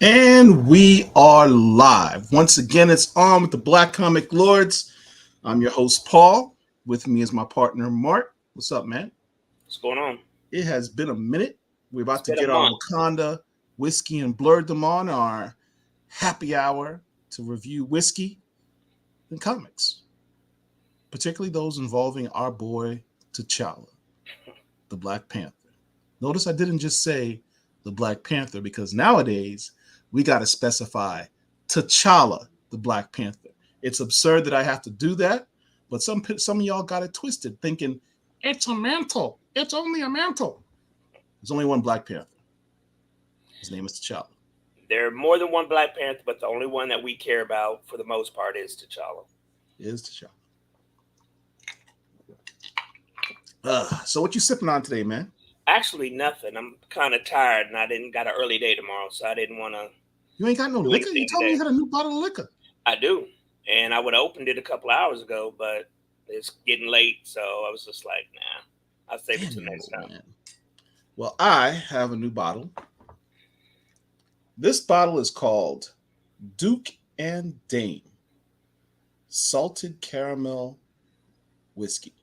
And we are live. Once again, it's on with the Black Comic Lords. I'm your host, Paul. With me is my partner, Mark. What's up, man? What's going on? It has been a minute. We're It's about to been a get our month. Wakanda whiskey and Blerddom on our happy hour to review whiskey and comics, particularly those involving our boy, T'Challa, the Black Panther. Notice I didn't just say the Black Panther because nowadays we got to specify T'Challa, the Black Panther. It's absurd that I have to do that, but some of y'all got it twisted, thinking it's a mantle. It's only a mantle. There's only one Black Panther. His name is T'Challa. There are more than one Black Panther, but the only one that we care about for the most part is T'Challa. It is T'Challa. So what you sipping on today, man? Actually, nothing. I'm kind of tired, and I didn't got an early day tomorrow, so I didn't want to You ain't got no do liquor? You anything told me today. you had a new bottle of liquor. I do, and I would have opened it a couple hours ago, but it's getting late, so I was just like, nah, I'll save it Damn till you, next old time. man. Well, I have a new bottle. This bottle is called Duke and Dame Salted Caramel Whiskey.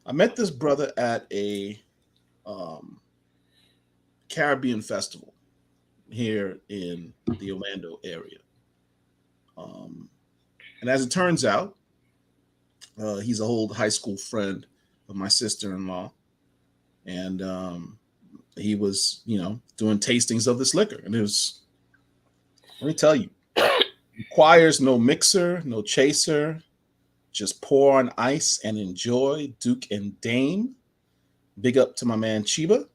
I met this brother at a um, Caribbean festival here in the Orlando area. Um, and as it turns out, he's an old high school friend of my sister in law. And he was, doing tastings of this liquor. And it was, let me tell you, requires no mixer, no chaser. Just pour on ice and enjoy Duke and Dame. Big up to my man Chiba,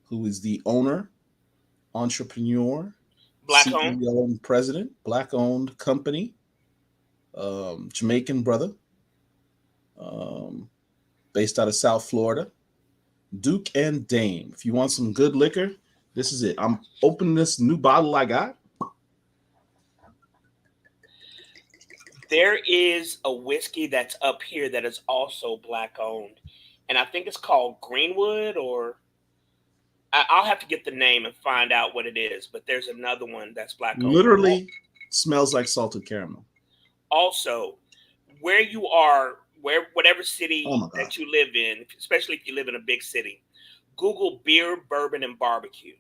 who is the owner, entrepreneur, Black home. CEO, and president, black owned company, Jamaican brother, um, based out of South Florida. Duke and Dame. If you want some good liquor, this is it. I'm opening this new bottle I got. There is a whiskey that's up here that is also black owned, and I think it's called Greenwood or I'll have to get the name and find out what it is, but there's another one that's black owned. Literally smells like salted caramel. Also, where you are, where whatever Oh city my god. that you live in, especially if you live in a big city, Google beer, bourbon, and barbecue.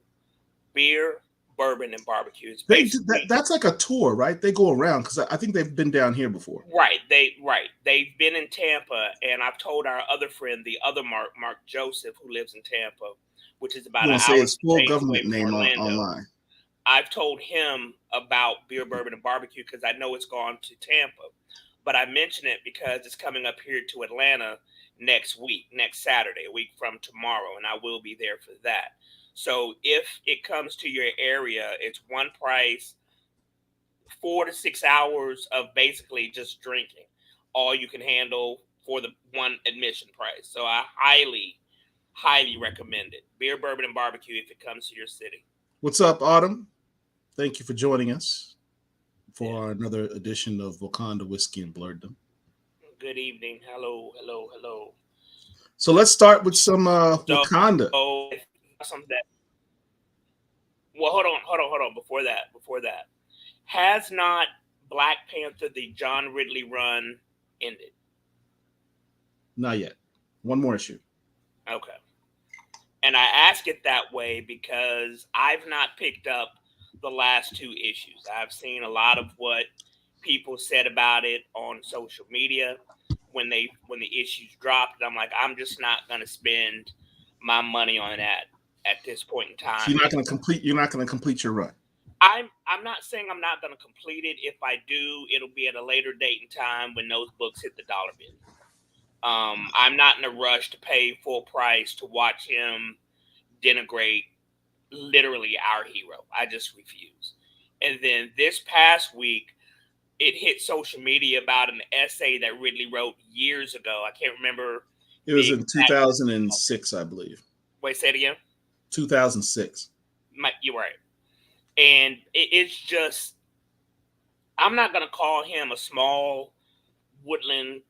Beer, bourbon, and barbecue. It's basically That's like a tour, right? They go around because I think they've been down here before. They've been in Tampa, and I've told our other friend, the other Mark Joseph, who lives in Tampa, which is about You an want to say hour his and full change away government from name Orlando. online. I've told him about beer, bourbon, and barbecue because I know it's gone to Tampa. But I mention it because it's coming up here to Atlanta next week, next Saturday, a week from tomorrow, and I will be there for that. So if it comes to your area, it's one price, 4 to 6 hours of basically just drinking, all you can handle for the one admission price. So I highly recommend it. Beer, bourbon, and barbecue if it comes to your city. What's up, Autumn? Thank you for joining us Yeah. for another edition of Wakanda Whiskey and Blerddom. Good evening. Hello, hello, hello. So let's start with some So Wakanda. something that well, hold on. Before that, has not Black Panther the John Ridley run ended? Not yet. One more issue. Okay. And I ask it that way because I've not picked up the last two issues. I've seen a lot of what people said about it on social media when the issues dropped. And I'm like, I'm just not gonna spend my money on that at this point in So time. you're not And going to complete. You're not going to complete your run. I'm not saying I'm not gonna complete it. If I do, it'll be at a later date and time when those books hit the dollar bin. I'm not in a rush to pay full price to watch him denigrate literally our hero. I just refuse. And then this past week, it hit social media about an essay that Ridley wrote years ago. I can't remember It the was in exact. 2006, I believe. Wait, say it again. 2006. You're right. And it's just, I'm not going to call him a small woodland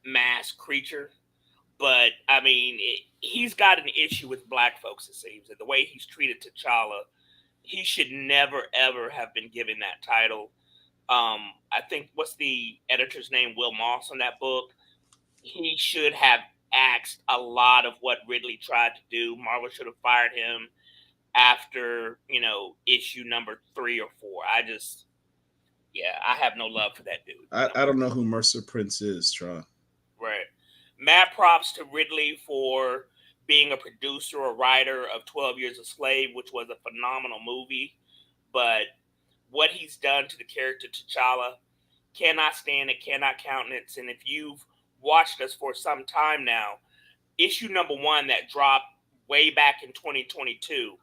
mass creature, but I mean, he's got an issue with black folks, it seems, and the way he's treated T'Challa he should never ever have been given that title. I think what's the editor's name? Will Moss on that book. He should have axed a lot of what Ridley tried to do. Marvel should have fired him after issue number 3 or 4. I have no love for that dude. I don't know who Mercer Prince is, Tron. Right. Mad props to Ridley for being a producer or writer of 12 Years a Slave, which was a phenomenal movie. But what he's done to the character T'Challa, cannot stand it, cannot countenance. And if you've watched us for some time now, issue number 1 that dropped way back in 2022,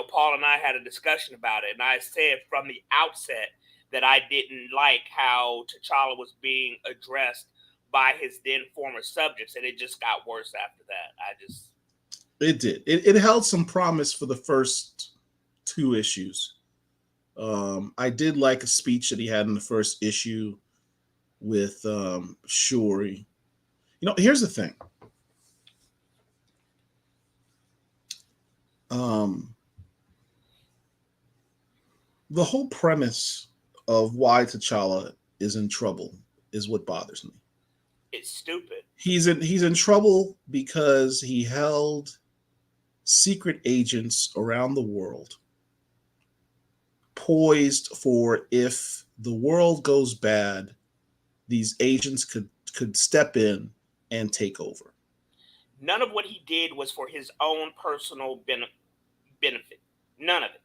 Paul and I had a discussion about it. And I said from the outset that I didn't like how T'Challa was being addressed by his then former subjects, and it just got worse after that. It did. It held some promise for the first 2 issues. I did like a speech that he had in the first issue with Shuri. Here's the thing. The whole premise of why T'Challa is in trouble is what bothers me. It's stupid. He's in trouble because he held secret agents around the world, poised for if the world goes bad, these agents could step in and take over. None of what he did was for his own personal benefit. None of it.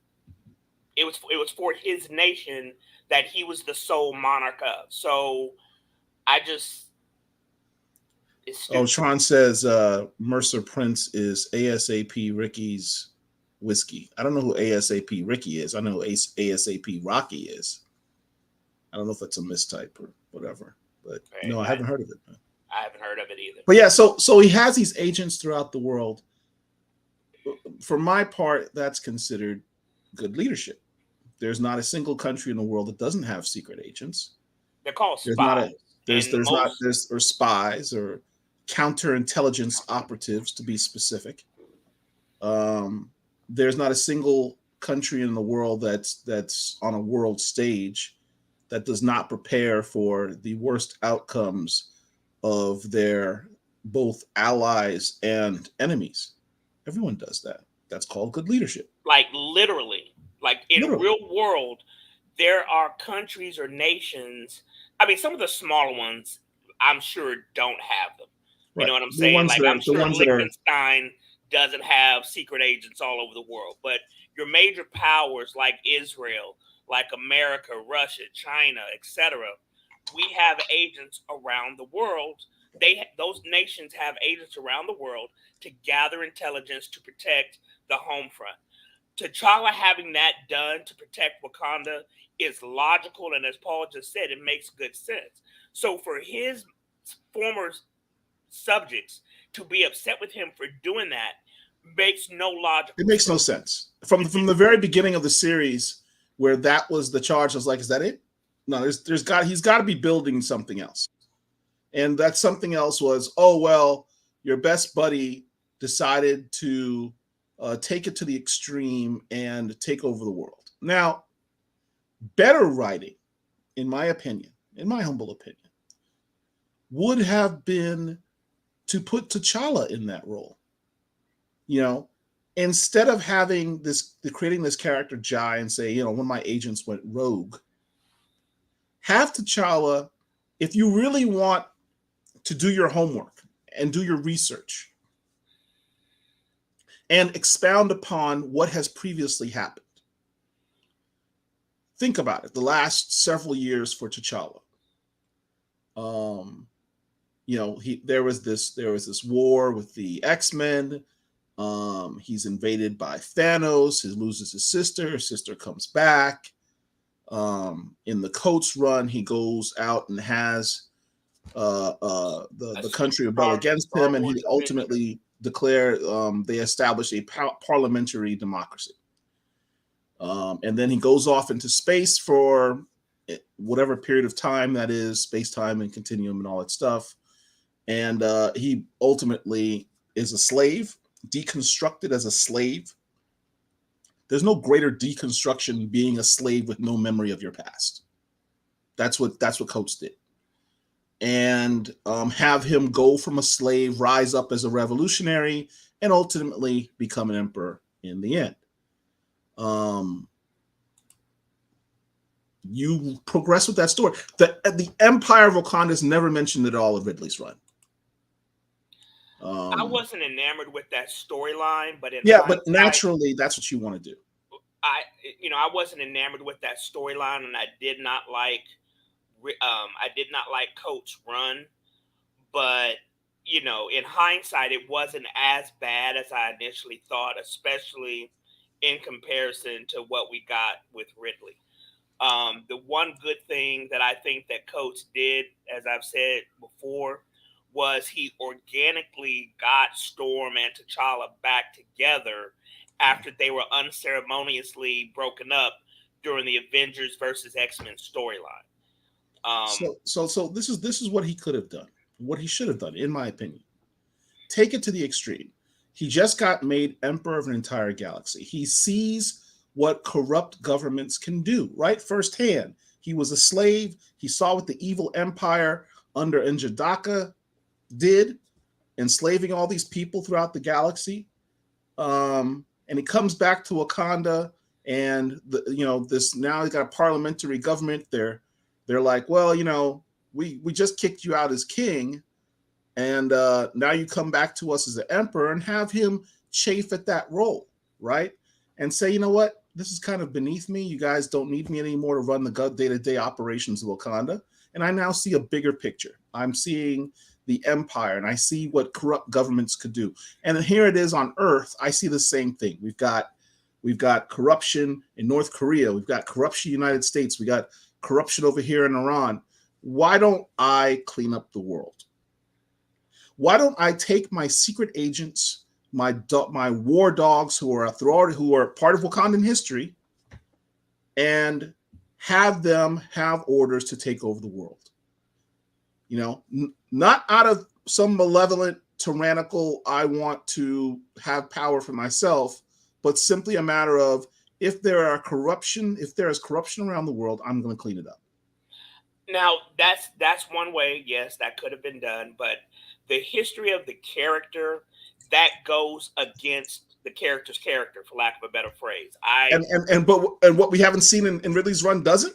It was for his nation that he was the sole monarch of. So it's stupid. Tron says Mercer Prince is ASAP Ricky's whiskey. I don't know who ASAP Ricky is. I know who ASAP Rocky is. I don't know if that's a mistype or whatever. But no, I haven't heard of it. I haven't heard of it either. But yeah, so he has these agents throughout the world. For my part, that's considered good leadership. There's not a single country in the world that doesn't have secret agents. They're called spies. There's spies or counterintelligence operatives, to be specific. There's not a single country in the world that's on a world stage that does not prepare for the worst outcomes of their both allies and enemies. Everyone does that. That's called good leadership. Like literally. Like in real world, there are countries or nations. I mean, some of the smaller ones, I'm sure, don't have them. You know what I'm saying? Like I'm sure Liechtenstein doesn't have secret agents all over the world. But your major powers like Israel, like America, Russia, China, etc., we have agents around the world. Those nations have agents around the world to gather intelligence to protect the home front. T'Challa having that done to protect Wakanda is logical, and as Paul just said, it makes good sense. So for his former subjects to be upset with him for doing that makes no logical sense. It makes no sense. From the very beginning of the series, where that was the charge, I was like, is that it? No, he's got to be building something else. And that something else was, your best buddy decided to take it to the extreme and take over the world. Now, better writing, in my humble opinion, would have been to put T'Challa in that role. Instead of creating this character Jai and say, one of my agents went rogue, have T'Challa, if you really want to do your homework and do your research and expound upon what has previously happened. Think about it. The last several years for T'Challa. There was this war with the X-Men. He's invaded by Thanos. He loses his sister. His sister comes back. In the Coates run, he goes out and has the country rebel against him, and he ultimately declared they established a parliamentary democracy. And then he goes off into space for whatever period of time that is, space-time and continuum and all that stuff. And he ultimately is a slave, deconstructed as a slave, There's no greater deconstruction than being a slave with no memory of your past. That's what Coates did. And have him go from a slave, rise up as a revolutionary, and ultimately become an emperor in the end. You progress with that story. The Empire of Wakanda is never mentioned at all in Ridley's run. I wasn't enamored with that storyline, but but naturally, that's what you want to do. I wasn't enamored with that storyline, and I did not like Coates' run. But in hindsight, it wasn't as bad as I initially thought, especially in comparison to what we got with Ridley. The one good thing that I think that Coates did, as I've said before, was he organically got Storm and T'Challa back together after they were unceremoniously broken up during the Avengers versus X-Men storyline. So this is what he could have done, what he should have done, in my opinion. Take it to the extreme. He just got made emperor of an entire galaxy. He sees what corrupt governments can do, right? Firsthand. He was a slave. He saw what the evil empire under N'Jadaka did, enslaving all these people throughout the galaxy. And he comes back to Wakanda, and this now he's got a parliamentary government. They're like, well, we just kicked you out as king, and now you come back to us as the emperor, and have him chafe at that role, right? And say, you know what, this is kind of beneath me. You guys don't need me anymore to run the day-to-day operations of Wakanda. And I now see a bigger picture. I'm seeing the empire, and I see what corrupt governments could do. And here it is on Earth. I see the same thing. We've got corruption in North Korea. We've got corruption in the United States. We got corruption over here in Iran. Why don't I clean up the world? Why don't I take my secret agents, my war dogs who are part of Wakandan history, and have them have orders to take over the world? Not out of some malevolent, tyrannical, I want to have power for myself, but simply a matter of, if there is corruption around the world, I'm going to clean it up. Now, that's one way. Yes, that could have been done, but the history of the character, that goes against the character's character, for lack of a better phrase. And what we haven't seen in Ridley's run doesn't.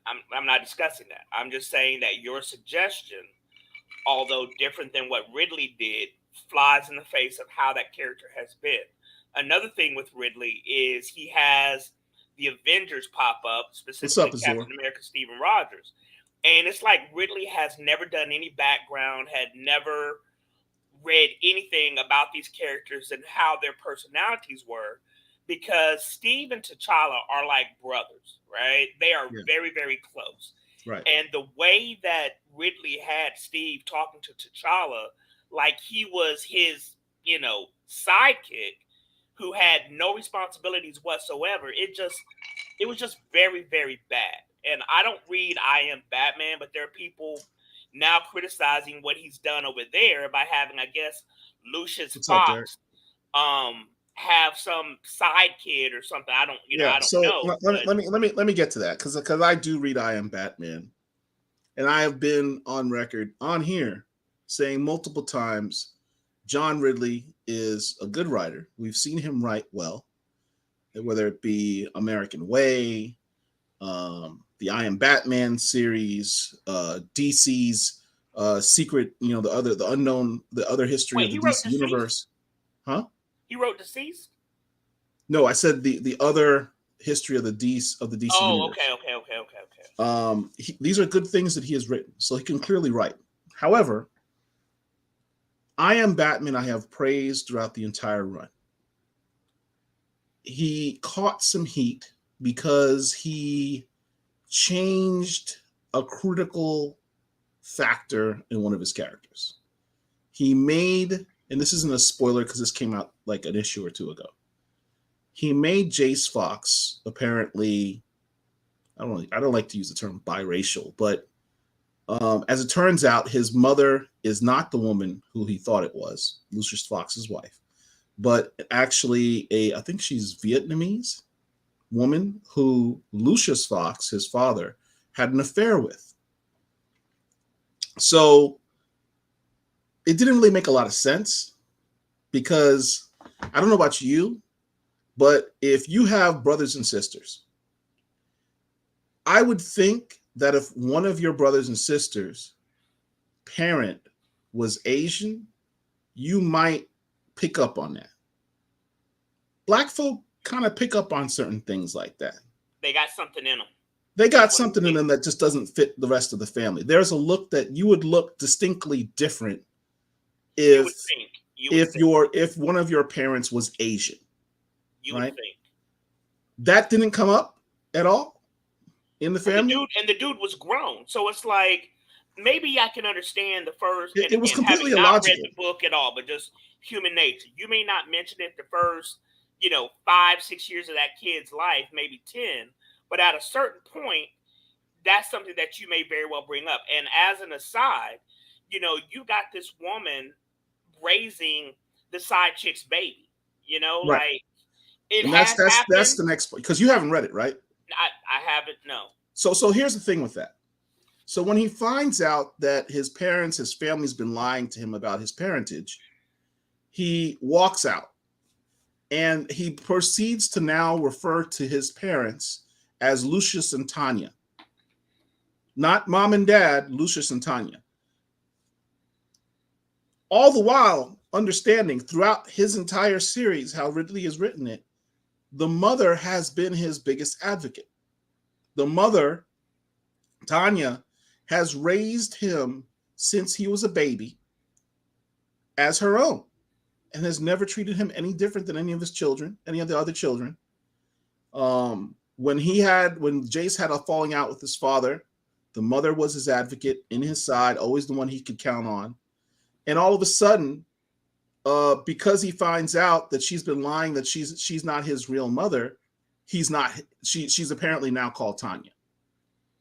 I'm not discussing that. I'm just saying that your suggestion, although different than what Ridley did, flies in the face of how that character has been. Another thing with Ridley is he has the Avengers pop up, specifically Captain America, Stephen Rogers. And it's like Ridley has never done any background, had never read anything about these characters and how their personalities were, because Steve and T'Challa are like brothers, right? They are very, very close. Right. And the way that Ridley had Steve talking to T'Challa, like he was his, sidekick who had no responsibilities whatsoever, it was just very, very bad. And I don't read I Am Batman, but there are people now criticizing what he's done over there by having, I guess, Lucius Fox have some side kid or something. I don't know. Let me get to that, because I do read I Am Batman, and I have been on record on here saying multiple times, John Ridley is a good writer. We've seen him write well, whether it be American Way, the I Am Batman series, DC's Secret, the other history of the DC universe. Huh? He wrote Deceased? No, I said the other history of the DC universe. Okay. These are good things that he has written, so he can clearly write. However, I Am Batman I have praised throughout the entire run. He caught some heat because he changed a critical factor in one of his characters. He made, and this isn't a spoiler because this came out like an issue or two ago, he made Jace Fox apparently, I don't like to use the term biracial, but as it turns out, his mother is not the woman who he thought it was, Lucius Fox's wife, but actually I think she's Vietnamese woman who Lucius Fox, his father, had an affair with. So it didn't really make a lot of sense because I don't know about you, but if you have brothers and sisters, I would think that if one of your brothers and sisters' parent was Asian, you might pick up on that. Black folk kind of pick up on certain things like that. They got something in them. They got something in them that just doesn't fit the rest of the family. There's a look that you would look distinctly different if if one of your parents was Asian. You would think. That didn't come up at all in the family. And the dude was grown. So it's like, maybe I can understand the first. It was completely illogical. Not read the book at all, but just human nature. You may not mention it the first, 5-6 years of that kid's life, maybe 10. But at a certain point, that's something that you may very well bring up. And as an aside, you got this woman raising the side chick's baby. Right. Like that's the next point, because you haven't read it, right? I haven't. No. So here's the thing with that. So when he finds out that his family's been lying to him about his parentage, he walks out and he proceeds to now refer to his parents as Lucius and Tanya. Not mom and dad, Lucius and Tanya. All the while understanding throughout his entire series, how Ridley has written it, the mother has been his biggest advocate. The mother, Tanya, has raised him since he was a baby as her own and has never treated him any different than any of his children, any of the other children. When Jace had a falling out with his father, the mother was his advocate, in his side, always the one he could count on. And all of a sudden, because he finds out that she's been lying, that she's not his real mother, she's apparently now called Tanya,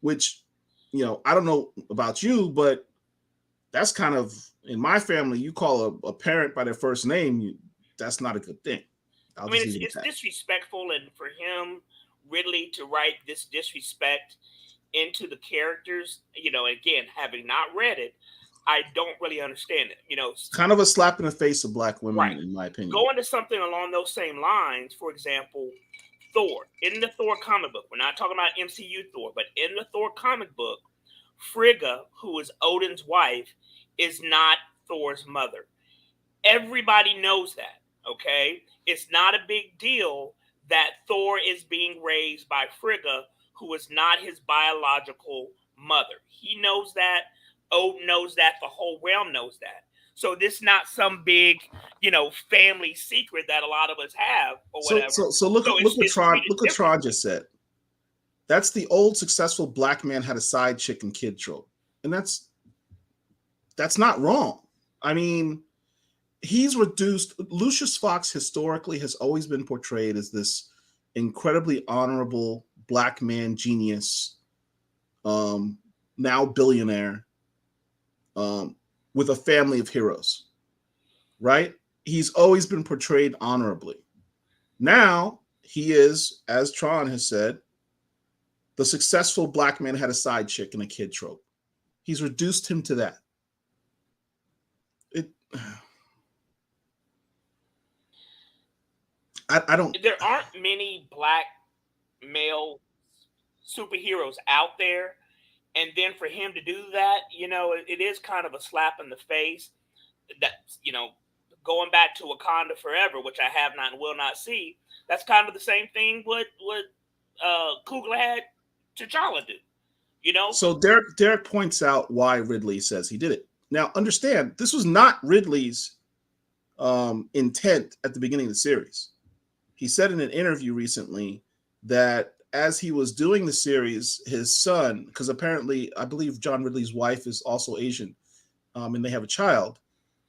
which, I don't know about you, but that's kind of, in my family, you call a parent by their first name, that's not a good thing. It's disrespectful, and for him, Ridley, to write this disrespect into the characters, again, having not read it, I don't really understand it. It's kind of a slap in the face of Black women, right, in my opinion. Going to something along those same lines, for example, Thor. In the Thor comic book, we're not talking about MCU Thor, but in the Thor comic book, Frigga, who is Odin's wife, is not Thor's mother. Everybody knows that, okay? It's not a big deal that Thor is being raised by Frigga, who is not his biological mother. He knows that. Odin knows that. The whole realm knows that. So this is not some big, family secret that a lot of us have or whatever. So look what Tron just said. That's the old successful Black man had a side chick and kid trope. And that's not wrong. I mean, he's reduced. Lucius Fox historically has always been portrayed as this incredibly honorable Black man genius, now billionaire, with a family of heroes, right? He's always been portrayed honorably. Now he is, as Tron has said, the successful Black man had a side chick and a kid trope. He's reduced him to that. I don't. There aren't many Black male superheroes out there. And then for him to do that, it is kind of a slap in the face. That, going back to Wakanda Forever, which I have not and will not see, that's kind of the same thing what Coogler had T'Challa do. So Derek points out why Ridley says he did it. Now, understand, this was not Ridley's intent at the beginning of the series. He said in an interview recently that as he was doing the series, his son, because apparently I believe John Ridley's wife is also Asian, and they have a child.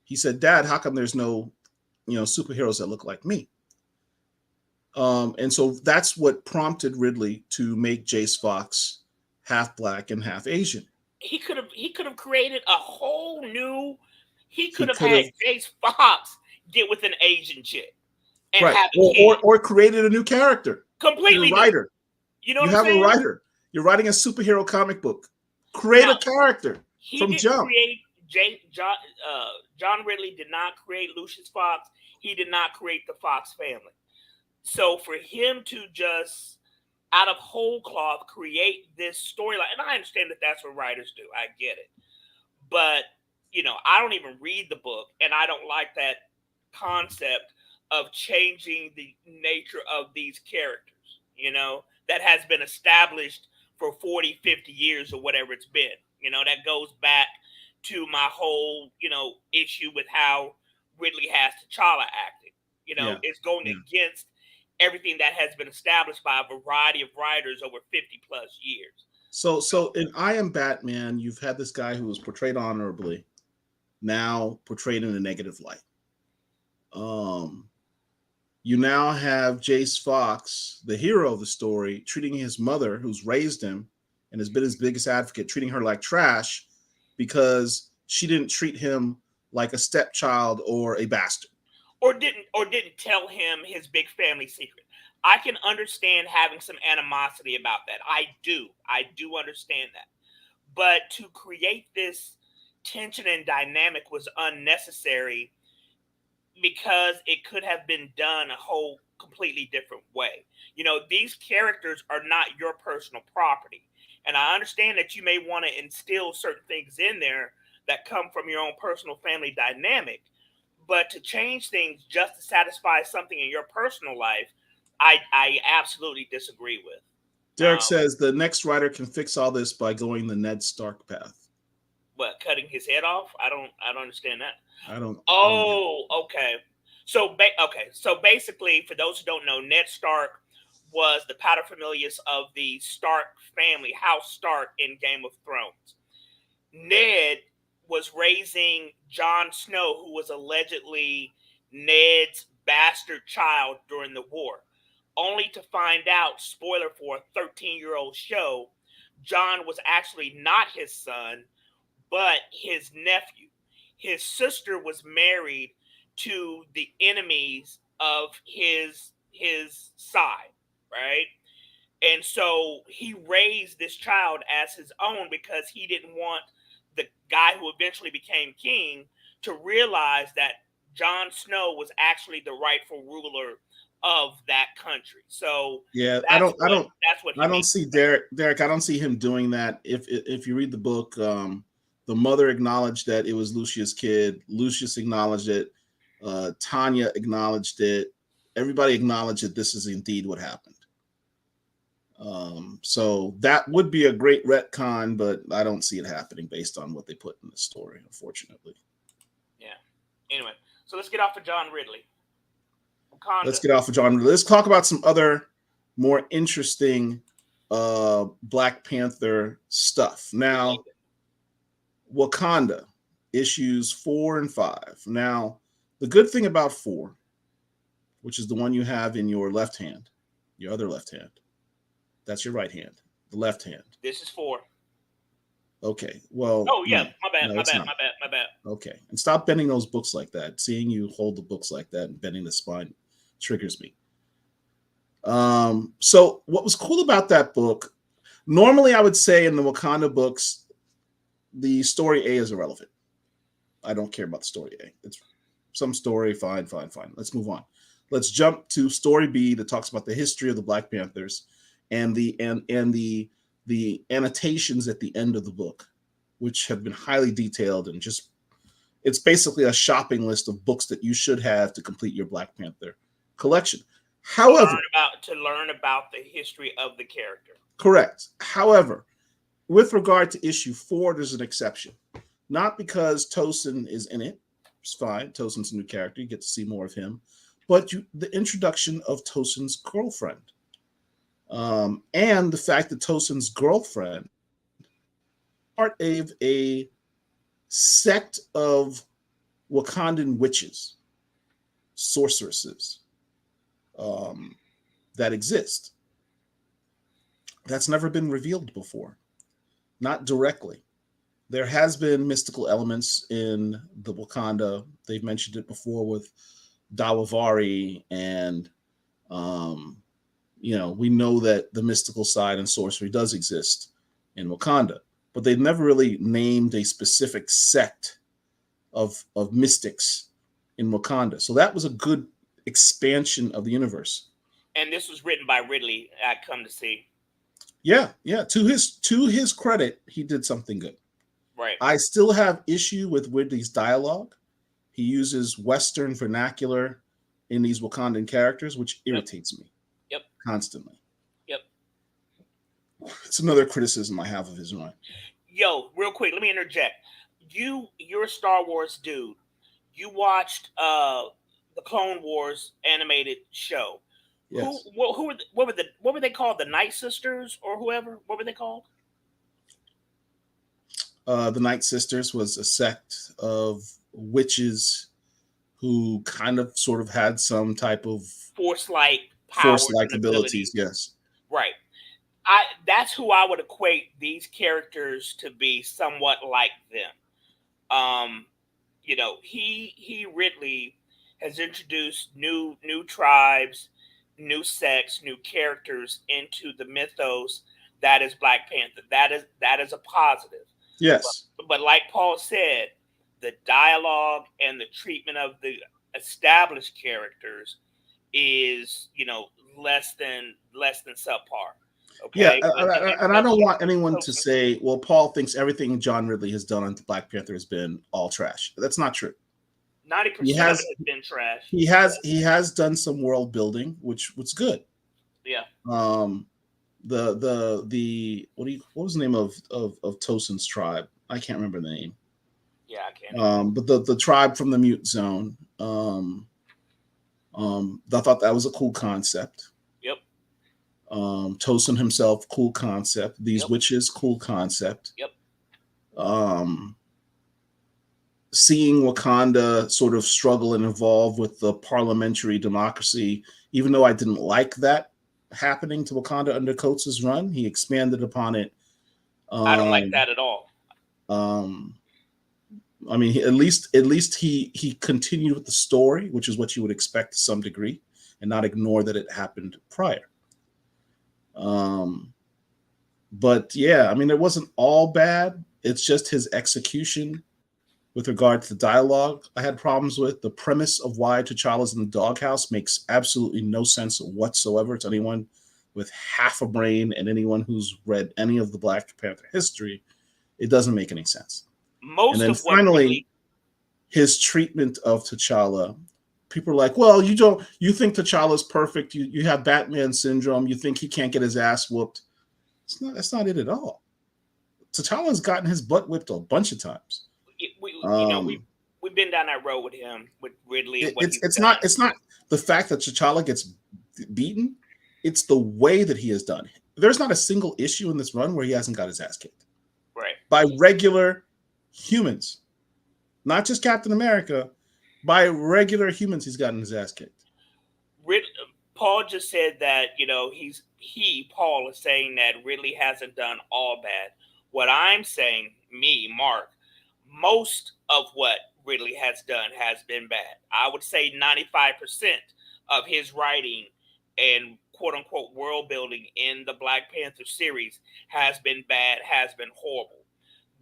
He said, "Dad, how come there's no, superheroes that look like me?" And so that's what prompted Ridley to make Jace Fox half Black and half Asian. He could have created a whole new. He could have had Jace Fox get with an Asian chick. and Right. have a kid Or created a new character. You're a completely new. writer. You know You what I'm have a saying? writer. You're writing a superhero comic book. Create Now, a character he from didn't jump. create John Ridley did not create Lucius Fox. He did not create the Fox family. So for him to just out of whole cloth create this storyline, and I understand that that's what writers do. I get it, but I don't even read the book, and I don't like that concept of changing the nature of these characters. That has been established for 40, 50 years or whatever it's been. That goes back to my whole issue with how Ridley has T'Challa acting. Yeah. It's going Yeah. against everything that has been established by a variety of writers over 50 plus years. So in I Am Batman, you've had this guy who was portrayed honorably, now portrayed in a negative light. You now have Jace Fox, the hero of the story, treating his mother, who's raised him and has been his biggest advocate, treating her like trash because she didn't treat him like a stepchild or a bastard. Or didn't tell him his big family secret. I can understand having some animosity about that. I do understand that. But to create this tension and dynamic was unnecessary because it could have been done a whole completely different way. These characters are not your personal property. And I understand that you may want to instill certain things in there that come from your own personal family dynamic. But to change things just to satisfy something in your personal life, I absolutely disagree with. Derek says the next writer can fix all this by going the Ned Stark path. What, cutting his head off? I don't understand that. I don't. Oh, okay. So basically, for those who don't know, Ned Stark was the paterfamilias of the Stark family, House Stark in Game of Thrones. Ned was raising Jon Snow, who was allegedly Ned's bastard child during the war, only to find out, spoiler for a 13-year-old show, Jon was actually not his son, but his nephew. His sister was married to the enemies of his side, right? And so he raised this child as his own because he didn't want the guy who eventually became king to realize that Jon Snow was actually the rightful ruler of that country. So yeah, that's what I don't see Derek. I don't see him doing that. If you read the book, the mother acknowledged that it was Lucius' kid. Lucius acknowledged it. Tanya acknowledged it. Everybody acknowledged that this is indeed what happened. So that would be a great retcon, but I don't see it happening based on what they put in the story, unfortunately. Yeah. Anyway, so let's get off of John Ridley. Wakanda. Let's get off of John Ridley. Let's talk about some other more interesting Black Panther stuff. Now, Wakanda issues 4 and 5. Now, the good thing about 4, which is the one you have in your left hand, your other left hand, that's your right hand, the left hand. This is 4. Okay. Well. Oh yeah, no, my bad. Okay, and stop bending those books like that. Seeing you hold the books like that and bending the spine triggers me. So what was cool about that book? Normally, I would say in the Wakanda books, the story A is irrelevant. I don't care about the story A. It's some story. Fine. Let's move on. Let's jump to story B that talks about the history of the Black Panthers and the annotations at the end of the book, which have been highly detailed and just it's basically a shopping list of books that you should have to complete your Black Panther collection. However, to learn about the history of the character. Correct. However, with regard to issue 4, there's an exception. Not because Tosin is in it. It's fine. Tosin's a new character. You get to see more of him. But the introduction of Tosin's girlfriend. And the fact that Tosin's girlfriend part of a sect of Wakandan witches, sorceresses that exist. That's never been revealed before, not directly. There has been mystical elements in the Wakanda. They've mentioned it before with Dawavari and we know that the mystical side and sorcery does exist in Wakanda, but they've never really named a specific sect of mystics in Wakanda. So that was a good expansion of the universe. And this was written by Ridley. I come to see. Yeah. To his credit, he did something good. Right. I still have issue with Ridley's dialogue. He uses Western vernacular in these Wakandan characters, which irritates me. Yep. Constantly. Yep. It's another criticism I have of his run. Yo, real quick, let me interject. You're a Star Wars dude. You watched the Clone Wars animated show. Yes. What were they called? The Night Sisters or whoever? What were they called? The Night Sisters was a sect of witches who kind of sort of had some type of Force-like powers, Force-like abilities. Yes. Right. That's who I would equate these characters to be, somewhat like them. He Ridley has introduced new tribes, new sects, new characters into the mythos that is Black Panther. That is a positive. Yes. But like Paul said, the dialogue and the treatment of the established characters is, less than subpar. Okay? Yeah, and I don't want anyone to say, well, Paul thinks everything John Ridley has done on Black Panther has been all trash. That's not true. 90% of it has been trash. He has done some world building, which was good. Yeah. The what was the name of Tosin's tribe? I can't remember the name. Yeah, I can't. But the tribe from the Mute Zone. I thought that was a cool concept. Yep. Tosin himself, cool concept. These witches, cool concept. Yep. Seeing Wakanda sort of struggle and evolve with the parliamentary democracy, even though I didn't like that happening to Wakanda under Coates' run, he expanded upon it. I don't like that at all. I mean, at least he continued with the story, which is what you would expect to some degree, and not ignore that it happened prior. But yeah, I mean, it wasn't all bad. It's just his execution with regard to the dialogue I had problems with. The premise of why T'Challa's in the doghouse makes absolutely no sense whatsoever to anyone with half a brain and anyone who's read any of the Black Panther history. It doesn't make any sense. And then finally, his treatment of T'Challa. People are like, well, you think T'Challa's perfect. You have Batman syndrome. You think he can't get his ass whooped. That's not it at all. T'Challa's gotten his butt whipped a bunch of times. We've been down that road with him, with Ridley. It's not the fact that T'Challa gets beaten. It's the way that he has done. There's not a single issue in this run where he hasn't got his ass kicked. Right. By regular humans, not just Captain America. By regular humans, he's gotten his ass kicked. Paul just said that Paul is saying that Ridley hasn't done all bad. What I'm saying, Mark, most of what Ridley has done has been bad. I would say 95% of his writing and quote unquote world building in the Black Panther series has been bad, has been horrible.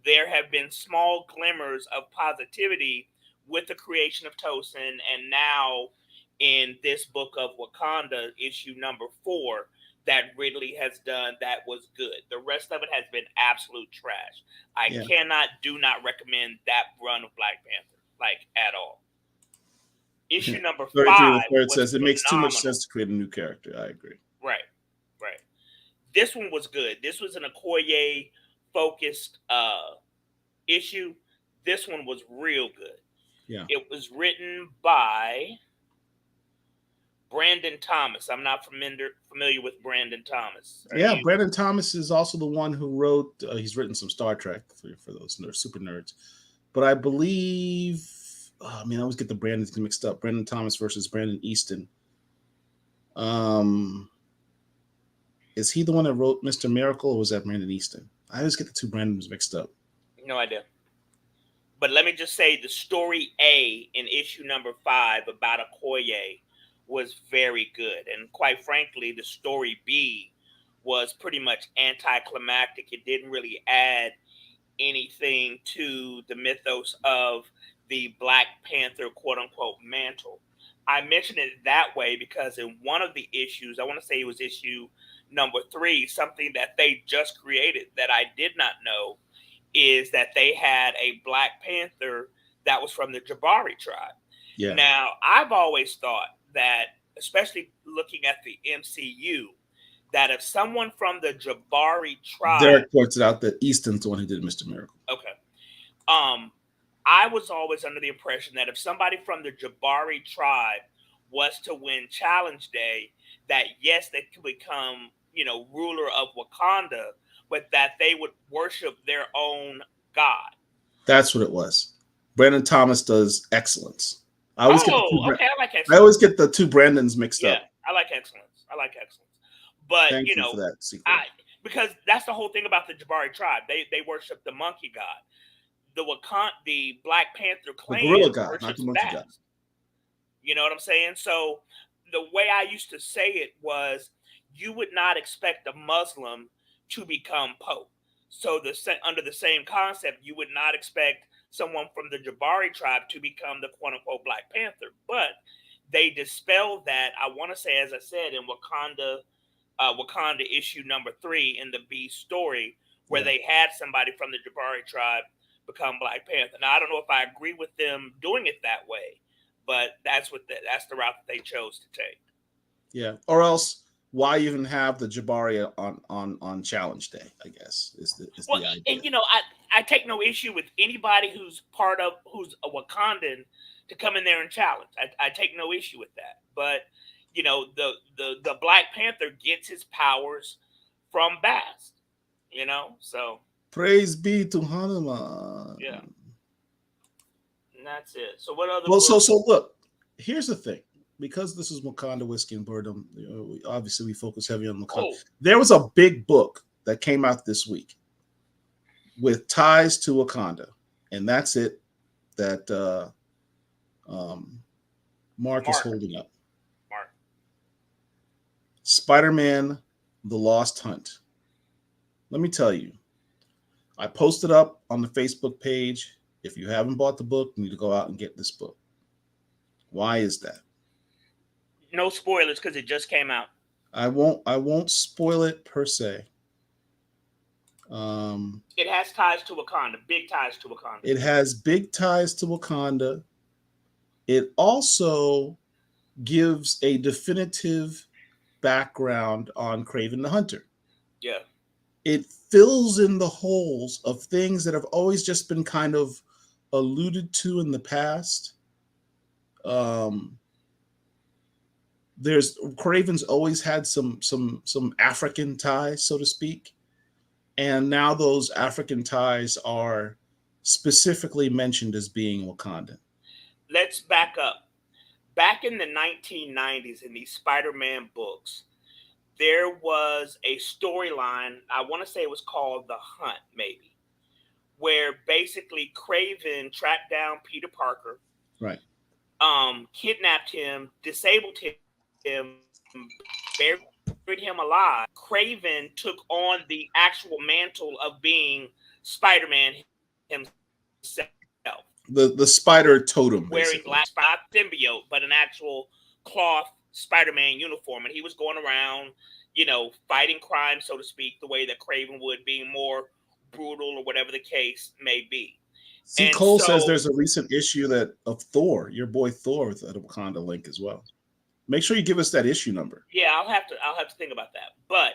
There have been small glimmers of positivity with the creation of Tosin, and now in this book of Wakanda, issue number 4, that Ridley has done that was good. The rest of it has been absolute trash. I do not recommend that run of Black Panther, like, at all. Issue number 5 says it makes too much sense to create a new character. I agree. Right. This one was good. This was an Okoye focused issue. This one was real good. Yeah. It was written by Brandon Thomas. I'm not familiar with Brandon Thomas. Brandon Thomas is also the one who wrote. He's written some Star Trek for those super nerds. But I believe, I always get the Brandons mixed up. Brandon Thomas versus Brandon Easton. Is he the one that wrote Mr. Miracle, or was that Brandon Easton? I always get the two Brandons mixed up. No idea. But let me just say the story A in issue number 5 about Okoye was very good. And quite frankly, the story B was pretty much anticlimactic. It didn't really add anything to the mythos of the Black Panther quote unquote mantle. I mention it that way because in one of the issues, I want to say it was issue number 3, something that they just created that I did not know is that they had a Black Panther that was from the Jabari tribe. Yeah. Now, I've always thought that, especially looking at the MCU, that if someone from the Jabari tribe, Derek pointed out that Easton's the one who did Mr. Miracle. okay, I was always under the impression that if somebody from the Jabari tribe was to win Challenge Day, that yes, they could become, ruler of Wakanda, but that they would worship their own god. That's what it was. Brandon Thomas does excellence. I always get I like excellence. I always get the two Brandons mixed up. I like excellence. But thank you for that sequel. Because that's the whole thing about the Jabari tribe. They worship the monkey god. The Black Panther clan, the gorilla god, worships not the monkey god. You know what I'm saying? So the way I used to say it was, you would not expect a Muslim to become Pope. So under the same concept, you would not expect someone from the Jabari tribe to become the quote unquote Black Panther. But they dispelled that, I want to say, as I said, in Wakanda issue number 3 in the B story, where they had somebody from the Jabari tribe become Black Panther. Now, I don't know if I agree with them doing it that way, but that's the route that they chose to take. Yeah. Or else, why even have the Jabari on Challenge Day? I guess is the idea. And I take no issue with anybody who's a Wakandan to come in there and challenge. I take no issue with that. But the Black Panther gets his powers from Bast. So praise be to Hanuman. Yeah. And that's it. So what other? Well, so look. Here's the thing. Because this is Wakanda Whiskey and Blerddom, obviously we focus heavy on Wakanda. There was a big book that came out this week with ties to Wakanda, and that's it. That Mark is holding up. Mark. Spider-Man: The Lost Hunt. Let me tell you, I posted up on the Facebook page. If you haven't bought the book, you need to go out and get this book. Why is that? No spoilers because it just came out. I won't spoil it per se. It has ties to Wakanda, big ties to Wakanda. It has big ties to Wakanda. It also gives a definitive background on Kraven the Hunter. Yeah. It fills in the holes of things that have always just been kind of alluded to in the past. There's Kraven's always had some African ties, so to speak, and now those African ties are specifically mentioned as being Wakandan. Let's back up. Back in the 1990s, in these Spider-Man books, there was a storyline. I want to say it was called The Hunt, maybe, where basically Kraven tracked down Peter Parker, right? Kidnapped him, disabled him, buried him alive. Kraven took on the actual mantle of being Spider-Man himself. The spider totem, wearing black symbiote, but an actual cloth Spider-Man uniform, and he was going around, fighting crime, so to speak, the way that Kraven would, being more brutal or whatever the case may be. See, Cole says there's a recent issue of Thor, your boy Thor, with a Wakanda link as well. Make sure you give us that issue number. Yeah, I'll have to think about that. But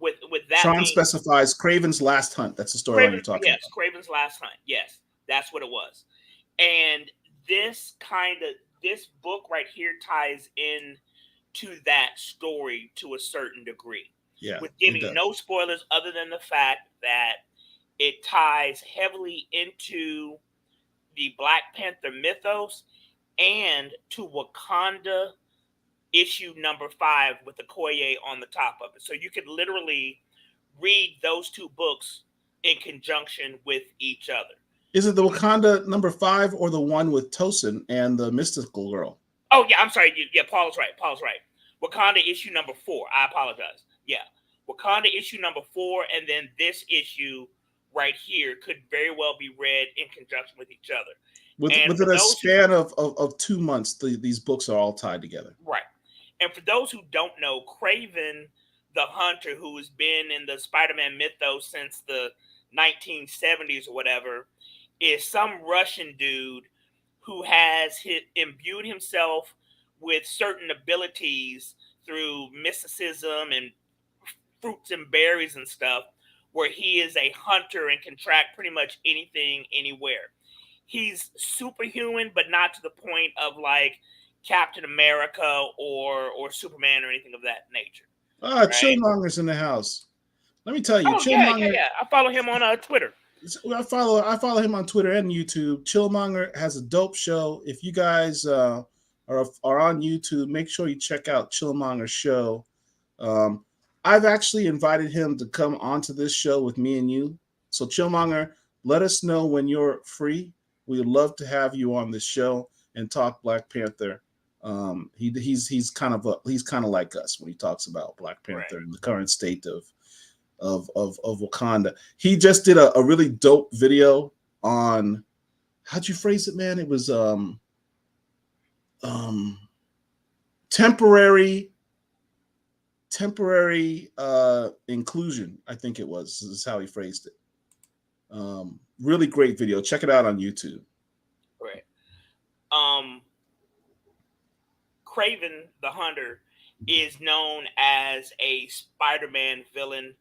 with that, Sean specifies Kraven's Last Hunt. That's the storyline you're talking about. Yes, Kraven's Last Hunt. Yes, that's what it was. And this book right here ties in to that story to a certain degree. Yeah, with giving no spoilers other than the fact that it ties heavily into the Black Panther mythos and to Wakanda issue number 5 with the Okoye on the top of it. So you could literally read those two books in conjunction with each other. Is it the Wakanda #5 or the one with Tosin and the mystical girl? Oh yeah, I'm sorry. Yeah, Paul's right. Paul's right. Wakanda issue #4. I apologize. Yeah, Wakanda issue #4, and then this issue right here could very well be read in conjunction with each other. And for Within a those who, span of 2 months, these books are all tied together. right, and for those who don't know, Craven the Hunter, who has been in the Spider-Man mythos since the 1970s or whatever, is some Russian dude who has imbued himself with certain abilities through mysticism and fruits and berries and stuff, where he is a hunter and can track pretty much anything anywhere. He's superhuman, but not to the point of like Captain America or Superman or anything of that nature. Ah, Right? Chillmonger's in the house. Let me tell you, Oh yeah, yeah, Chillmonger. yeah. I follow him on Twitter. I follow him on Twitter and YouTube. Chillmonger has a dope show. If you guys are on YouTube, make sure you check out Chillmonger's show. Um, I've actually invited him to come onto this show with me and you. So Chillmonger, let us know when you're free. We would love to have you on this show and talk Black Panther. He's kind of like us when he talks about Black Panther Right. and the current state of Wakanda. He just did a really dope video on, how'd you phrase it, man? It was um temporary inclusion, I think it was. This is how he phrased it. Really great video. Check it out on YouTube. Right. Craven the Hunter is known as a Spider-Man villain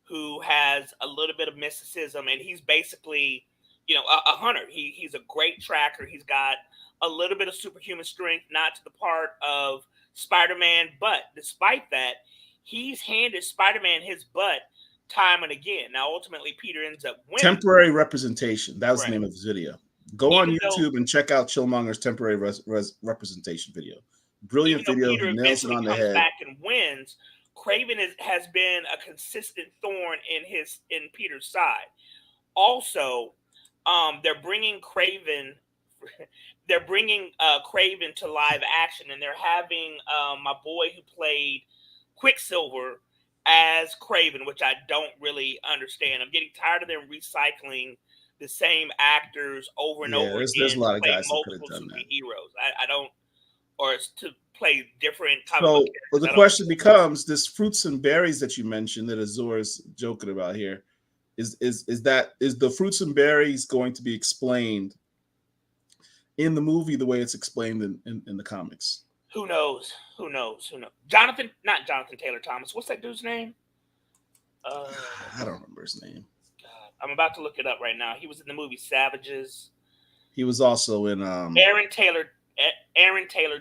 who has a little bit of mysticism, and he's basically, a hunter. He's a great tracker. He's got a little bit of superhuman strength, not to the part of Spider-Man, but despite that, he's handed Spider-Man his butt time and again. Now, ultimately, Peter ends up winning. Temporary representation. That was Right. the name of his video. Go on YouTube and check out Chillmonger's temporary representation video. Brilliant video. Peter He nails it eventually on the comes head. back and wins, Craven has been a consistent thorn in Peter's side. Also, they're bringing Craven to live action, and they're having my boy who played Quicksilver as Craven, which I don't really understand. I'm getting tired of them recycling the same actors over and over there's again a lot to of play guys that could multiple have done that. superheroes. I don't, or it's to play different comic So book characters. the question becomes: this fruits and berries that you mentioned that Azor is joking about here, is the fruits and berries going to be explained in the movie the way it's explained in the comics? Who knows? Not Jonathan Taylor Thomas. What's that dude's name? I don't remember his name. God, I'm about to look it up right now. He was in the movie Savages. He was also in Aaron Taylor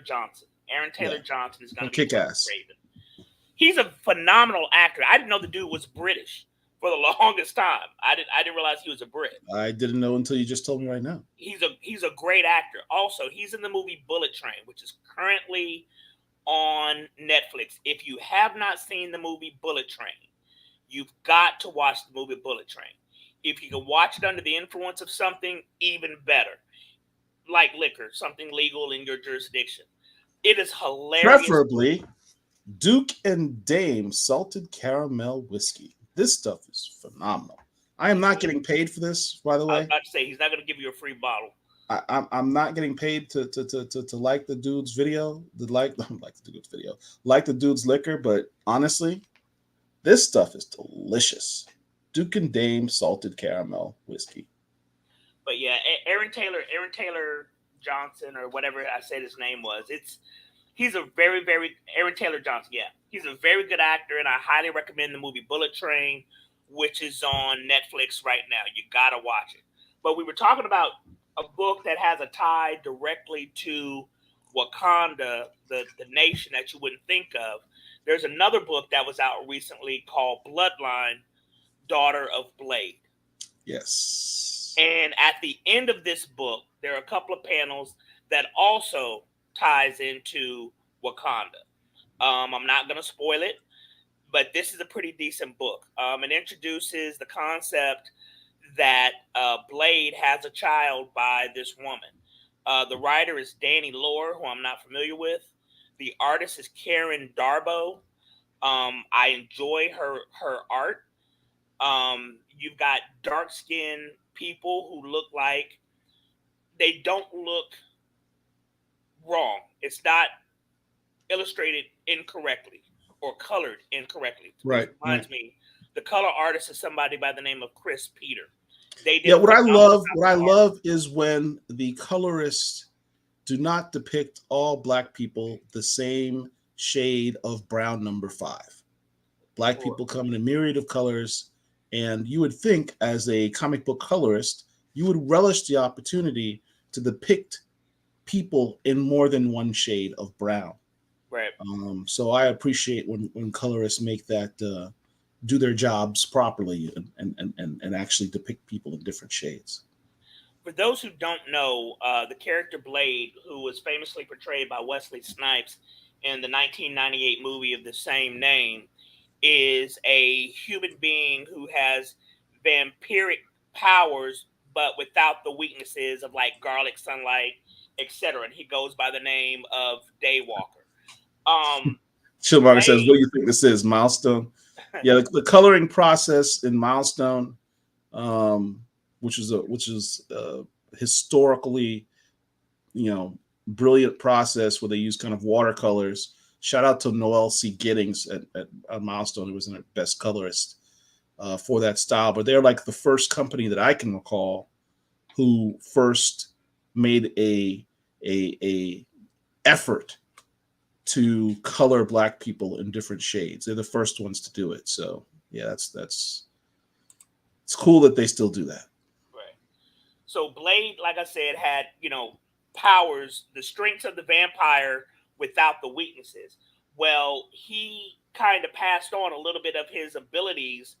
Johnson. Aaron Taylor Johnson is going to be Kick-Ass. Raven. He's a phenomenal actor. I didn't know the dude was British for the longest time. I didn't realize he was a Brit. I didn't know until you just told me right now. He's a great actor. Also, he's in the movie Bullet Train, which is currently on Netflix. If you have not seen the movie Bullet Train, you've got to watch the movie Bullet Train. If you can watch it under the influence of something, even better. Like liquor, something legal in your jurisdiction. It is hilarious. Preferably Duke and Dame salted caramel whiskey. This stuff is phenomenal. I am not getting paid for this, by the way. I was about to say, he's not going to give you a free bottle. I'm not getting paid to like the dude's video, like the dude's liquor, but honestly, this stuff is delicious. Duke and Dame salted caramel whiskey. But yeah, Aaron Taylor Johnson, or whatever I said his name was. He's a very, very Aaron Taylor Johnson. Yeah, he's a very good actor, and I highly recommend the movie Bullet Train, which is on Netflix right now. You gotta watch it. But we were talking about a book that has a tie directly to Wakanda, the nation that you wouldn't think of. There's another book that was out recently called Bloodline, Daughter of Blade. Yes. And at the end of this book, there are a couple of panels that also ties into Wakanda. I'm not going to spoil it, but this is a pretty decent book. It introduces the concept that Blade has a child by this woman. The writer is Danny Lore, who I'm not familiar with. The artist is Karen Darbo. I enjoy her art. You've got dark skinned people who look like they don't look wrong. It's not illustrated incorrectly or colored incorrectly, which Right, right. reminds me, the color artist is somebody by the name of Chris Peter. They did Yeah, a phenomenal what job I with art. love is when the colorists do not depict all black people the same shade of brown number 5. Black Sure. people come in a myriad of colors, and you would think, as a comic book colorist, you would relish the opportunity to depict people in more than one shade of brown. Right. So I appreciate when colorists make that do their jobs properly and actually depict people in different shades. For those who don't know, the character Blade, who was famously portrayed by Wesley Snipes in the 1998 movie of the same name, is a human being who has vampiric powers, but without the weaknesses of like garlic, sunlight, etc. And he goes by the name of Daywalker. Um, Chillmark says, "What Blade, do you think this is, Milestone?" Yeah, the coloring process in Milestone, um, which is historically, brilliant process where they use kind of watercolors. Shout out to Noel C. Giddings at Milestone, who was the best colorist for that style. But they're like the first company that I can recall who first made a effort to color black people in different shades. They're the first ones to do it. So yeah, that's it's cool that they still do that. right. So Blade, like I said, had powers, the strengths of the vampire without the weaknesses. Well, he kind of passed on a little bit of his abilities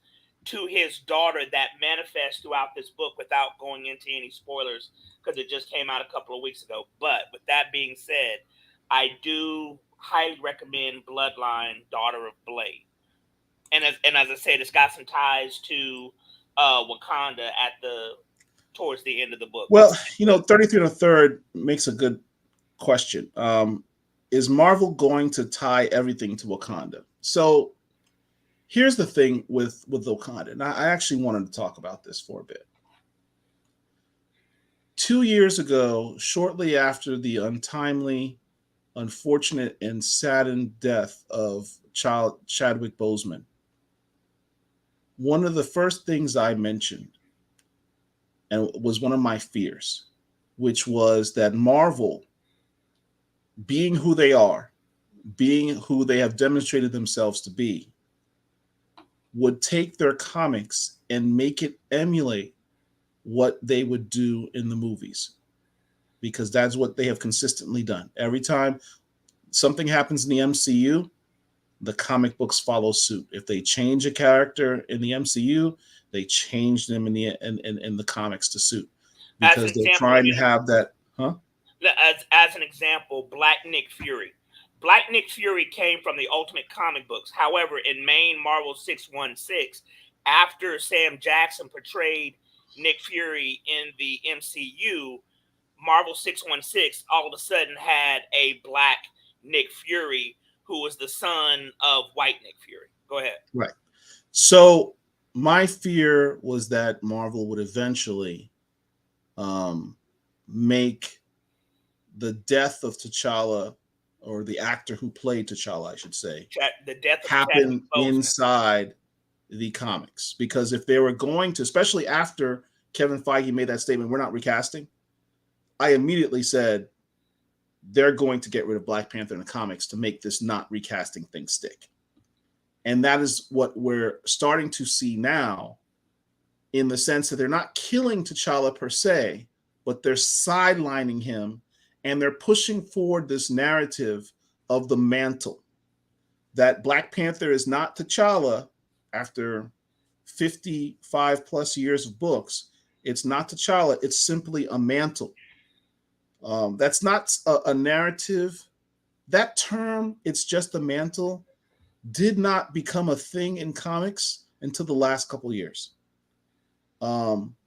to his daughter that manifests throughout this book without going into any spoilers because it just came out a couple of weeks ago. But with that being said, I do highly recommend Bloodline, Daughter of Blade. And as I said, it's got some ties to Wakanda at the towards the end of the book. Well, 33 and a third makes a good question. Is Marvel going to tie everything to Wakanda? So here's the thing with Wakanda, and I actually wanted to talk about this for a bit. 2 years ago, shortly after the untimely, unfortunate, and saddened death of Chadwick Boseman, one of the first things I mentioned, and was one of my fears, which was that Marvel, being who they are, being who they have demonstrated themselves to be, would take their comics and make it emulate what they would do in the movies, because that's what they have consistently done. Every time something happens in the MCU, the comic books follow suit. If they change a character in the MCU, they change them in the comics to suit, As an because they're example, trying to have that, huh? as an example, Black Nick Fury. Black Nick Fury came from the Ultimate Comic books. However, in main Marvel 616, after Sam Jackson portrayed Nick Fury in the MCU, Marvel 616 all of a sudden had a black Nick Fury who was the son of white Nick Fury. Go ahead. Right. So my fear was that Marvel would eventually um, make the death of T'Challa, or the actor who played T'Challa, I should say, The death of Chadwick happen Boseman. inside the comics. Because if they were going to, especially after Kevin Feige made that statement, we're not recasting, I immediately said they're going to get rid of Black Panther in the comics to make this not recasting thing stick. And that is what we're starting to see now, in the sense that they're not killing T'Challa per se, but they're sidelining him, and they're pushing forward this narrative of the mantle, that Black Panther is not T'Challa after 55 plus years of books. It's not T'Challa, it's simply a mantle. That's not a narrative. That term, it's just a mantle, did not become a thing in comics until the last couple of years. It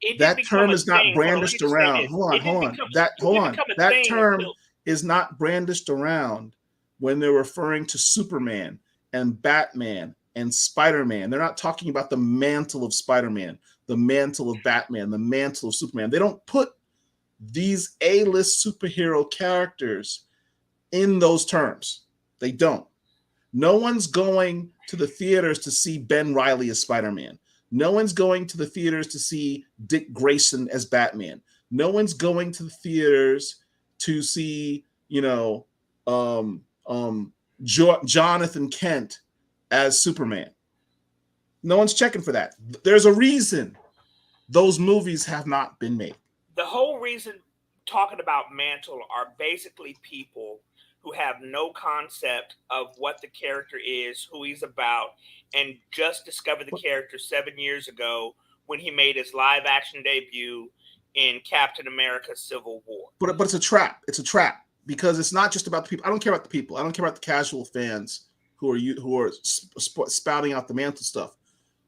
didn't That become term a is not thing. Hold on, let me brandished just say around. this. Hold on, It didn't hold on. become That it hold didn't on. become a That thing term until is not brandished around when they're referring to Superman and Batman and Spider-Man. They're not talking about the mantle of Spider-Man, the mantle of Batman, the mantle of Superman. They don't put these A-list superhero characters in those terms. They don't. No one's going to the theaters to see Ben Reilly as Spider-Man. No one's going to the theaters to see Dick Grayson as Batman. No one's going to the theaters to see, Jonathan Kent as Superman. No one's checking for that. There's a reason those movies have not been made. the whole reason talking about mantle are basically people who have no concept of what the character is, who he's about, and just discovered the character 7 years ago when he made his live action debut in Captain America Civil War. But it's a trap. It's a trap because it's not just about the people. I don't care about the people. I don't care about the casual fans who are spouting out the mantle stuff.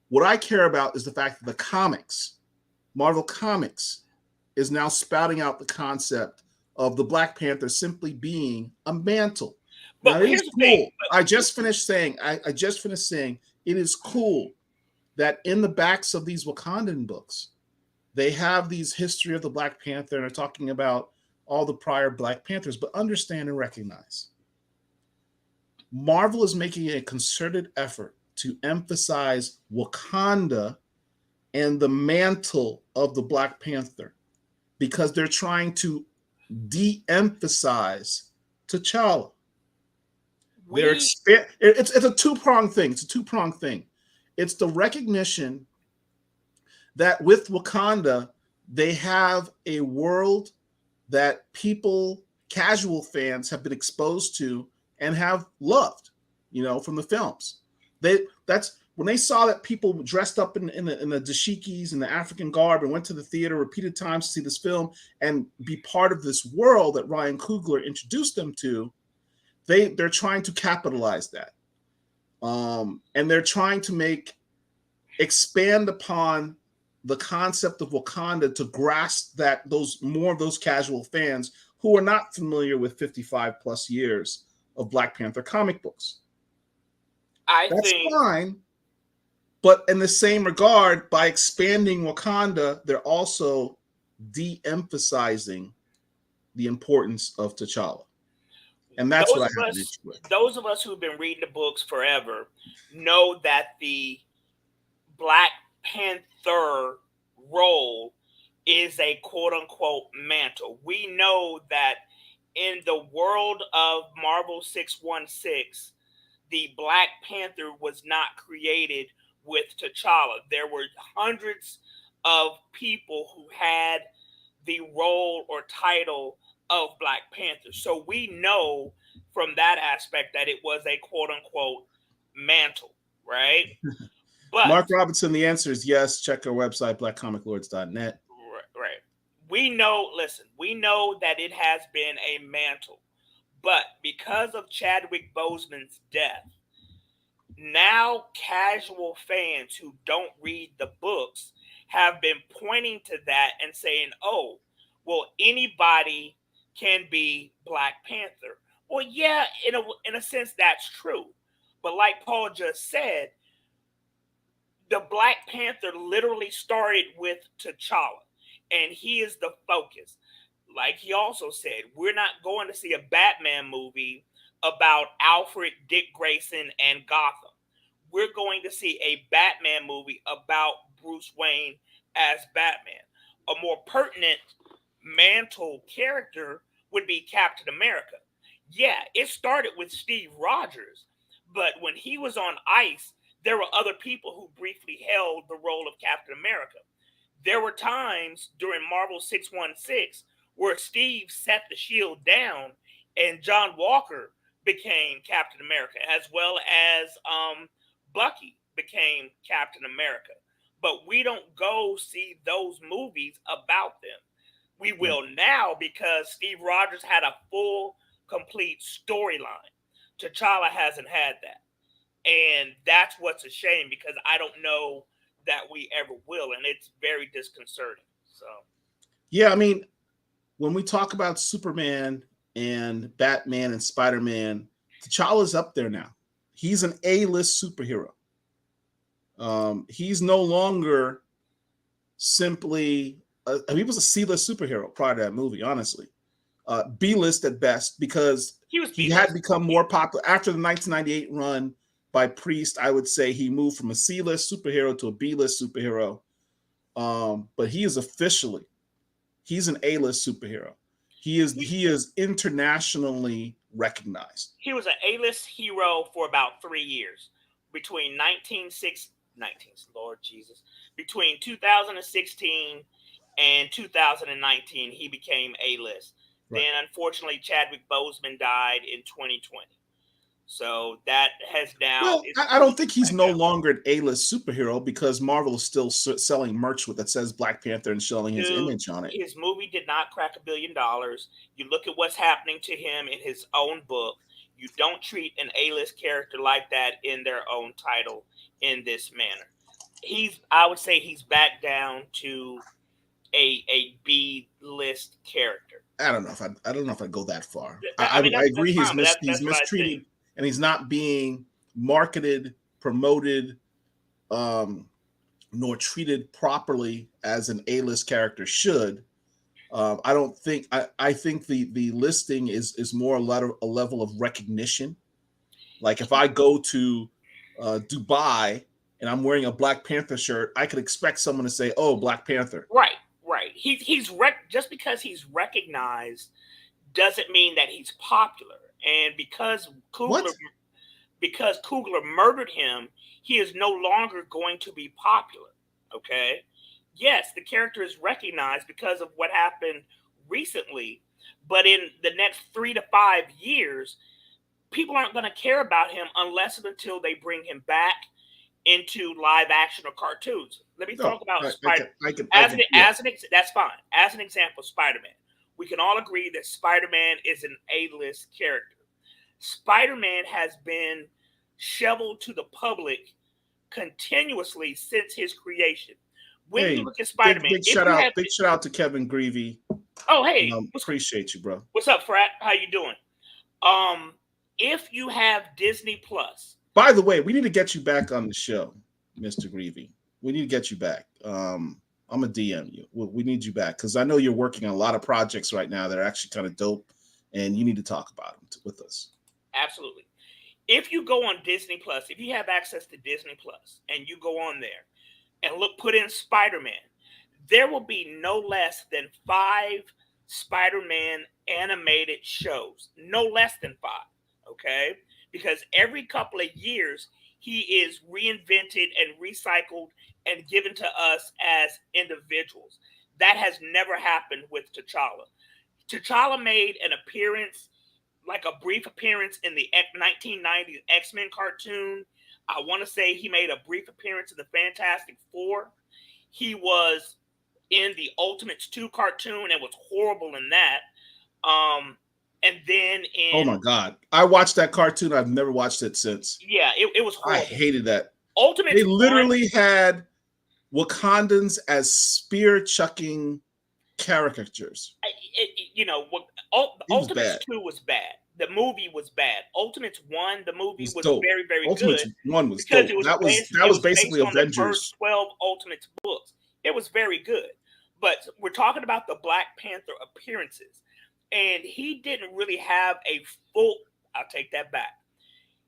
What I care about is the fact that the comics, Marvel Comics, is now spouting out the concept of the Black Panther simply being a mantle. Now But it here's is the thing. cool. I just finished saying it is cool that in the backs of these Wakandan books, they have these history of the Black Panther and are talking about all the prior Black Panthers, but understand and recognize Marvel is making a concerted effort to emphasize Wakanda and the mantle of the Black Panther because they're trying to de-emphasize T'Challa. It's a two-pronged thing. It's a two-pronged thing. It's the recognition that with Wakanda, they have a world that people, casual fans, have been exposed to and have loved, from the films. That's when they saw that people dressed up in the dashikis and the African garb and went to the theater repeated times to see this film and be part of this world that Ryan Coogler introduced them to. They're trying to capitalize that, and they're trying to expand upon the concept of Wakanda to grasp that more of those casual fans who are not familiar with 55 plus years of Black Panther comic books. That's fine. But in the same regard, by expanding Wakanda, they're also de-emphasizing the importance of T'Challa. And that's what I have an issue with. Those of us who've been reading the books forever know that the Black Panther role is a quote unquote mantle. We know that in the world of Marvel 616, the Black Panther was not created with T'Challa. There were hundreds of people who had the role or title of Black Panther. So we know from that aspect that it was a quote unquote mantle, right? But Mark Robinson, the answer is yes. Check our website, blackcomiclords.net. Right. We know that it has been a mantle. But because of Chadwick Boseman's death, now casual fans who don't read the books have been pointing to that and saying, oh, well, anybody can be Black Panther. Well, yeah, in a sense, that's true. But like Paul just said, the Black Panther literally started with T'Challa, and he is the focus. Like he also said, we're not going to see a Batman movie about Alfred, Dick Grayson, and Gotham. We're going to see a Batman movie about Bruce Wayne as Batman. A more pertinent mantle character would be Captain America. Yeah, it started with Steve Rogers, but when he was on ice, there were other people who briefly held the role of Captain America. There were times during Marvel 616 where Steve set the shield down and John Walker became Captain America, as well as Bucky became Captain America. But we don't go see those movies about them. We will now because Steve Rogers had a full, complete storyline. T'Challa hasn't had that. And that's what's a shame because I don't know that we ever will, and it's very disconcerting. So Yeah, I mean, when we talk about Superman and Batman and Spider-Man, T'Challa's up there now. He's an A-list superhero. He's no longer simply he was a C-list superhero prior to that movie, honestly. B-list at best, because he was he B-list. had become more popular after the 1998 run by Priest. I would say he moved from a C-list superhero to a B-list superhero. But he is officially, he's an A-list superhero. He is internationally recognized. He was an A-list hero for about 3 years, between 19, Lord Jesus, between 2016 and 2019. He became A-list. Right. Then, unfortunately, Chadwick Boseman died in 2020. So that has now. Well, I don't think he's no longer an A-list superhero, because Marvel is still selling merch that says Black Panther and showing his image on it. His movie did not crack $1 billion. You look at what's happening to him in his own book. You don't treat an A-list character like that in their own title in this manner. I would say he's back down to a B-list character. I don't know if I'd go that far. I agree he's mistreated, and he's not being marketed, promoted, nor treated properly as an A-list character should. I don't think. I think the listing is more a level of recognition. Like if I go to Dubai and I'm wearing a Black Panther shirt, I could expect someone to say, "Oh, Black Panther." Right. Just because he's recognized doesn't mean that he's popular. And because Coogler murdered him, he is no longer going to be popular. Okay. Yes, the character is recognized because of what happened recently, but in the next 3 to 5 years, people aren't going to care about him unless and until they bring him back into live action or cartoons. Let me talk about Spider-Man. That's fine. As an example, Spider-Man. We can all agree that Spider-Man is an A-list character. Spider-Man has been shoveled to the public continuously since his creation. When you look at Spider-Man, big shout out to Kevin Greavy. Oh, hey, appreciate you, bro. What's up, Frat? How you doing? If you have Disney Plus. By the way, we need to get you back on the show, Mr. Greavy. We need to get you back. I'm gonna DM you. We need you back because I know you're working on a lot of projects right now that are actually kind of dope, and you need to talk about them with us. Absolutely. If you go on Disney Plus, if you have access to Disney Plus, and you go on there and put in Spider-Man, there will be no less than 5 Spider-Man animated shows. No less than 5. Okay? Because every couple of years, he is reinvented and recycled and given to us as individuals. That has never happened with T'Challa. T'Challa made an appearance, like a brief appearance in the 1990s X-Men cartoon. I want to say he made a brief appearance in the Fantastic Four. He was in the Ultimates 2 cartoon and was horrible in that. And then oh my God, I watched that cartoon. I've never watched it since. Yeah, it was horrible. I hated that. Ultimates. They literally had Wakandans as spear chucking caricatures. Ultimates 2 was bad. The movie was bad. Ultimates 1, the movie was dope. very, very Ultimates good. 1 was dope. That was basically Avengers. On the first 12 Ultimates books. It was very good. But we're talking about the Black Panther appearances. And he didn't really have a full, I'll take that back.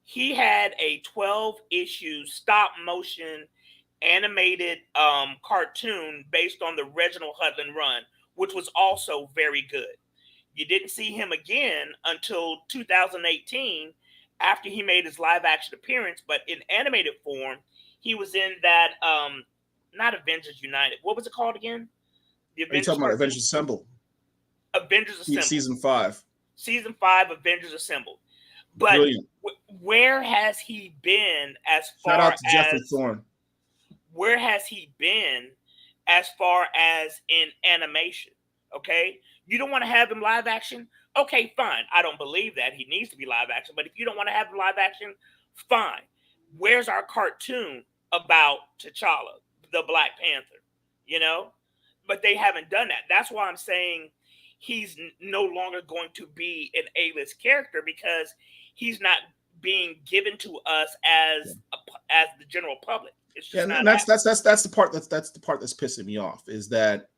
He had a 12-issue stop motion animated cartoon based on the Reginald Hudlin run, which was also very good. You didn't see him again until 2018 after he made his live action appearance, but in animated form, he was in that, not Avengers United. What was it called again? Are you talking about Avengers Assemble? Avengers Assemble. Season 5. Season 5, Avengers Assemble. But where has he been as far as... Shout out to Jeffrey Thorne. Where has he been as far as in animation? Okay? You don't want to have him live action? Okay, fine. I don't believe that he needs to be live action. But if you don't want to have him live action, fine. Where's our cartoon about T'Challa? the Black Panther, but they haven't done that. That's why I'm saying he's no longer going to be an A-list character, because he's not being given to us as the general public. It's just not. And that's the part that's pissing me off, is that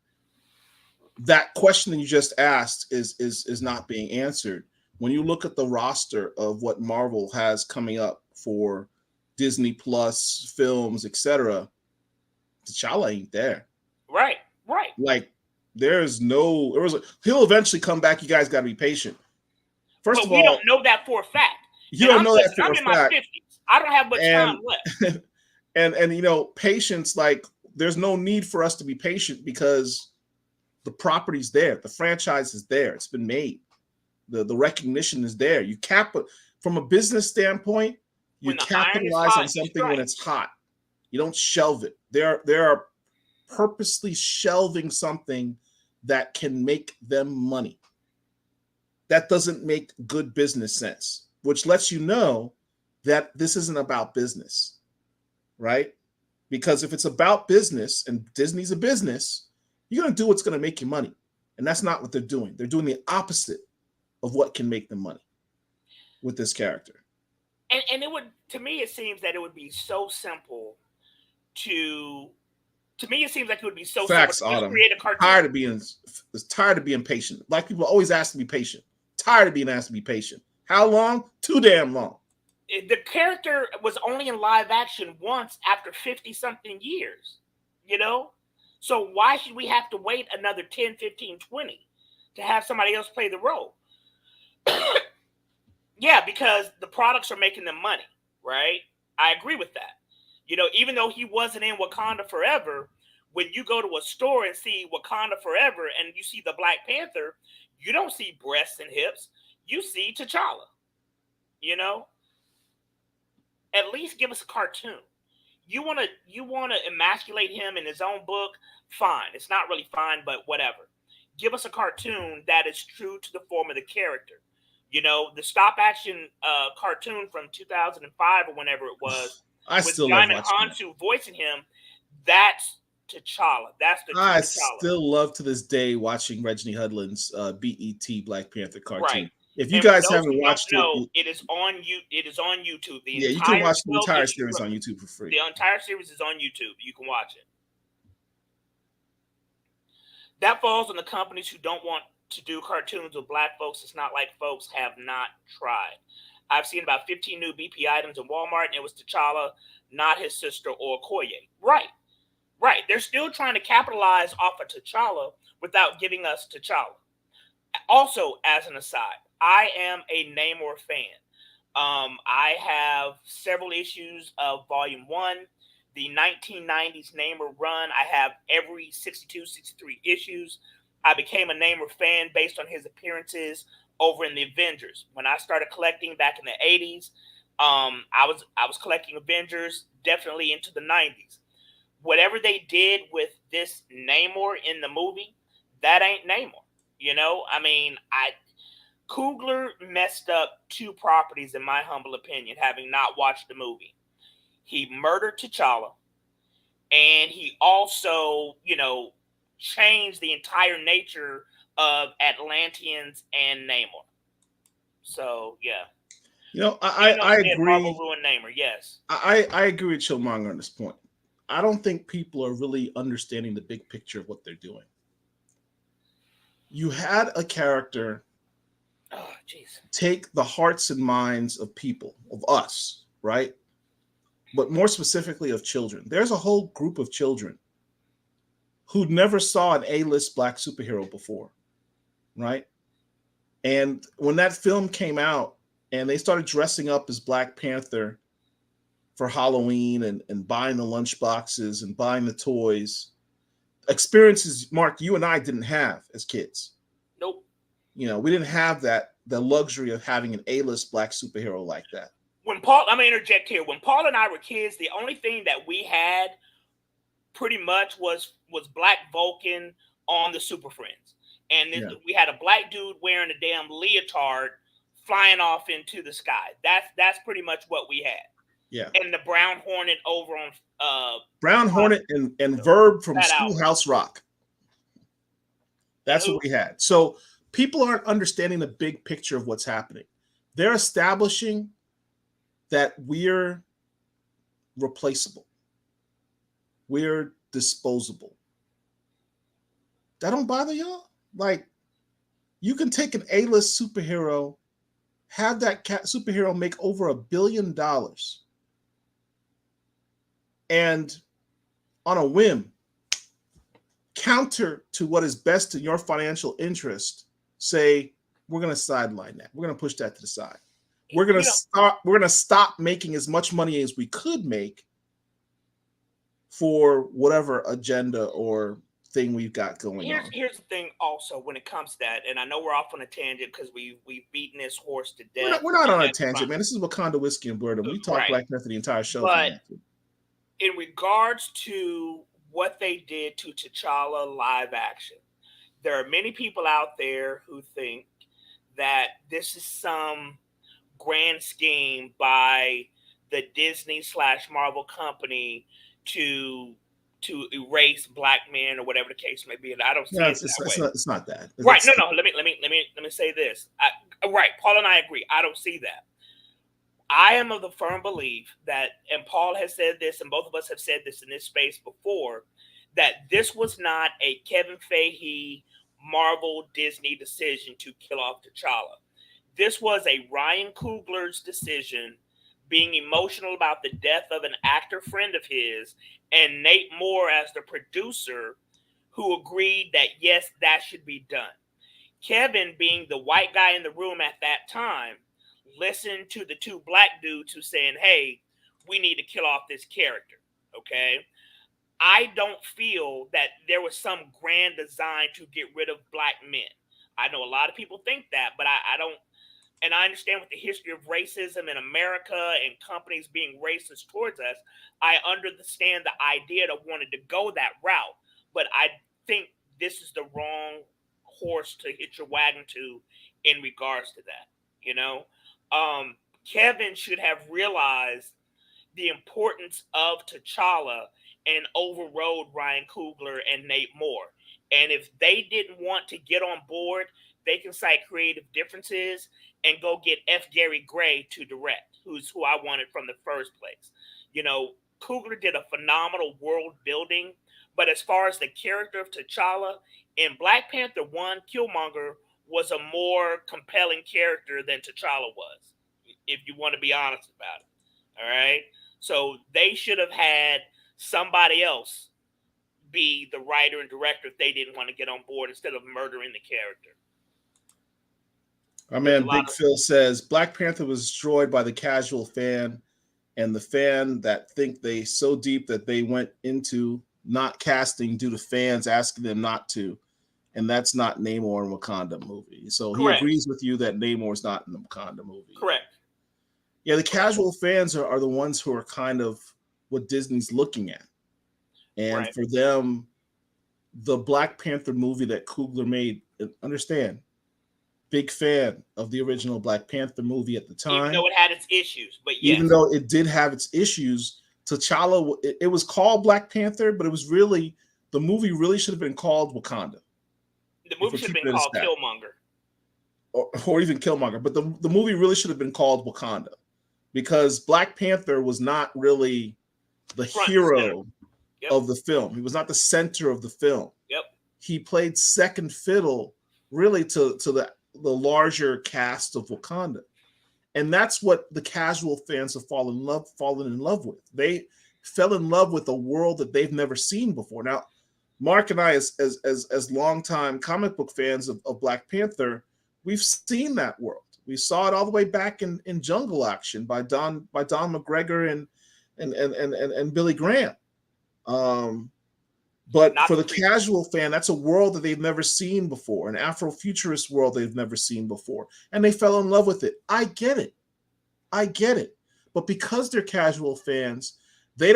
question that you just asked is not being answered. When you look at the roster of what Marvel has coming up for Disney Plus films, etc., T'Challa ain't there. Right. Like, he'll eventually come back. You guys got to be patient. First of all, we don't know that for a fact. You don't know that for a fact. I'm in my 50s. I don't have much time left. And patience, like, there's no need for us to be patient, because the property's there, the franchise is there, it's been made, the recognition is there. You from a business standpoint, you capitalize on something when it's hot. You don't shelve it. There are purposely shelving something that can make them money. That doesn't make good business sense, which lets you know that this isn't about business, right? Because if it's about business, and Disney's a business, you're going to do what's going to make you money. And that's not what they're doing. They're doing the opposite of what can make them money with this character. And to me, it seems that it would be so simple to me, it seems like it would be so simple to create a cartoon. Tired of being patient. Black people always ask to be patient. Tired of being asked to be patient. How long? Too damn long. The character was only in live action once after 50-something years, So why should we have to wait another 10, 15, 20 to have somebody else play the role? Yeah, because the products are making them money, right? I agree with that. Even though he wasn't in Wakanda Forever, when you go to a store and see Wakanda Forever and you see the Black Panther, you don't see breasts and hips. You see T'Challa, At least give us a cartoon. You want to emasculate him in his own book? Fine. It's not really fine, but whatever. Give us a cartoon that is true to the form of the character. The stop action cartoon from 2005 or whenever it was, with Diamond Hansu voicing him, that's T'Challa. That's the I T'Challa. Still love to this day watching Reggie Hudlin's BET Black Panther cartoon. Right. If you guys haven't watched it is on YouTube. You can watch the entire series on YouTube for free. The entire series is on YouTube. You can watch it. That falls on the companies who don't want to do cartoons with Black folks. It's not like folks have not tried. I've seen about 15 new BP items in Walmart, and it was T'Challa, not his sister or Okoye. Right. They're still trying to capitalize off of T'Challa without giving us T'Challa. Also, as an aside, I am a Namor fan. I have several issues of Volume 1, the 1990s Namor run. I have every 62, 63 issues. I became a Namor fan based on his appearances over in the Avengers. When I started collecting back in the 80s, I was collecting Avengers definitely into the 90s. Whatever they did with this Namor in the movie, that ain't Namor. Coogler messed up two properties, in my humble opinion, having not watched the movie. He murdered T'Challa, and he also, changed the entire nature of Atlanteans and Namor. So, yeah. I agree. Marvel ruined Namor, yes. I agree with Killmonger on this point. I don't think people are really understanding the big picture of what they're doing. You had a character take the hearts and minds of people, of us, right? But more specifically of children. There's a whole group of children who never saw an A-list Black superhero before, right? And when that film came out and they started dressing up as Black Panther for Halloween and buying the lunch boxes and buying the toys, experiences, Mark, you and I didn't have as kids. Nope. We didn't have the luxury of having an A-list Black superhero like that. I'm going to interject here. When Paul and I were kids, the only thing that we had pretty much was Black Vulcan on the Super Friends. And then we had a black dude wearing a damn leotard flying off into the sky. That's pretty much what we had. Yeah. And the Brown Hornet over Brown Hornet and Verb from that album. Schoolhouse Rock. And That's who? what we had. So people aren't understanding the big picture of what's happening. They're establishing that we're replaceable. We're disposable. That don't bother y'all? Like, you can take an A-list superhero, have that superhero make over $1 billion, and on a whim, counter to what is best in your financial interest, say, we're going to sideline that. We're going to push that to the side. We're going to stop making as much money as we could make for whatever agenda or thing we've got going on. Here's the thing also when it comes to that, and I know we're off on a tangent because we've beaten this horse to death. We're not on a tangent, man. This is Wakanda Whiskey and Blerddom. We talk Black Panther the entire show. But in regards to what they did to T'Challa live action, there are many people out there who think that this is some grand scheme by the Disney/Marvel company to erase black men or whatever the case may be, and I don't see it that way. It's not that. Right? No. Let me say this. Right, Paul and I agree. I don't see that. I am of the firm belief that, and Paul has said this, and both of us have said this in this space before, that this was not a Kevin Feige, Marvel, Disney decision to kill off T'Challa. This was a Ryan Coogler's decision, being emotional about the death of an actor friend of his, and Nate Moore as the producer, who agreed that yes, that should be done. Kevin, being the white guy in the room at that time, listened to the two black dudes who saying, hey, we need to kill off this character. Okay. I don't feel that there was some grand design to get rid of black men. I know a lot of people think that, but I don't. And I understand with the history of racism in America and companies being racist towards us, I understand the idea that wanted to go that route. But I think this is the wrong horse to hitch your wagon to in regards to that. You know, Kevin should have realized the importance of T'Challa and overrode Ryan Coogler and Nate Moore. And if they didn't want to get on board, they can cite creative differences and go get F. Gary Gray to direct, who I wanted from the first place. You know, Coogler did a phenomenal world building, but as far as the character of T'Challa, in Black Panther 1, Killmonger was a more compelling character than T'Challa was, if you want to be honest about it. All right? So they should have had somebody else be the writer and director if they didn't want to get on board instead of murdering the character. Our man Big Phil says Black Panther was destroyed by the casual fan and the fan that think they so deep that they went into not casting due to fans asking them not to. And that's not Namor in Wakanda movie. So he agrees with you that Namor is not in the Wakanda movie. Correct. Yeah, the casual fans are the ones who are kind of what Disney's looking at. And for them, the Black Panther movie that Coogler made, understand, big fan of the original Black Panther movie at the time. Even though it had its issues, but yes. Even though it did have its issues, T'Challa, it was called Black Panther, but it was really, the movie really should have been called Wakanda. The movie should have been called Killmonger. Or even Killmonger. But the movie really should have been called Wakanda. Because Black Panther was not really the hero of the film. He was not the center of the film. Yep. He played second fiddle really to the larger cast of Wakanda. And that's what the casual fans have fallen in love with. They fell in love with a world that they've never seen before. Now, Mark and I, as longtime comic book fans of Black Panther, we've seen that world. We saw it all the way back in Jungle Action by Don McGregor and Billy Graham. But for the casual fan, that's a world that they've never seen before, an Afrofuturist world they've never seen before, and they fell in love with it. I get it. But because they're casual fans, they're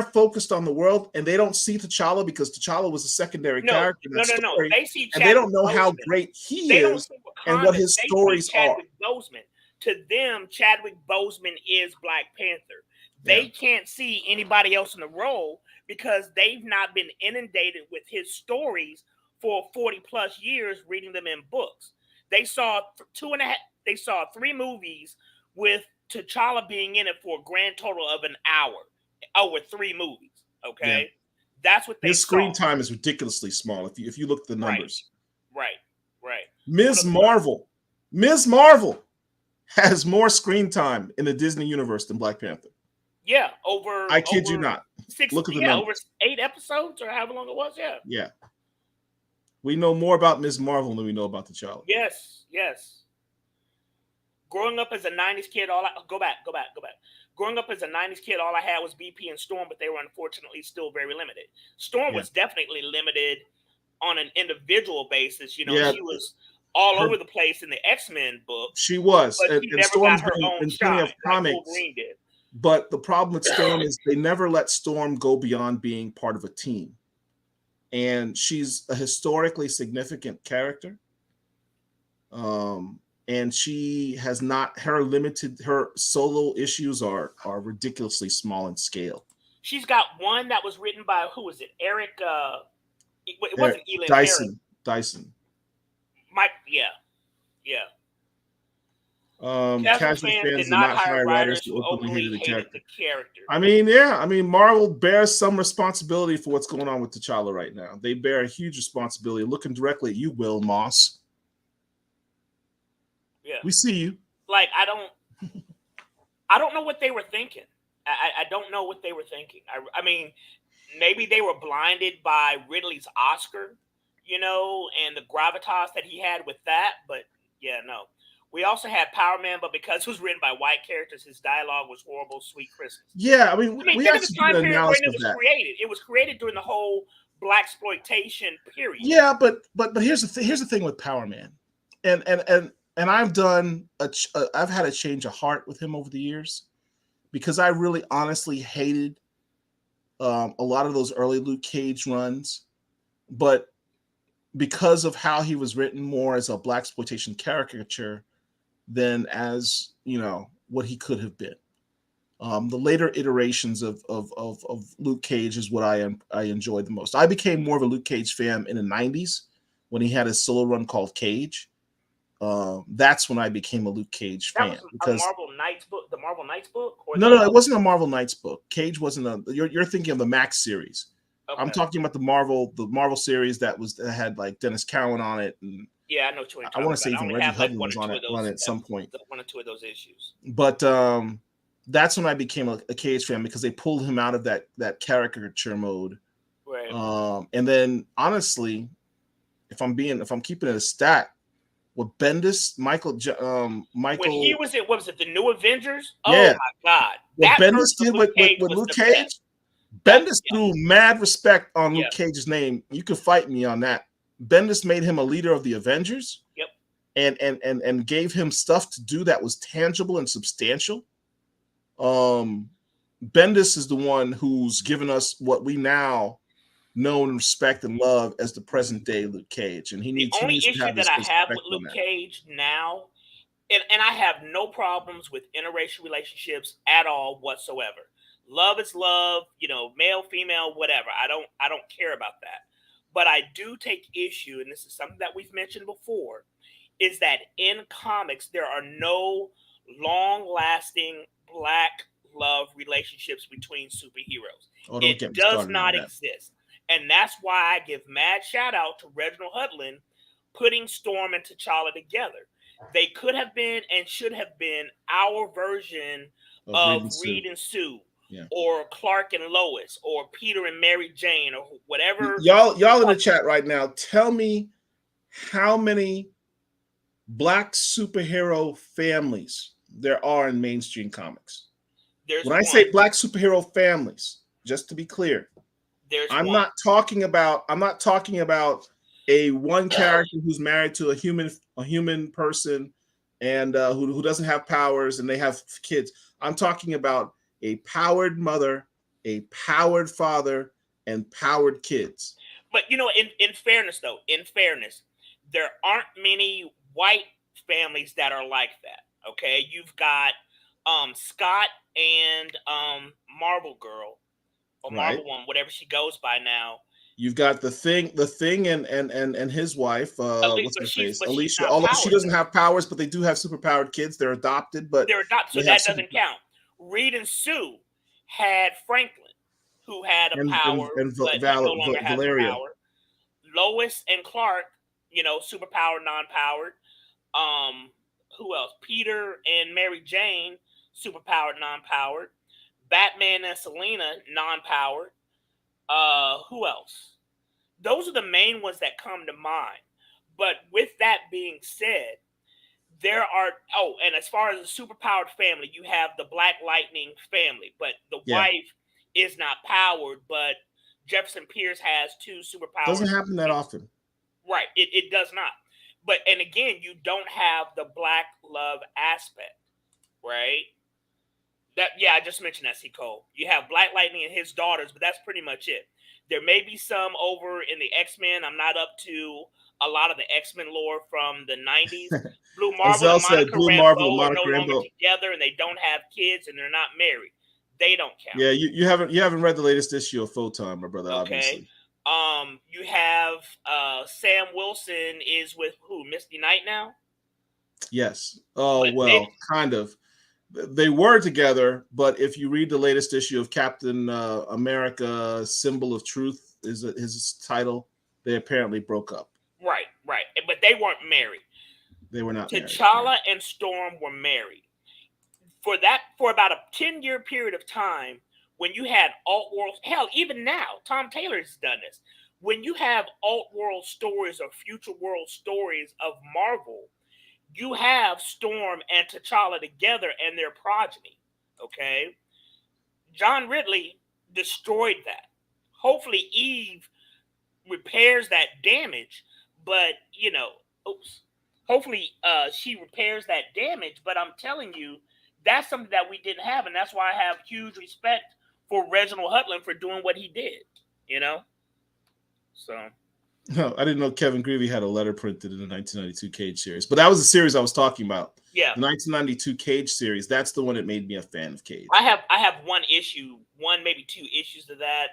focused on the world, and they don't see T'Challa because T'Challa was a secondary character in that story. They see and they don't know how great he is and what his stories are. To them, Chadwick Boseman is Black Panther. They can't see anybody else in the role because they've not been inundated with his stories for 40 plus years reading them in books. They saw they saw 3 movies with T'Challa being in it for a grand total of an hour over 3 movies. Yeah. Okay. That's what they His screen saw. time is ridiculously small if you look at the Right. numbers. Right. Right. Ms. Marvel has more screen time in the Disney universe than Black Panther. Yeah, I kid you not. 6, Look at the yeah, numbers. over 8 episodes or however long it was. Yeah. Yeah. We know more about Ms. Marvel than we know about T'Challa. Yes, yes. Growing up as a 90s kid, go back. Growing up as a 90s kid, all I had was BP and Storm, but they were unfortunately still very limited. Storm was definitely limited on an individual basis. You know, she was all over the place in the X-Men books. She was. But she never got her own shot of comics, like Wolverine did. But the problem with Storm is they never let Storm go beyond being part of a team. And she's a historically significant character. And she has not, her solo issues are ridiculously small in scale. She's got one that was written by, who was it? Eric, it wasn't Elin. Dyson. Yeah. Casual fans did not hire writers who openly hated the character. I mean, Marvel bears some responsibility for what's going on with T'Challa right now. They bear a huge responsibility. Looking directly at you, Will Moss. Yeah, we see you. Like, I don't know what they were thinking. I don't know what they were thinking. I mean, maybe they were blinded by Ridley's Oscar, you know, and the gravitas that he had with that. But yeah, no. We also had Power Man, but because it was written by white characters, his dialogue was horrible. Sweet Christmas. Yeah, I mean we think of the time period when it was created. It was created during the whole blaxploitation period. Yeah, but here's the thing with Power Man, and I've had a change of heart with him over the years, because I really honestly hated a lot of those early Luke Cage runs, but because of how he was written more as a blaxploitation caricature than as, you know, what he could have been. The later iterations of Luke Cage is what I enjoyed the most. I became more of a Luke Cage fan in the 90s when he had his solo run called Cage. That's when I became a Luke Cage fan. That was because a Marvel Knights book, the Marvel Knights book? No, it wasn't a Marvel Knights book. Cage wasn't you're thinking of the Max series. Okay. I'm talking about the Marvel series that had like Dennis Cowan on it, and yeah, I know what you're talking I want to say even Reggie Hudlin was on it at some point. 1 or 2 of those issues. But that's when I became a Cage fan, because they pulled him out of that caricature mode. Right. And then honestly, if I'm keeping it a stat, with Bendis, Michael. When he was what was it, the New Avengers? Yeah. Oh my God! What Bendis did with Luke Cage, Bendis threw mad respect on Luke Cage's name. You can fight me on that. Bendis made him a leader of the Avengers. Yep. And gave him stuff to do that was tangible and substantial. Bendis is the one who's given us what we now know and respect and love as the present day Luke Cage. And the only issue that I have with Luke Cage now, and I have no problems with interracial relationships at all whatsoever. Love is love, you know, male, female, whatever. I don't care about that. But I do take issue, and this is something that we've mentioned before, is that in comics there are no long-lasting black love relationships between superheroes. It does not exist. And that's why I give mad shout out to Reginald Hudlin putting Storm and T'Challa together. They could have been and should have been our version of Reed and Sue. Yeah. Or Clark and Lois, or Peter and Mary Jane, or whatever. Y'all in the chat right now, tell me how many black superhero families there are in mainstream comics. When I say black superhero families, just to be clear, I'm not talking about a one character who's married to a human person and who doesn't have powers and they have kids. I'm talking about a powered mother, a powered father, and powered kids. But you know, in fairness, there aren't many white families that are like that. Okay, you've got Scott and Marvel Girl or Right. Marvel Woman, whatever she goes by now. You've got the thing, and his wife. What's But her she's face? but she's Alicia. not Although she powered doesn't though. have powers, but they do have superpowered kids. They're adopted, but They're not, so they have that super. doesn't count. Reed and Sue had Franklin, who had a power, but he no longer has a Valeria. power. Lois and Clark, superpowered, non-powered. Who else? Peter and Mary Jane, superpowered, non-powered. Batman and Selena, non-powered. Who else? Those are the main ones that come to mind. But with that being said, there are and as far as the superpowered family, you have the Black Lightning family, but the Yeah, wife is not powered, but Jefferson Pierce has two superpowered doesn't happen that kids. often. Right. It does not. But and again, you don't have the black love aspect, right? I just mentioned that, C. Cole. You have Black Lightning and his daughters, but that's pretty much it. There may be some over in the X-Men. I'm not up to a lot of the X-Men lore from the 90s. Blue Marvel Azell and said Monica Blue Marvel and Rambeau are no Monica longer Rambeau. together, and they don't have kids, and they're not married. They don't count. Yeah, you haven't read the latest issue of Photon, my brother. Okay. Obviously. You have Sam Wilson is with who? Misty Knight now? Yes. Oh, But well, kind of. They were together, but if you read the latest issue of Captain America, Symbol of Truth is his title, they apparently broke up. right. But they weren't married. They were not married. T'Challa and Storm were married. For about a 10-year period of time, when you had alt world, hell, even now, Tom Taylor's done this. When you have alt world stories or future world stories of Marvel, you have Storm and T'Challa together and their progeny. Okay, John Ridley destroyed that. Hopefully, Eve repairs that damage, but hopefully she repairs that damage. But I'm telling you, that's something that we didn't have, and that's why I have huge respect for Reginald Hudlin for doing what he did. So. No, I didn't know Kevin Greavy had a letter printed in the 1992 Cage series, but that was the series I was talking about. Yeah, the 1992 Cage series. That's the one that made me a fan of Cage. I have one maybe two issues to that.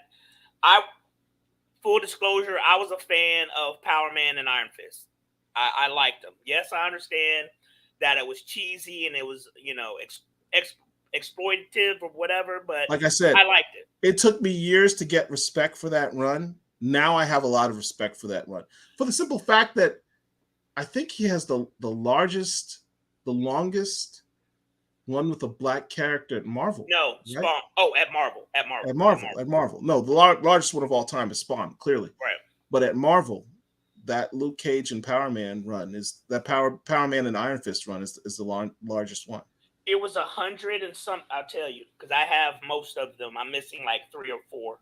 Full disclosure, I was a fan of Power Man and Iron Fist. I liked them. Yes, I understand that it was cheesy and it was exploitative or whatever, but like I said, I liked it. It took me years to get respect for that run. Now I have a lot of respect for that run, for the simple fact that I think he has the longest one with a black character at Marvel. No, Spawn. Right? Oh, at Marvel. No, the largest one of all time is Spawn, clearly. Right. But at Marvel, that Luke Cage and Power Man run is that Power Man and Iron Fist run is the largest one. It was 100 and some. I'll tell you, because I have most of them. I'm missing like 3 or 4.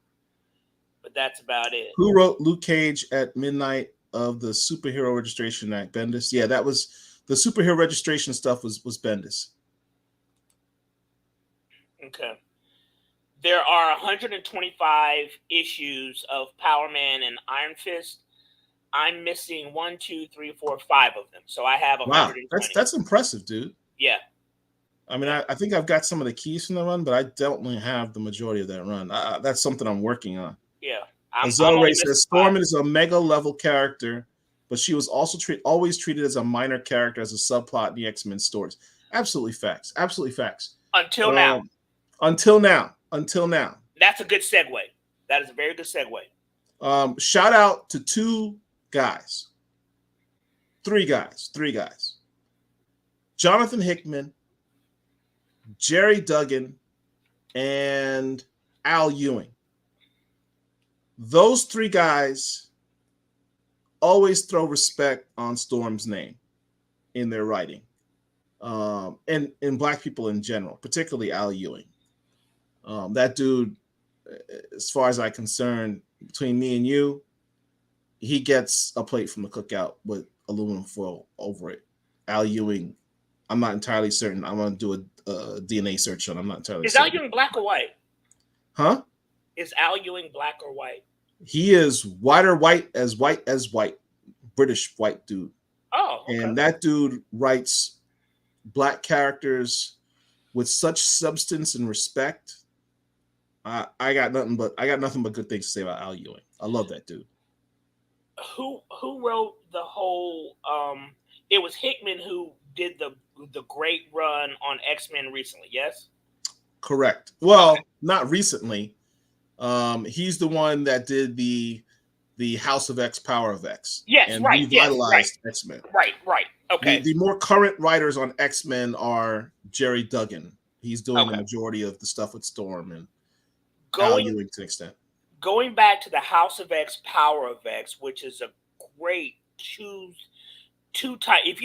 But that's about it. Who wrote Luke Cage at Midnight of the Superhero Registration Act? Bendis. Yeah, that was the superhero registration stuff. Was Bendis. Okay. There are 125 issues of Power Man and Iron Fist. I'm missing 1, 2, 3, 4, 5 of them. So I have 120. Wow, that's impressive, dude. Yeah. I mean, I think I've got some of the keys from the run, but I don't have the majority of that run. That's something I'm working on. Yeah. Azell Ray says Storm is a mega level character, but she was also always treated as a minor character, as a subplot in the X-Men stories. Absolutely facts. Absolutely facts. Until now. Until now. That's a good segue. That is a very good segue. Shout out to 3 guys. Jonathan Hickman, Jerry Duggan, and Al Ewing. Those 3 guys always throw respect on Storm's name in their writing, and in Black people in general, particularly Al Ewing. That dude, as far as I'm concerned, between me and you, he gets a plate from the cookout with aluminum foil over it. Al Ewing, I'm not entirely certain. I'm going to do a DNA search on. I'm not entirely certain. Is Al Ewing black or white? Huh? Is Al Ewing black or white? He is white as white. British white dude. Oh, okay. And that dude writes Black characters with such substance and respect. I got nothing but good things to say about Al Ewing. I love that dude. Who wrote the whole? It was Hickman who did the great run on X-Men recently. Yes. Correct. Well, not recently. He's the one that did the House of X, Power of X, Yes. and Right. Yes. Right. revitalized X-Men. Right. Okay. The more current writers on X-Men are Jerry Duggan. He's doing the Okay. majority of the stuff with Storm and Al Going Ewing to an extent. going back to the House of X, Power of X, which is a great two type. If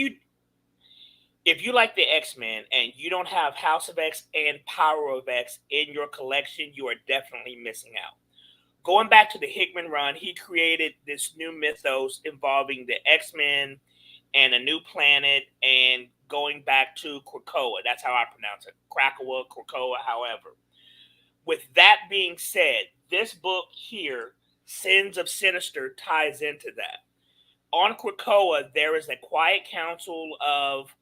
you like the X-Men and you don't have House of X and Power of X in your collection, you are definitely missing out. Going back to the Hickman run, he created this new mythos involving the X-Men and a new planet and going back to Krakoa. That's how I pronounce it. Krakoa, however. With that being said, this book here, Sins of Sinister, ties into that. On Krakoa, there is a quiet council of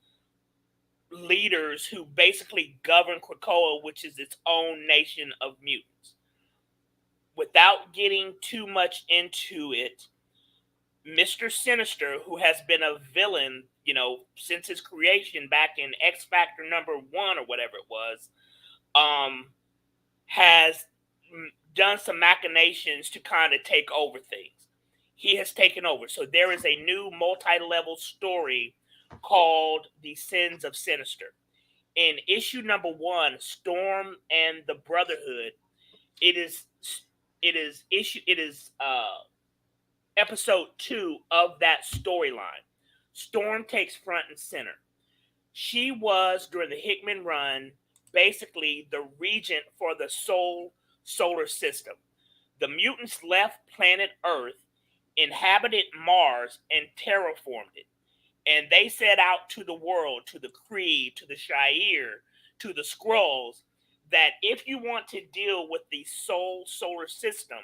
leaders who basically govern Krakoa, which is its own nation of mutants. Without getting too much into it, Mr. Sinister, who has been a villain, since his creation back in X Factor #1 or whatever it was, has done some machinations to kind of take over things. He has taken over. So there is a new multi-level story called The Sins of Sinister. In issue #1, Storm and the Brotherhood, it is episode 2 of that storyline. Storm takes front and center. She was, during the Hickman run, basically the regent for the solar system. The mutants left planet Earth, inhabited Mars, and terraformed it. And they set out to the world, to the Kree, to the Shire, to the Skrulls, that if you want to deal with the solar system,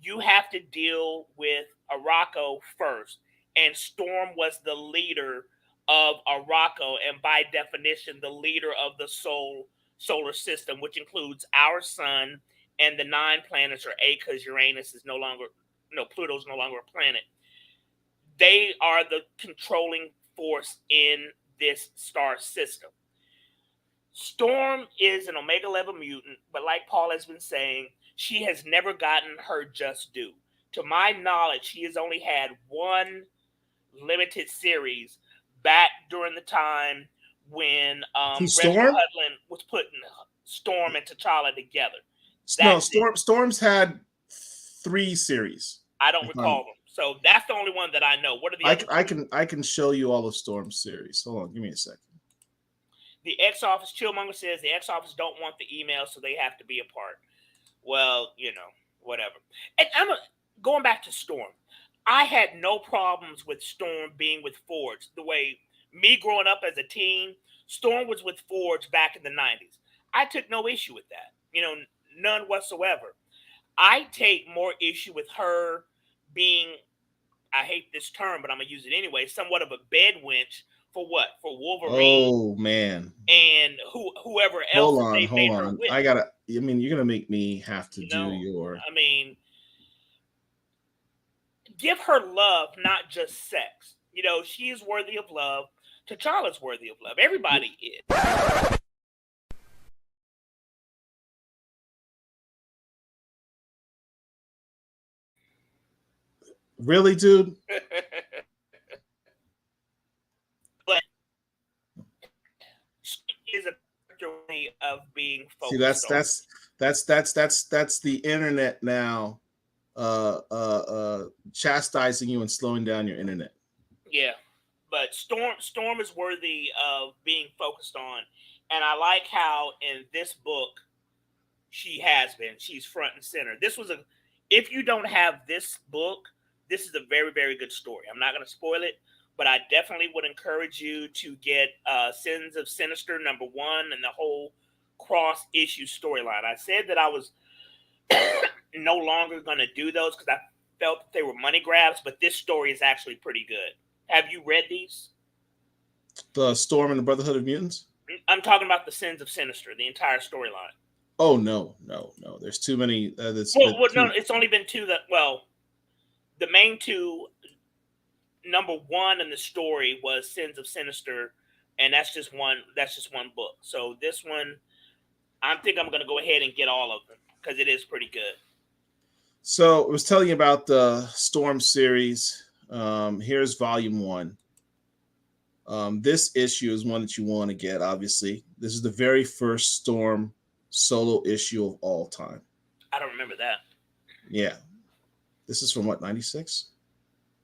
you have to deal with Arakko first. And Storm was the leader of Arakko, and by definition, the leader of the solar system, which includes our sun and the 9 planets, or 8, because Uranus is no longer, Pluto's no longer a planet. They are the controlling force in this star system. Storm is an Omega level mutant, but like Paul has been saying, she has never gotten her just due. To my knowledge, she has only had one limited series back during the time when Reza Hudlin was putting Storm and T'Challa together. Storm's had 3 series. I don't recall them. So that's the only one that I know. What are the other I can show you all of Storm's series. Hold on, give me a second. The X-Office, Chillmonger says the X-Office don't want the email, so they have to be apart. Well, whatever. And going back to Storm. I had no problems with Storm being with Forge. The way me growing up as a teen, Storm was with Forge back in the 90s. I took no issue with that. None whatsoever. I take more issue with her being, I hate this term, but I'm going to use it anyway, somewhat of a bed wench for what? For Wolverine. Oh, man. And whoever else they made her with. You're going to make me have to do your... Give her love, not just sex. She is worthy of love. T'Challa's worthy of love. Everybody is. Really, dude? But she is a way of being focused. See, that's the internet now. Chastising you and slowing down your internet. Yeah, but Storm is worthy of being focused on, and I like how in this book she's front and center. If you don't have this book, this is a very, very good story. I'm not going to spoil it, but I definitely would encourage you to get Sins of Sinister #1 and the whole cross issue storyline. I said that I was no longer going to do those because I felt that they were money grabs, but this story is actually pretty good. Have you read these? The Storm and the Brotherhood of Mutants? I'm talking about the Sins of Sinister, the entire storyline. Oh no, no, no. There's too many. That's been No, too. it's only been two that. Well, the main two. Number one in the story was Sins of Sinister, and that's just one. That's just one book. So this one, I think I'm going to go ahead and get all of them because it is pretty good. So I was telling you about the Storm series. Here's volume 1. This issue is one that you want to get, obviously. This is the very first Storm solo issue of all time. I don't remember that. Yeah. This is from what, 96?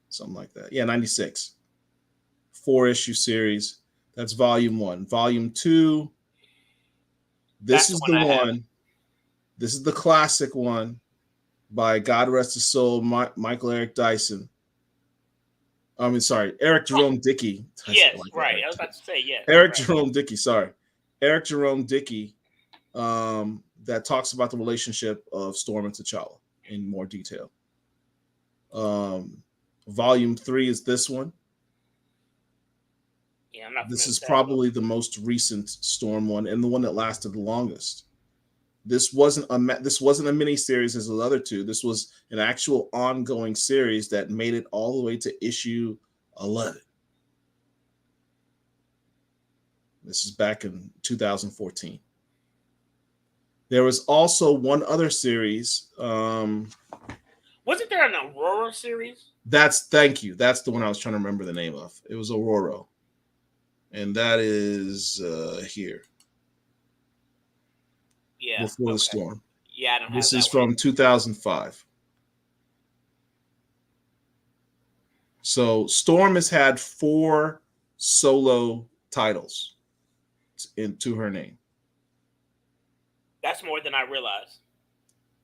Something like that. Yeah, 96. 4-issue series. That's volume 1. Volume 2. This is the one. This is the classic one by God rest his soul, Michael Eric Dyson. I mean, sorry, Eric Jerome Dickey. Yes, right. I was about to say yes. Eric Jerome Dickey. Sorry, Eric Jerome Dickey. That talks about the relationship of Storm and T'Challa in more detail. Volume 3 is this one. Yeah, I'm not. This is probably the most recent Storm one and the one that lasted the longest. This wasn't a mini series as the other two. This was an actual ongoing series that made it all the way to issue 11. This is back in 2014. There was also one other series. Wasn't there an Aurora series? Thank you. That's the one I was trying to remember the name of. It was Aurora. And that is here. Yeah. Before the Storm. Yeah, I don't have This that is one. from 2005. So Storm has had 4 solo titles into her name. That's more than I realized.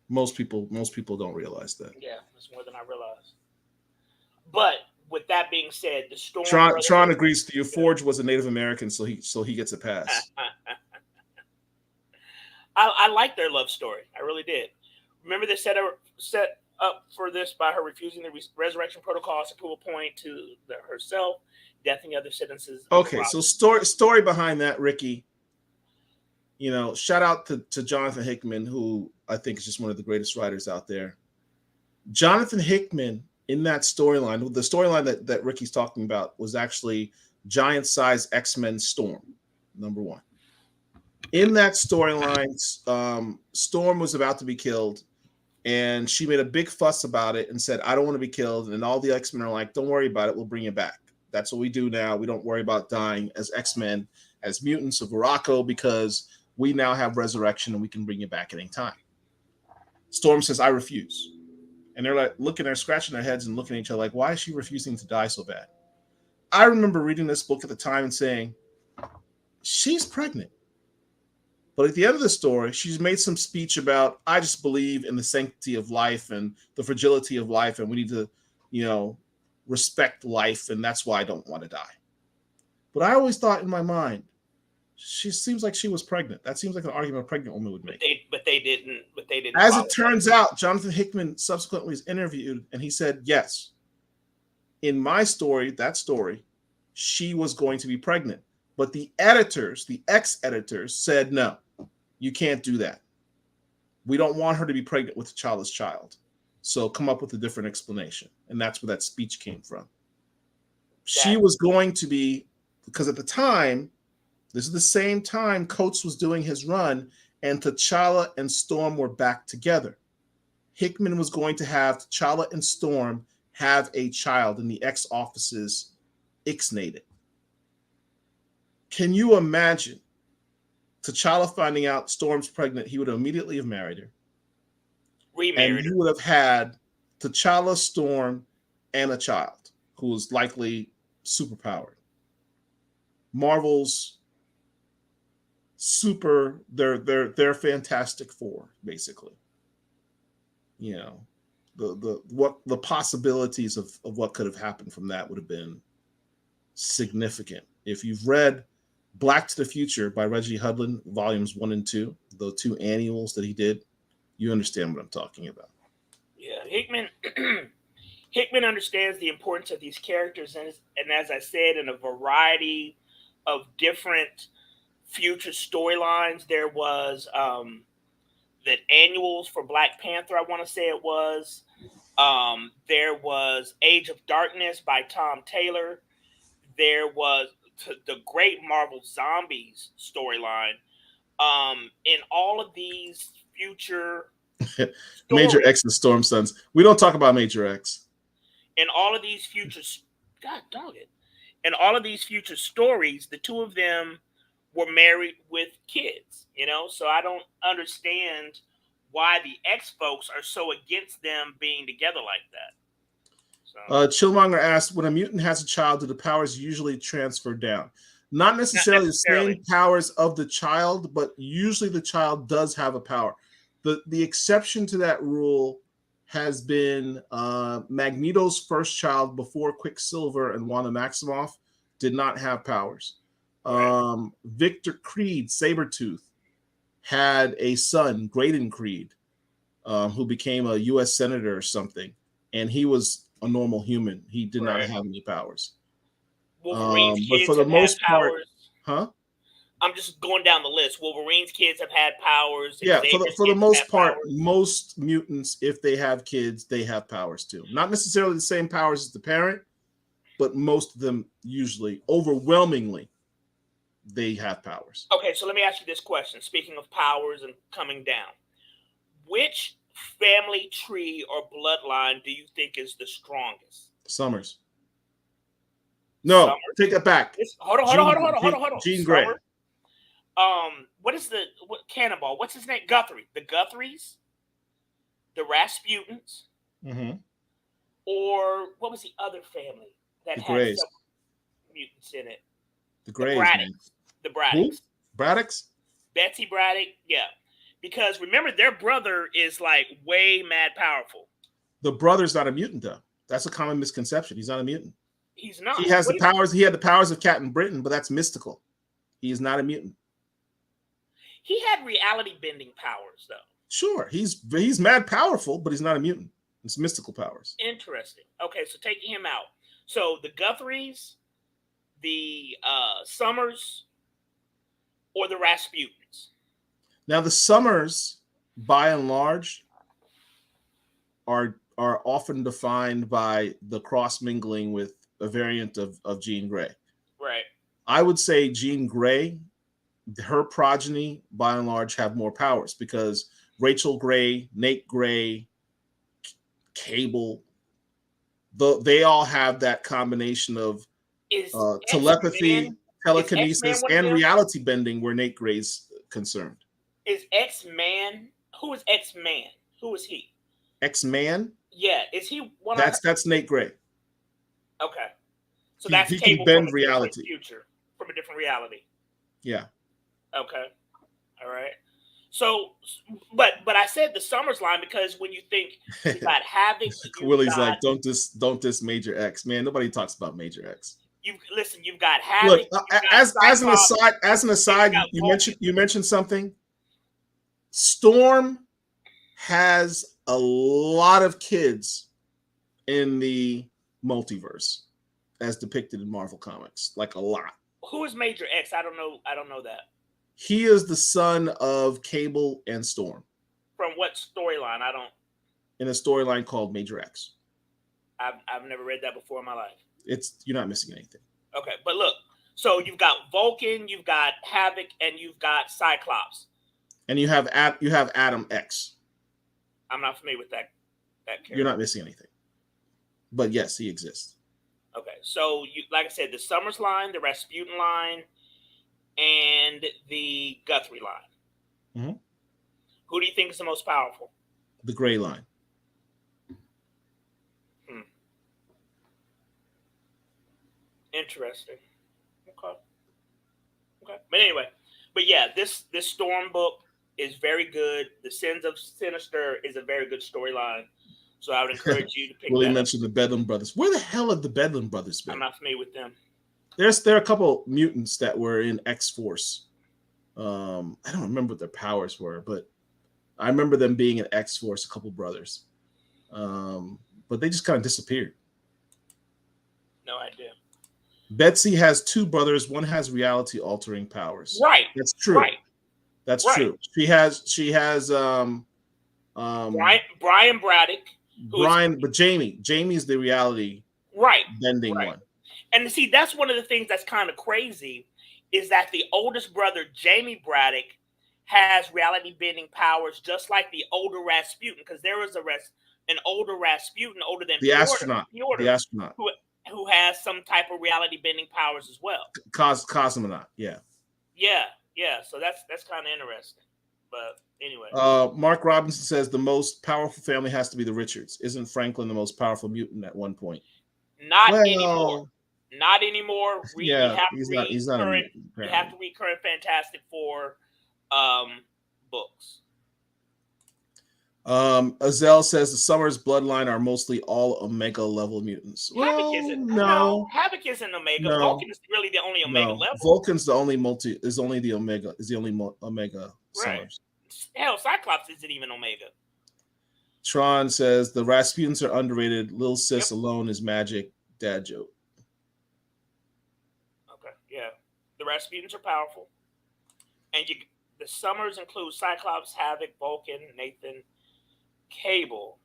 Most people don't realize that. Yeah, that's more than I realized. But with that being said, the Storm. Tron agrees with you. Forge was a Native American, so he gets a pass. I like their love story. I really did. Remember, they set up for this by her refusing the resurrection protocols to prove a point to herself, deathing other citizens. Okay, so story behind that, Ricky. You know, shout out to Jonathan Hickman, who I think is just one of the greatest writers out there. Jonathan Hickman in that storyline, the storyline that Ricky's talking about was actually Giant Size X-Men Storm, number 1. In that storyline, Storm was about to be killed, and she made a big fuss about it and said, I don't want to be killed. And all the X-Men are like, don't worry about it. We'll bring you back. That's what we do now. We don't worry about dying as X-Men, as mutants of Morocco, because we now have resurrection and we can bring you back at any time. Storm says, I refuse. And they're like looking, they're scratching their heads and looking at each other like, why is she refusing to die so bad? I remember reading this book at the time and saying, she's pregnant. But at the end of the story, she's made some speech about, I just believe in the sanctity of life and the fragility of life, and we need to, respect life, and that's why I don't want to die. But I always thought in my mind, she seems like she was pregnant. That seems like an argument a pregnant woman would make. But they didn't. As it turns out, Jonathan Hickman subsequently was interviewed, and he said, yes, in my story, that story, she was going to be pregnant. But the editors, the ex-editors, said, no, you can't do that. We don't want her to be pregnant with T'Challa's child. So come up with a different explanation. And that's where that speech came from. She was going to be, because at the time, this is the same time Coates was doing his run, and T'Challa and Storm were back together. Hickman was going to have T'Challa and Storm have a child, and the ex-offices ixnayed it. Can you imagine T'Challa finding out Storm's pregnant? He would immediately have married her. And you would have had T'Challa, Storm, and a child who was likely superpowered. Marvel's they're Fantastic Four, basically. The possibilities of what could have happened from that would have been significant. If you've read Black to the Future by Reggie Hudlin, volumes 1 and 2, the 2 annuals that he did, you understand what I'm talking about. Yeah, Hickman understands the importance of these characters, and as I said, in a variety of different future storylines. There was the annuals for Black Panther, I want to say it was. There was Age of Darkness by Tom Taylor. There was the Great Marvel Zombies storyline. In all of these future Major X and Storm Sons. We don't talk about Major X. In all of these future, God dog it. In all of these future stories, the two of them were married with kids. So I don't understand why the X folks are so against them being together like that. Chillmonger asked, when a mutant has a child, do the powers usually transfer down? Not necessarily the same powers of the child, but usually the child does have a power. The exception to that rule has been Magneto's first child before Quicksilver and Wanda Maximoff did not have powers. Right. Victor Creed, Sabretooth, had a son, Graydon Creed, who became a U.S. Senator or something, and he was a normal human. He did not have any powers. Wolverine's but kids for the most part, powers. I'm just going down the list. Wolverine's kids have had powers. Yeah, for the most part, most mutants, if they have kids, they have powers too. Not necessarily the same powers as the parent, but most of them usually, overwhelmingly, they have powers. Okay, so let me ask you this question. Speaking of powers and coming down, which family tree or bloodline do you think is the strongest? Summers. No, Summers? Take that back. Hold on. Jean Grey. What is what Cannonball? What's his name? Guthrie. The Guthries, the Rasputins, or what was the other family that had some mutants in it? The Greys. The Braddocks. Braddocks? Betsy Braddock, yeah. Because remember, their brother is like way mad powerful. The brother's not a mutant, though. That's a common misconception. He's not a mutant. He's not. He has the powers. He had the powers of Captain Britain, but that's mystical. He is not a mutant. He had reality bending powers, though. Sure, he's mad powerful, but he's not a mutant. It's mystical powers. Interesting. Okay, so taking him out. So the Guthries, the Summers, or the Rasputins. Now the Summers, by and large, are often defined by the cross mingling with a variant of Jean Grey. Right. I would say Jean Grey, her progeny, by and large, have more powers because Rachel Grey, Nate Grey, Cable, they all have that combination of telepathy, telekinesis, and reality bending where Nate Grey's concerned. Is X-Man? Who is X-Man? Who is he? X-Man? Yeah, is he one? That's Nate Grey. Okay, so that's he Cable can bend reality. From a different reality. Yeah. Okay. All right. So, but I said the Summers line because when you think you got Havoc, Willie's like, don't diss Major X, man. Nobody talks about Major X. You've got Havoc. Look, as an aside, you mentioned something. Storm has a lot of kids in the multiverse, as depicted in Marvel Comics, like a lot. Who is Major X? I don't know that. He is the son of Cable and Storm. From what storyline? I don't. In a storyline called Major X. I've never read that before in my life. You're not missing anything. Okay, but look, so you've got Vulcan, you've got Havoc, and you've got Cyclops. And you have Adam X. I'm not familiar with that character. You're not missing anything. But yes, he exists. Okay, so like I said, the Summers line, the Rasputin line, and the Guthrie line. Mm-hmm. Who do you think is the most powerful? The Gray line. Interesting. Okay. But anyway, yeah, this Storm book is very good. The Sins of Sinister is a very good storyline. So I would encourage you to pick Willie mentioned the Blerddom brothers. Where the hell have the Blerddom brothers been? I'm not familiar with them. There are a couple mutants that were in X-Force. I don't remember what their powers were, but I remember them being in X-Force, a couple brothers. But they just kind of disappeared. No idea. Betsy has two brothers. One has reality altering powers. Right, That's true. right, That's right. true. She has um Brian Braddock, who is Brian, but Jamie's the reality right, bending right. one. And see, that's one of the things that's kind of crazy is that the oldest brother, Jamie Braddock, has reality bending powers just like the older Rasputin, because there is an older Rasputin, older than The astronaut. The Piotr, astronaut. who has some type of reality bending powers as well. Cosmonaut. Yeah. Yeah, yeah. So that's kind of interesting. But anyway. Mark Robinson says the most powerful family has to be the Richards. Isn't Franklin the most powerful mutant at one point? Not anymore. Well, Not anymore. You yeah, have to he's not. read He's not a current. mutant. You have Apparently. to read current Fantastic Four books. Azelle says the Summers bloodline are mostly all Omega level mutants. Havoc Well, isn't. No, no, Havoc isn't Omega. no, Vulcan is really the only Omega no. level. Vulcan's the only is only the Omega is the only Omega Right. Summers. Hell, Cyclops isn't even Omega. Tron says the Rasputins are underrated. Lil Sis Yep. alone is magic. Dad joke. Okay, yeah. The Rasputins are powerful, and the Summers include Cyclops, Havoc, Vulcan, Nathan, Cable.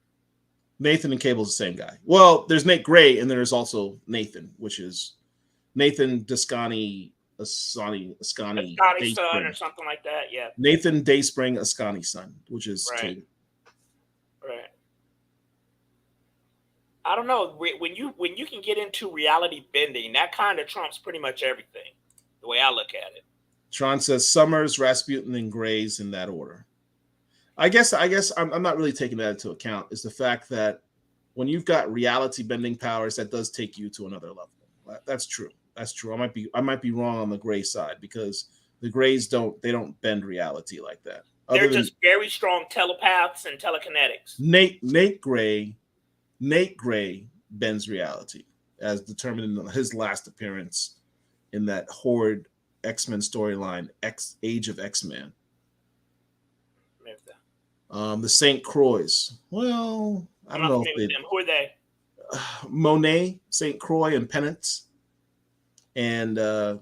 Nathan and Cable's the same guy. Well, there's Nate Gray, and then there's also Nathan, which is Nathan Dascani Ascani Scotty's son or something like that. Yeah. Nathan Dayspring Ascani son, which is Right. Cable. Right. I don't know, when you can get into reality bending, that kind of trumps pretty much everything. The way I look at it. Tron says Summers, Rasputin, and Grays in that order. I guess I'm not really taking that into account. Is the fact that when you've got reality bending powers, that does take you to another level. That's true. That's true. I might be wrong on the Gray side because the Grays don't bend reality like that. They're just very strong telepaths and telekinetics. Nate Gray bends reality, as determined in his last appearance in that horrid X-Men storyline, Age of X-Men. The St. Croix. Well, I don't know if they. Who are they? Monet, St. Croix, and Penance, and the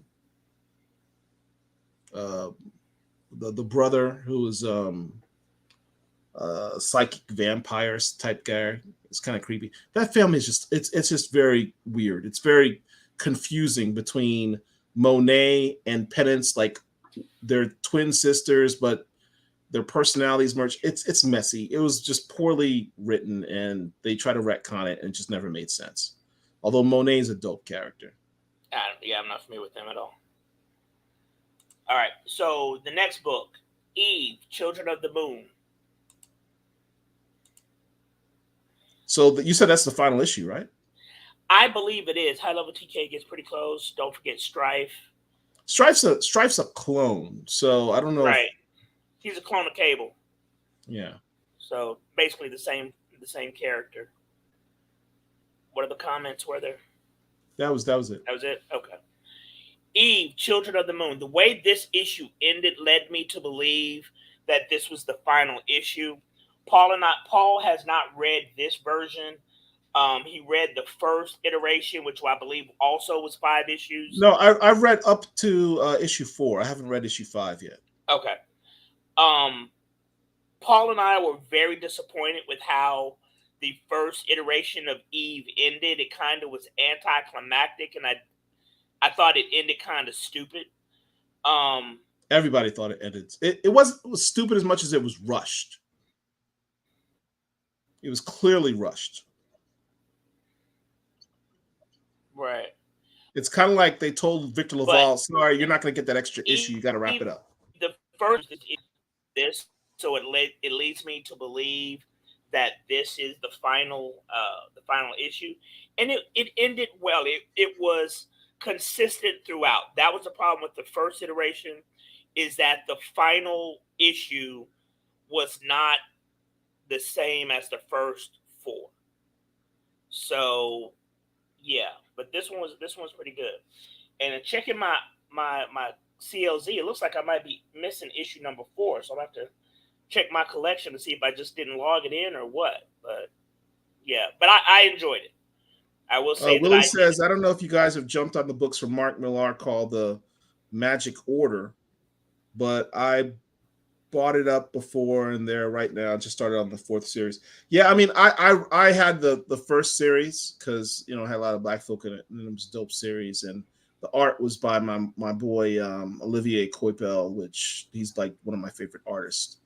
brother who is psychic vampires type guy. It's kind of creepy. That family is just it's just very weird. It's very confusing between Monet and Penance, like they're twin sisters, but their personalities merge. It's messy. It was just poorly written, and they try to retcon it, and it just never made sense. Although Monet is a dope character. I'm not familiar with them at all. All right, so the next book, Eve, Children of the Moon. So you said that's the final issue, right? I believe it is. High Level TK gets pretty close. Don't forget Strife. Strife's a clone, so I don't know. Right, he's a clone of Cable. Yeah. So basically the same character. What are the comments? Were there? That was it. That was it. Okay. Eve, Children of the Moon. The way this issue ended led me to believe that this was the final issue. Paul has not read this version. He read the first iteration, which I believe also was 5 issues. No, I've read up to issue 4. I haven't read issue 5 yet. Okay. Paul and I were very disappointed with how the first iteration of Eve ended. It kind of was anticlimactic, and I thought it ended kind of stupid. Everybody thought it ended. It was stupid as much as it was rushed. It was clearly rushed. Right. It's kind of like they told Victor Laval, sorry, you're not going to get that extra issue. You got to wrap it up. The first is this, so it leads me to believe that this is the final issue, and it ended well. It was consistent throughout. That was the problem with the first iteration, is that the final issue was not the same as the first 4. So yeah, but this one's pretty good. And checking my CLZ, it looks like I might be missing issue number 4, so I'll have to check my collection to see if I just didn't log it in or what. But yeah, but I enjoyed it. I will say that Willie says, I don't know if you guys have jumped on the books from Mark Millar called The Magic Order, but I bought it up before and there right now. Just started on the 4th series. Yeah, I mean, I had the first series because it had a lot of black folk in it, and it was a dope series. And the art was by my boy Olivier Coipel, which he's like one of my favorite artists.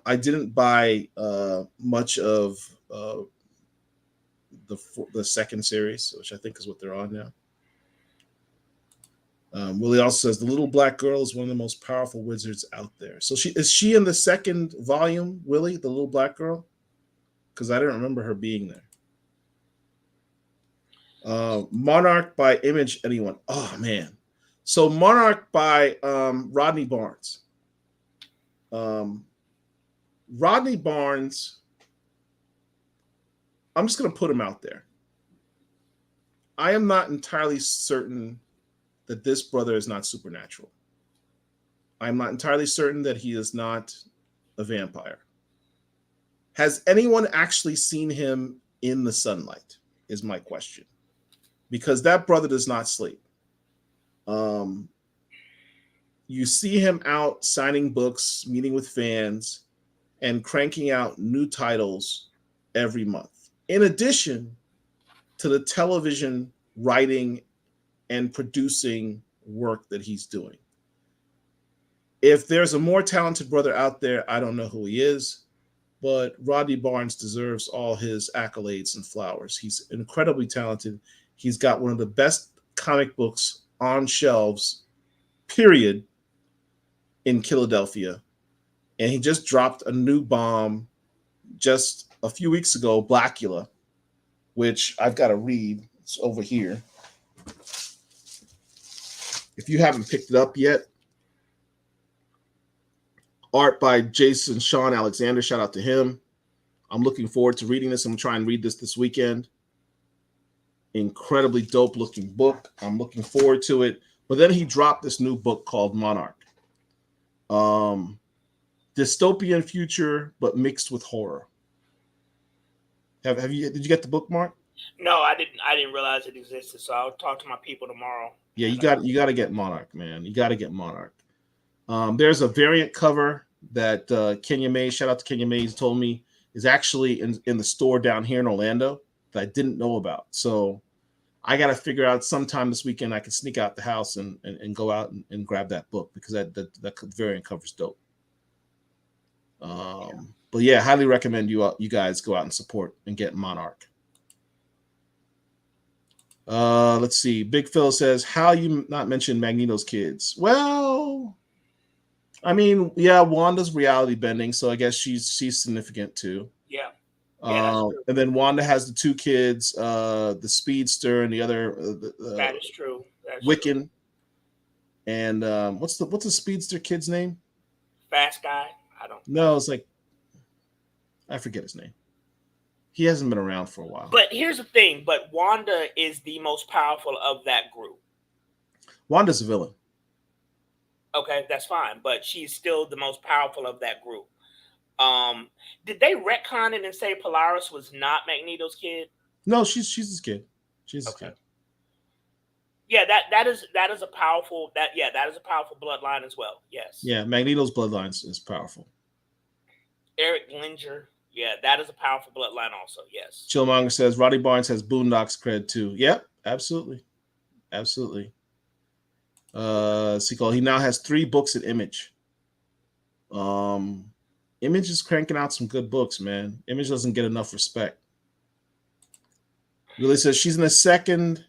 I didn't buy much of the second series, which I think is what they're on now. Willie also says the little black girl is one of the most powerful wizards out there. So is she in the second volume, Willie, the little black girl? Because I didn't remember her being there. Monarch by Image, anyone? Oh man. So Monarch by Rodney Barnes. Rodney Barnes, I'm just going to put him out there. I am not entirely certain that this brother is not supernatural. I'm not entirely certain that he is not a vampire. Has anyone actually seen him in the sunlight is my question. Because that brother does not sleep. You see him out signing books, meeting with fans, and cranking out new titles every month. In addition to the television writing and producing work that he's doing. If there's a more talented brother out there, I don't know who he is, but Rodney Barnes deserves all his accolades and flowers. He's incredibly talented. He's got one of the best comic books on shelves, period, in Philadelphia. And he just dropped a new bomb just a few weeks ago, Blackula, which I've got to read. It's over here. If you haven't picked it up yet, art by Jason Sean Alexander. Shout out to him. I'm looking forward to reading this. I'm going to try and read this weekend. Incredibly dope looking book. I'm looking forward to it. But then he dropped this new book called Monarch. Dystopian future, but mixed with horror. Did you get the book, Mark? No, I didn't realize it existed. So I'll talk to my people tomorrow. Yeah, you got to get Monarch, man. You got to get Monarch. There's a variant cover that Kenya May, shout out to Kenya May, told me is actually in the store down here in Orlando that I didn't know about. So I got to figure out sometime this weekend I can sneak out the house and go out and grab that book because that variant cover's dope. But yeah, highly recommend you guys go out and support and get Monarch. Let's see. Big Phil says, how you not mention Magneto's kids? Well, I mean, yeah, Wanda's reality bending, so I guess she's significant too. Yeah. And then Wanda has the 2 kids, the Speedster and the other. That is true. Wiccan. True. And what's the Speedster kid's name? Fast Guy. No, it's like I forget his name. He hasn't been around for a while. But here's the thing. But Wanda is the most powerful of that group. Wanda's a villain. Okay, that's fine. But she's still the most powerful of that group. Did they retcon it and say Polaris was not Magneto's kid? No, she's his kid. She's his kid. Yeah, that is a powerful that is a powerful bloodline as well. Yes. Yeah, Magneto's bloodline is powerful. Eric Glinger. Yeah, that is a powerful bloodline also, yes. Chillmonger says, Rodney Barnes has Boondocks cred too. Yep, absolutely. Absolutely. Sequel, he now has 3 books at Image. Image is cranking out some good books, man. Image doesn't get enough respect. Really says she's in the second,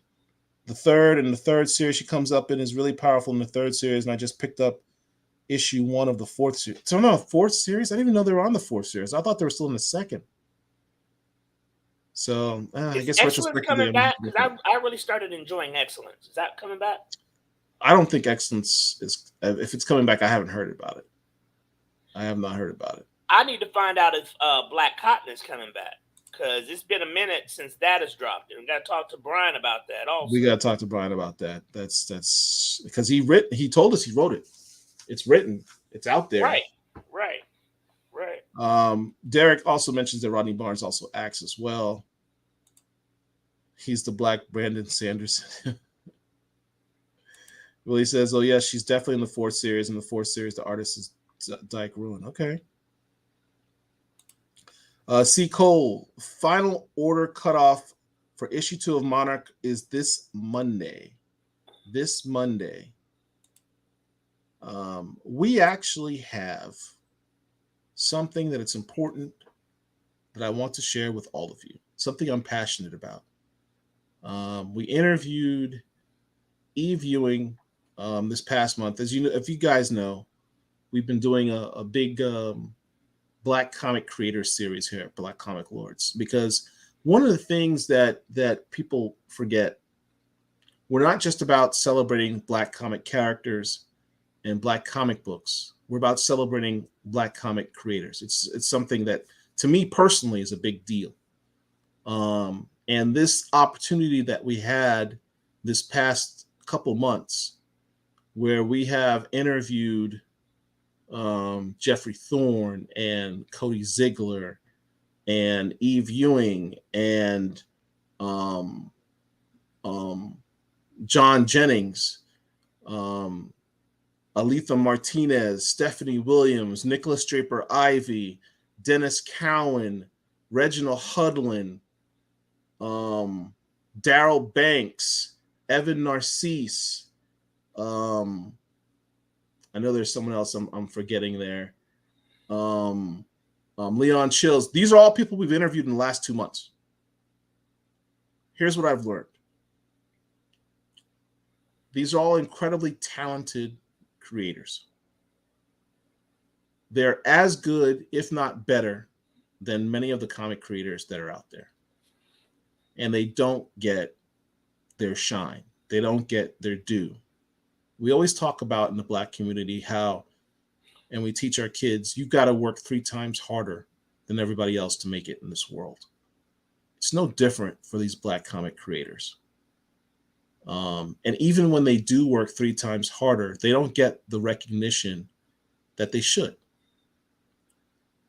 the third, and the third series she comes up in is really powerful in the 3rd series, and I just picked up issue 1 of the 4th series. So no, 4th series? I didn't even know they were on the 4th series. I thought they were still in the 2nd. So I guess Excellence coming back? Because I really started enjoying Excellence. Is that coming back? I don't think Excellence is. If it's coming back, I haven't heard about it. I have not heard about it. I need to find out if Black Cotton is coming back because it's been a minute since that has dropped. And we got to talk to Brian about that also. We got to talk to Brian about that. That's because he told us he wrote it. It's written. It's out there. Right. Derek also mentions that Rodney Barnes also acts as well. He's the black Brandon Sanderson. Willie says, "Oh yeah, she's definitely in the fourth series. In the fourth series, the artist is Dyke Ruin." Okay. C. Cole, final order cutoff for issue 2 of Monarch is this Monday. This Monday. We actually have something that it's important that I want to share with all of you. Something I'm passionate about. We interviewed Eve Ewing this past month. As you know, if you guys know, we've been doing a big Black comic creator series here at Black Comic Lords, because one of the things that people forget, we're not just about celebrating Black comic characters and Black comic books. We're about celebrating Black comic creators. It's something that, to me personally, is a big deal. And this opportunity that we had this past couple months, where we have interviewed Jeffrey Thorne and Cody Ziegler and Eve Ewing and John Jennings, Aletha Martinez, Stephanie Williams, Nicholas Draper Ivey, Dennis Cowan, Reginald Hudlin, Daryl Banks, Evan Narcisse. I know there's someone else I'm forgetting there. Leon Chills. These are all people we've interviewed in the last 2 months. Here's what I've learned. These are all incredibly talented creators. They're as good, if not better, than many of the comic creators that are out there. And they don't get their shine. They don't get their due. We always talk about in the Black community how, and we teach our kids, you've got to work 3 times harder than everybody else to make it in this world. It's no different for these Black comic creators. And even when they do work 3 times harder, they don't get the recognition that they should.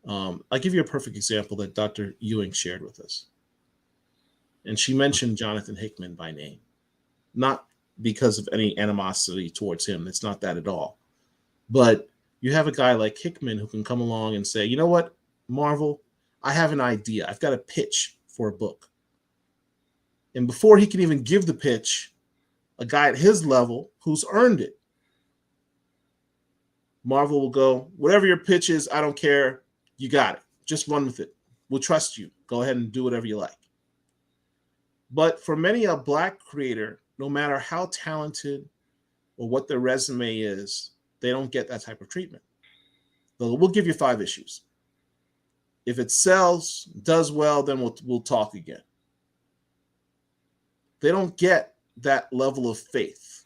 I'll give you a perfect example that Dr. Ewing shared with us. And she mentioned Jonathan Hickman by name, not because of any animosity towards him. It's not that at all. But you have a guy like Hickman who can come along and say, you know what, Marvel, I have an idea. I've got a pitch for a book. And before he can even give the pitch, a guy at his level who's earned it, Marvel will go, whatever your pitch is, I don't care. You got it. Just run with it. We'll trust you. Go ahead and do whatever you like. But for many a Black creator, no matter how talented or what their resume is, they don't get that type of treatment. We'll give you 5 issues. If it sells, does well, then we'll talk again. They don't get that level of faith.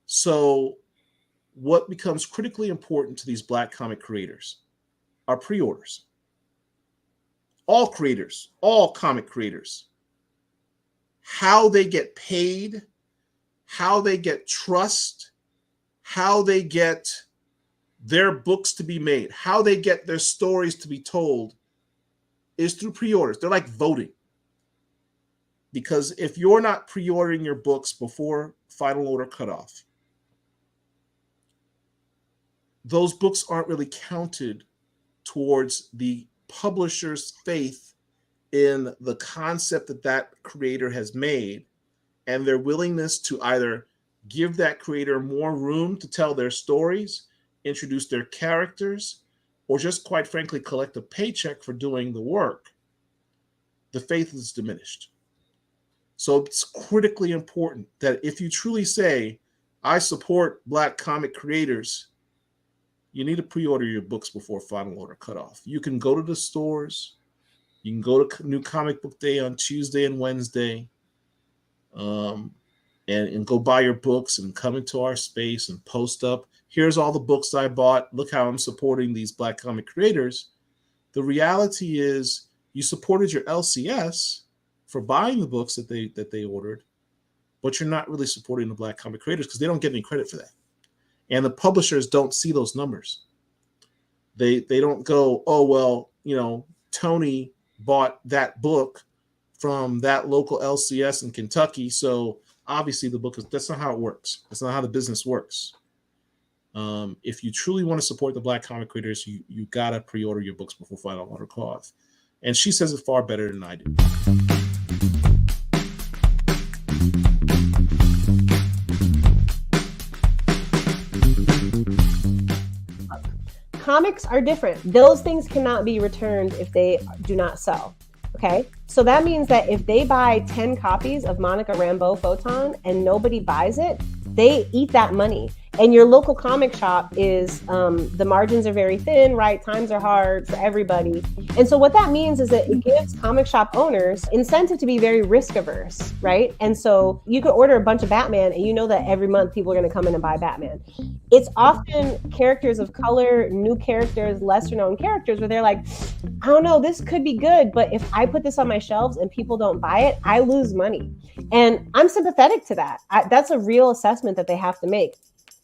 So what becomes critically important to these Black comic creators are pre-orders. All creators, all comic creators, how they get paid, how they get trust, how they get their books to be made, how they get their stories to be told is through pre-orders. They're like voting. Because if you're not pre-ordering your books before final order cutoff, those books aren't really counted towards the publisher's faith in the concept that that creator has made and their willingness to either give that creator more room to tell their stories, introduce their characters, or just quite frankly collect a paycheck for doing the work. The faith is diminished. So it's critically important that if you truly say, I support Black comic creators, you need to pre-order your books before final order cutoff. You can go to the stores. You can go to New Comic Book Day on Tuesday and Wednesday, and go buy your books and come into our space and post up. Here's all the books I bought. Look how I'm supporting these Black comic creators. The reality is you supported your LCS for buying the books that they ordered, but you're not really supporting the Black comic creators because they don't get any credit for that. And the publishers don't see those numbers. They don't go, oh, well, Tony bought that book from that local LCS in Kentucky. So obviously the book that's not how it works. That's not how the business works. If you truly want to support the Black comic creators, you gotta pre-order your books before final watercloth. And she says it far better than I do. Comics are different. Those things cannot be returned if they do not sell. Okay, so that means that if they buy 10 copies of Monica Rambeau Photon and nobody buys it, they eat that money. And your local comic shop is, the margins are very thin, right? Times are hard for everybody. And so what that means is that it gives comic shop owners incentive to be very risk averse, right? And so you could order a bunch of Batman and you know that every month people are going to come in and buy Batman. It's often characters of color, new characters, lesser known characters where they're like, I don't know, this could be good, but if I put this on my shelves and people don't buy it, I lose money. And I'm sympathetic to that. That's a real assessment that they have to make.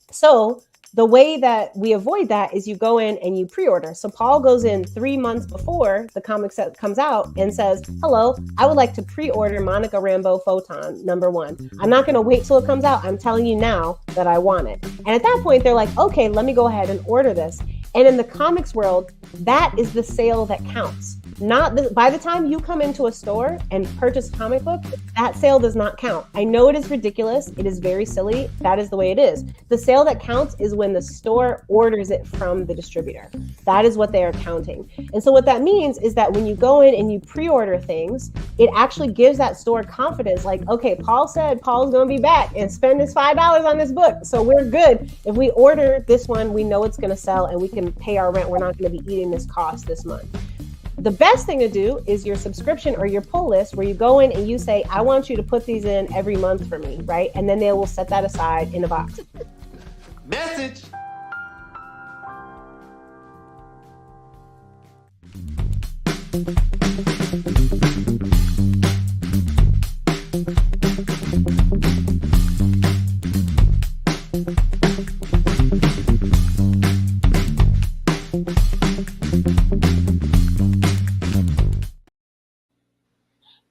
So the way that we avoid that is you go in and you pre-order. So Paul goes in 3 months before the comic set comes out and says, hello, I would like to pre-order Monica Rambeau Photon #1. I'm not going to wait till it comes out. I'm telling you now that I want it. And at that point, they're like, okay, let me go ahead and order this. And in the comics world, that is the sale that counts. By the time you come into a store and purchase a comic book, that sale does not count. I know it is ridiculous. It is very silly. That is the way it is. The sale that counts is when the store orders it from the distributor. That is what they are counting. And so what that means is that when you go in and you pre-order things, it actually gives that store confidence. Like, okay, Paul said Paul's going to be back and spend his $5 on this book. So we're good. If we order this one, we know it's going to sell and we can pay our rent. We're not going to be eating this cost this month. The best thing to do is your subscription or your pull list where you go in and you say, I want you to put these in every month for me, right? And then they will set that aside in a box. Message.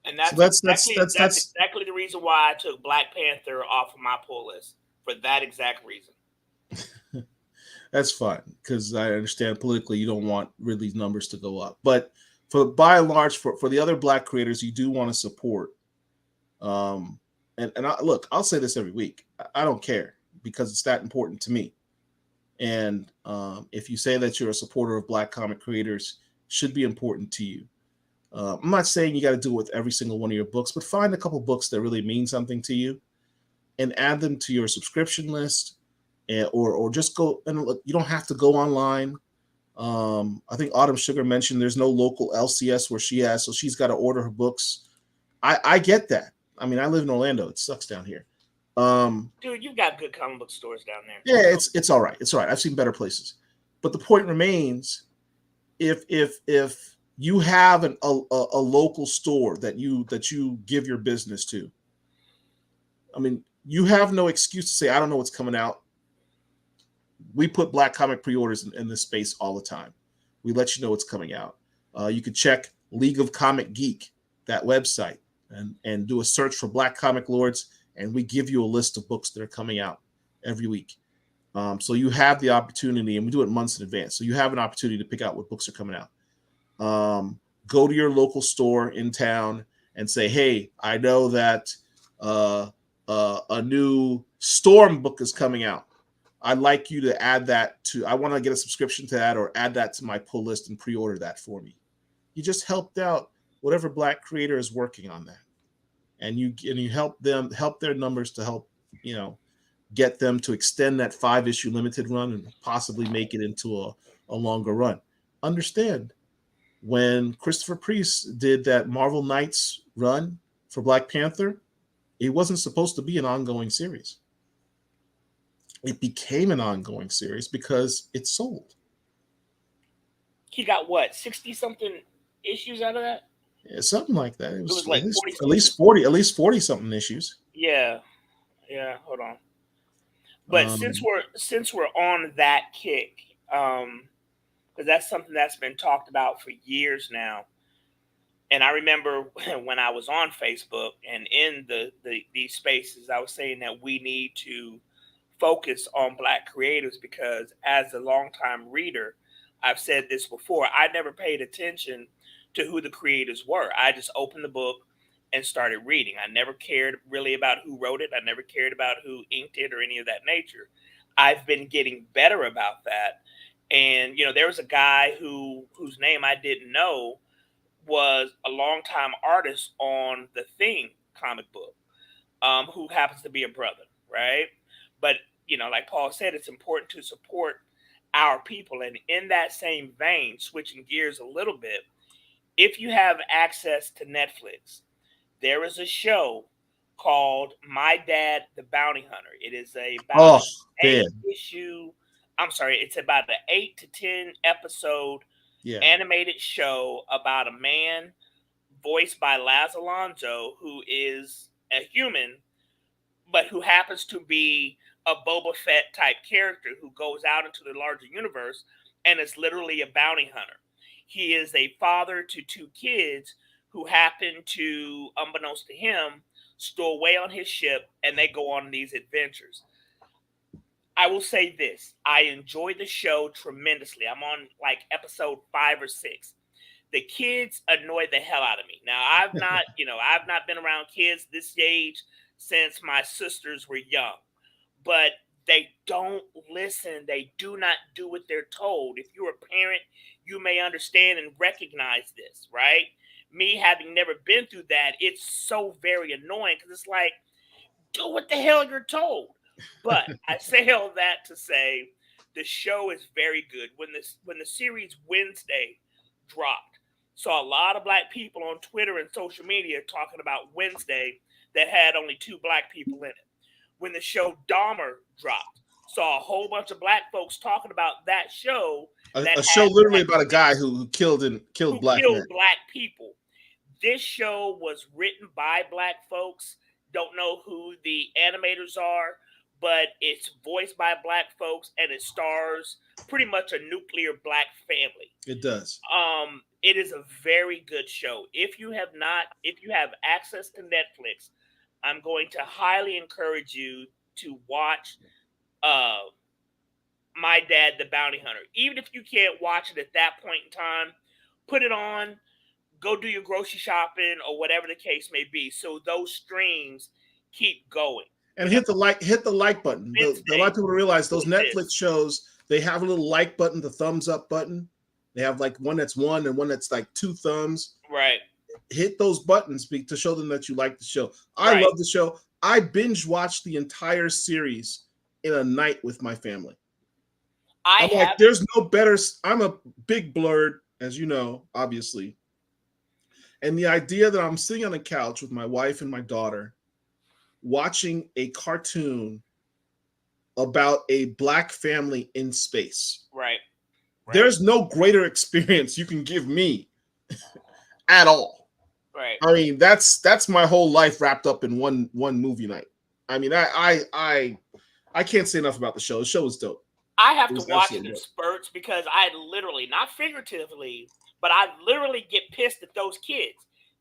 And that's exactly the reason why I took Black Panther off of my pull list, for that exact reason. That's fine, because I understand politically you don't want Ridley's numbers to go up. But by and large, for the other Black creators, you do want to support. Look, I'll say this every week. I don't care because it's that important to me. And if you say that you're a supporter of Black comic creators, it should be important to you. I'm not saying you got to do it with every single one of your books, but find a couple books that really mean something to you and add them to your subscription list, or just go and look. You don't have to go online. I think Autumn Sugar mentioned there's no local LCS where she has, so she's got to order her books. I get that. I mean, I live in Orlando. It sucks down here. Dude, you've got good comic book stores down there. Yeah, it's all right. It's all right. I've seen better places. But the point remains, if you have a local store that you give your business to, I mean, you have no excuse to say, I don't know what's coming out. We put Black comic pre-orders in this space all the time. We let you know what's coming out. You could check League of Comic Geek, that website, and do a search for Black Comic Lords, and we give you a list of books that are coming out every week. So you have the opportunity, and we do it months in advance. So you have an opportunity to pick out what books are coming out. Go to your local store in town and say, hey, I know that a new Storm book is coming out. I'd like you to add that I want to get a subscription to that, or add that to my pull list and pre-order that for me. You just helped out whatever Black creator is working on that. And you help their numbers to help, get them to extend that 5-issue limited run and possibly make it into a longer run. Understand, when Christopher Priest did that Marvel Knights run for Black Panther, it wasn't supposed to be an ongoing series. It became an ongoing series because it sold. He got what, 60-something issues out of that? Yeah, something like that. It was like at least 40 something issues. Yeah. Hold on. But since we're on that kick, because that's something that's been talked about for years now. And I remember when I was on Facebook and in these spaces, I was saying that we need to focus on Black creators because, as a longtime reader, I've said this before. I never paid attention to who the creators were. I just opened the book and started reading. I never cared really about who wrote it. I never cared about who inked it or any of that nature. I've been getting better about that. And there was a guy whose name I didn't know was a longtime artist on the Thing comic book, who happens to be a brother, right? But like Paul said, it's important to support our people. And in that same vein, switching gears a little bit, if you have access to Netflix, there is a show called My Dad the Bounty Hunter. It is about Oh, an man. 8 issue. I'm sorry, it's about an 8 to 10 episode Yeah. animated show about a man voiced by Laz Alonso who is a human, but who happens to be a Boba Fett type character who goes out into the larger universe and is literally a bounty hunter. He is a father to 2 kids who happen to, unbeknownst to him, stow away on his ship and they go on these adventures. I will say this. I enjoy the show tremendously. I'm on like episode 5 or 6. The kids annoy the hell out of me. Now, I've not been around kids this age since my sisters were young, but they don't listen. They do not do what they're told. If you're a parent, you may understand and recognize this, right? Me having never been through that, it's so very annoying because it's like, do what the hell you're told. But I say all that to say the show is very good. When the series Wednesday dropped, saw a lot of Black people on Twitter and social media talking about Wednesday that had only 2 Black people in it. When the show Dahmer dropped, saw a whole bunch of Black folks talking about that show. A show literally about a guy who killed Black men. Black people. This show was written by Black folks. Don't know who the animators are, but it's voiced by Black folks and it stars pretty much a nuclear Black family. It does. It is a very good show. If you have access to Netflix, I'm going to highly encourage you to watch My Dad the Bounty Hunter. Even if you can't watch it at that point in time, put it on, go do your grocery shopping or whatever the case may be. So those streams keep going. And hit the like button. A lot of people realize those Netflix shows, they have a little like button, the thumbs up button. They have like one that's 1 and one that's like 2 thumbs. Right. Hit those buttons to show them that you like the show. I love the show. I binge watched the entire series in a night with my family. There's no better. I'm a big Blerd, as you know, obviously. And the idea that I'm sitting on a couch with my wife and my daughter watching a cartoon about a Black family in space. Right. There's no greater experience you can give me at all. Right. I mean, that's my whole life wrapped up in one movie night. I mean, I can't say enough about the show. The show is dope. I have to watch it in spurts because I literally, not figuratively, but I literally get pissed at those kids.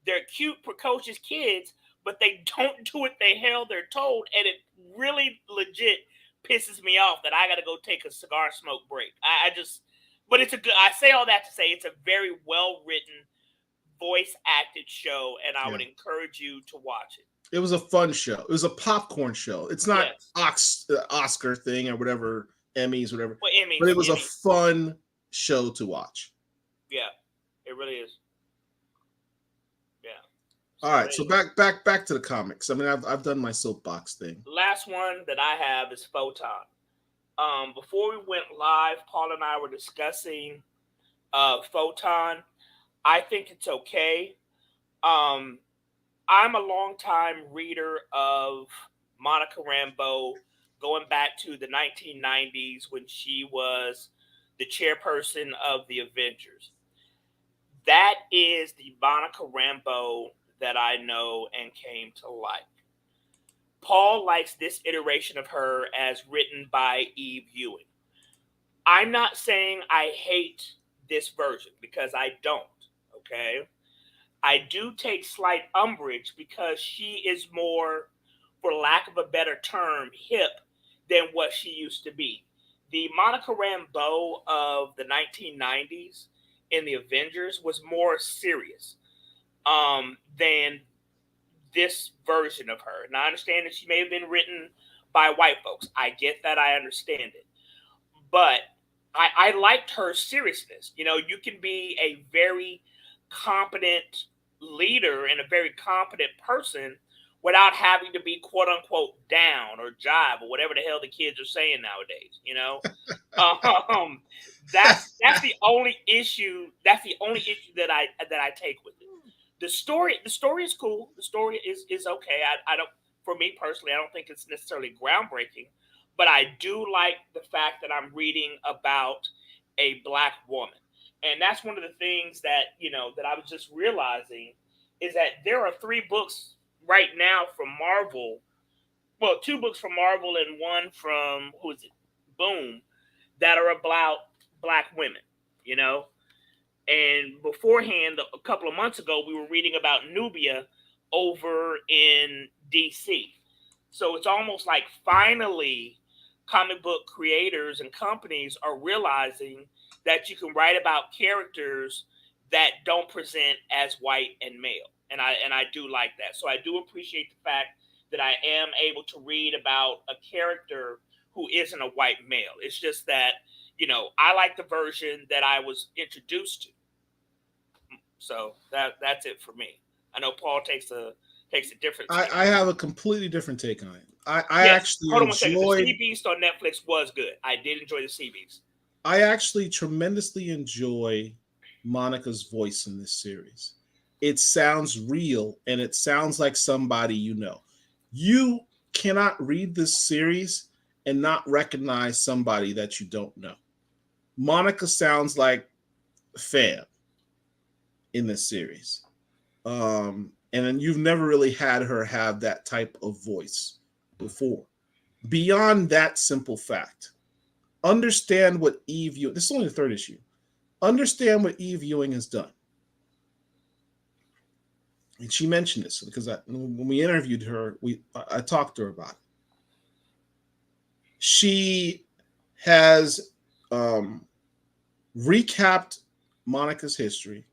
They're cute, precocious kids, but they don't do what the hell they're told, and it really legit pisses me off that I got to go take a cigar smoke break. But it's I say all that to say it's a very well written, voice acted show, and I would encourage you to watch it. It was a fun show. It was a popcorn show. It's not Oscar thing or whatever, Emmys, whatever. Well, Emmys, but it was a fun show to watch. Yeah, it really is. Yeah. All right, so back to the comics. I mean, I've done my soapbox thing. Last one that I have is Photon. Before we went live, Paul and I were discussing Photon. I think it's okay. I'm a longtime reader of Monica Rambeau, going back to the 1990s when she was the chairperson of the Avengers. That is the Monica Rambeau that I know and came to like. Paul likes this iteration of her as written by Eve Ewing. I'm not saying I hate this version because I don't, okay? I do take slight umbrage because she is more, for lack of a better term, hip than what she used to be. The Monica Rambeau of the 1990s in the Avengers was more serious than this version of her. And I understand that she may have been written by white folks. I get that. I understand it. But I liked her seriousness. You know, you can be a very competent leader and a very competent person without having to be quote unquote down or jive or whatever the hell the kids are saying nowadays. You know, um, that's the only issue. That's the only issue that I take with it. The story is cool. The story is okay. I don't, for me personally, I don't think it's necessarily groundbreaking, but I do like the fact that I'm reading about a black woman. And that's one of the things that, you know, that I was just realizing is that there are 3 books right now from Marvel. Well, 2 books from Marvel and one from, who is it? Boom, that are about black women, you know? And beforehand, a couple of months ago, we were reading about Nubia over in DC. So it's almost like finally comic book creators and companies are realizing that you can write about characters that don't present as white and male. And I do like that. So I do appreciate the fact that I am able to read about a character who isn't a white male. It's just that, you know, I like the version that I was introduced to. So that's it for me. I know Paul takes a different take. I have a completely different take on it. I Yes, actually hold on 1 second. The enjoyed. Sea Beast on Netflix was good. I did enjoy the Sea Beast. I actually tremendously enjoy Monica's voice in this series. It sounds real and it sounds like somebody you know. You cannot read this series and not recognize somebody that you don't know. Monica sounds like Fam in this series. And then you've never really had her have that type of voice before. Beyond that simple fact, understand what Eve Ewing, this is only the 3rd issue. Understand what Eve Ewing has done. And she mentioned this because when we interviewed her, I talked to her about it. She has recapped Monica's history.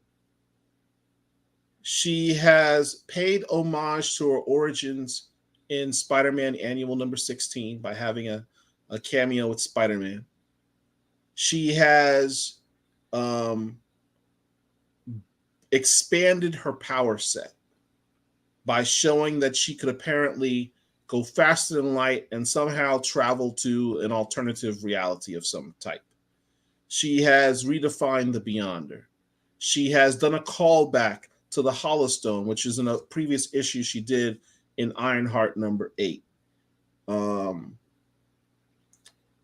She has paid homage to her origins in Spider-Man Annual number 16 by having a cameo with Spider-Man. She has expanded her power set by showing that she could apparently go faster than light and somehow travel to an alternative reality of some type. She has redefined the Beyonder. She has done a callback to the Holostone, which is in a previous issue she did in Ironheart number 8.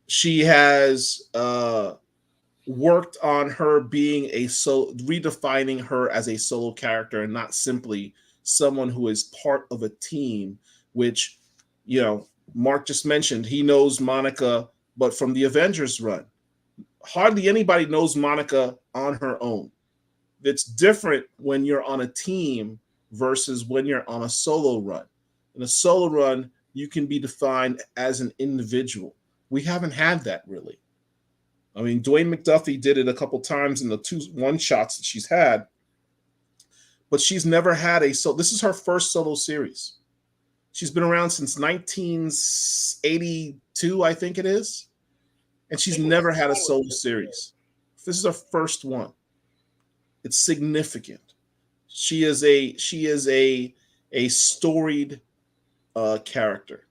She has worked on her being redefining her as a solo character and not simply someone who is part of a team, which, you know, Mark just mentioned. He knows Monica, but from the Avengers run, hardly anybody knows Monica on her own. It's different when you're on a team versus when you're on a solo run. In a solo run, you can be defined as an individual. We haven't had that really. I mean, Dwayne McDuffie did it a couple times in the 2 one-shots that she's had, but she's never had this is her first solo series. She's been around since 1982, I think it is, and she's never had a solo series. This is her first one. It's significant. She is a storied character.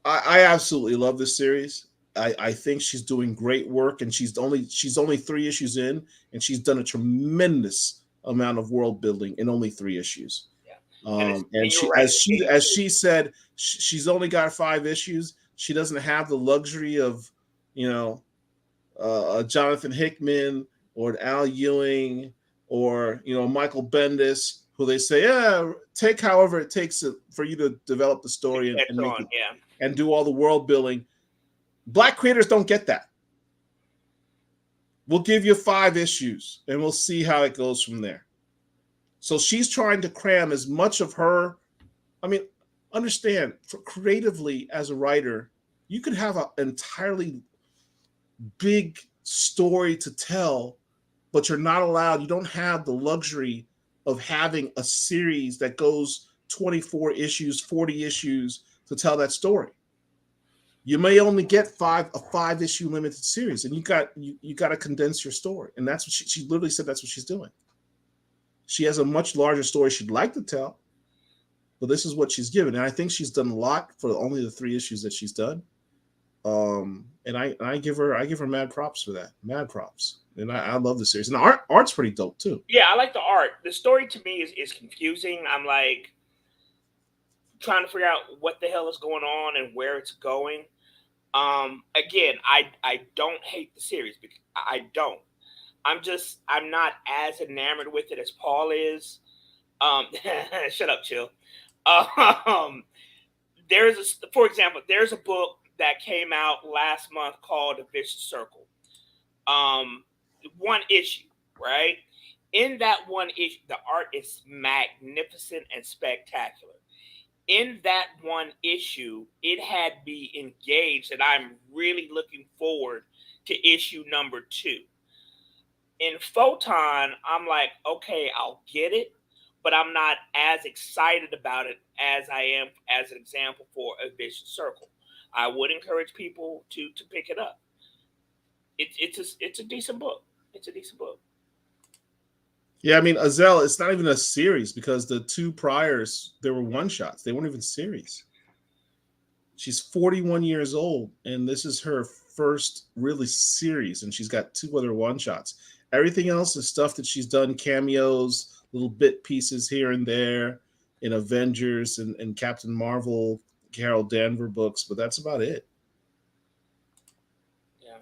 I absolutely love this series. I think she's doing great work, and she's only 3 issues in, and she's done a tremendous amount of world building in only 3 issues. Yeah. And she, right. as she said, she's only got 5 issues. She doesn't have the luxury of, you know, Jonathan Hickman or Al Ewing or, you know, Michael Bendis, who they say, yeah, take however it takes for you to develop the story and do all the world building. Black creators don't get that. We'll give you 5 issues, and we'll see how it goes from there. So she's trying to cram as much of her. I mean, understand, creatively as a writer, you could have an entirely big story to tell, but you're not allowed. You don't have the luxury of having a series that goes 24 issues, 40 issues to tell that story. You may only get a 5-issue limited series, and you got to condense your story. And that's what she literally said. That's what she's doing. She has a much larger story she'd like to tell, but this is what she's given. And I think she's done a lot for only the 3 issues that she's done. And I give her mad props for that. Mad props. And I love the series. And the art's pretty dope too. Yeah, I like the art. The story to me is confusing. I'm like trying to figure out what the hell is going on and where it's going. Again, I don't hate the series because I don't. I'm not as enamored with it as Paul is. Shut up, chill. For example, there's a book that came out last month called The Vicious Circle. 1 issue, right? In that 1 issue, the art is magnificent and spectacular. In that 1 issue, it had me engaged, and I'm really looking forward to issue number 2. In Photon, I'm like, okay, I'll get it, but I'm not as excited about it as I am, as an example, for A Vicious Circle. I would encourage people to pick it up. It's a decent book. It's a decent book. Yeah, I mean, Azelle, it's not even a series because the 2 priors, they were one-shots. They weren't even series. She's 41 years old, and this is her first really series, and she's got 2 other one-shots. Everything else is stuff that she's done, cameos, little bit pieces here and there in Avengers and Captain Marvel, Carol Danvers books, but that's about it. Yeah.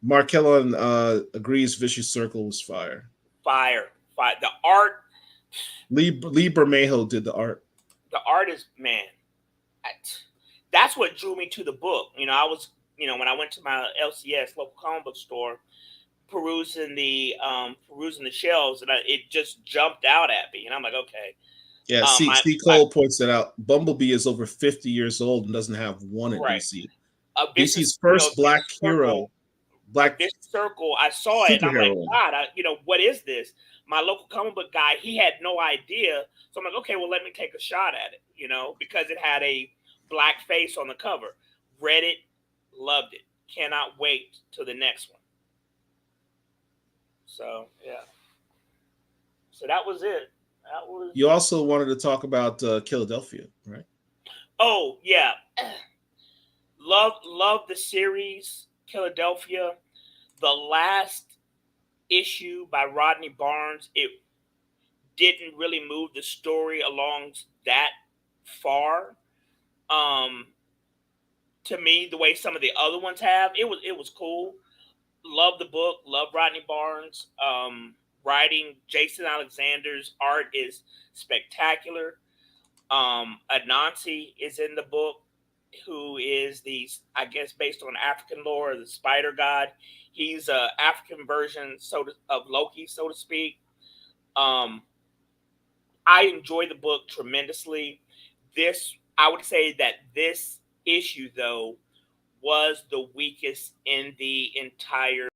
Mark Kellon agrees Vicious Circle was fire. Fire. The art. Lee Bermejo did the art. The art is, man, that's what drew me to the book. I was, when I went to my LCS, local comic book store, perusing the shelves, and it just jumped out at me, and I'm like, okay. Yeah, C. Cole points that out. Bumblebee is over 50 years old and doesn't have 1 at right. DC. DC's first black hero. This Circle, I saw it, and I'm like, God, what is this? My local comic book guy, he had no idea. So I'm like, okay, well, let me take a shot at it, because it had a black face on the cover. Read it, loved it. Cannot wait till the next one. So, yeah. So that was it. You also wanted to talk about Philadelphia, right? Oh, yeah. Love the series Philadelphia. The last issue by Rodney Barnes, it didn't really move the story along that far. To me, the way some of the other ones have, it was cool. Love the book. Love Rodney Barnes. Writing, Jason Alexander's art is spectacular. Anansi is in the book, who is I guess based on African lore, the spider god. He's an African version of Loki, so to speak. I enjoy the book tremendously. I would say that this issue, though, was the weakest in the entire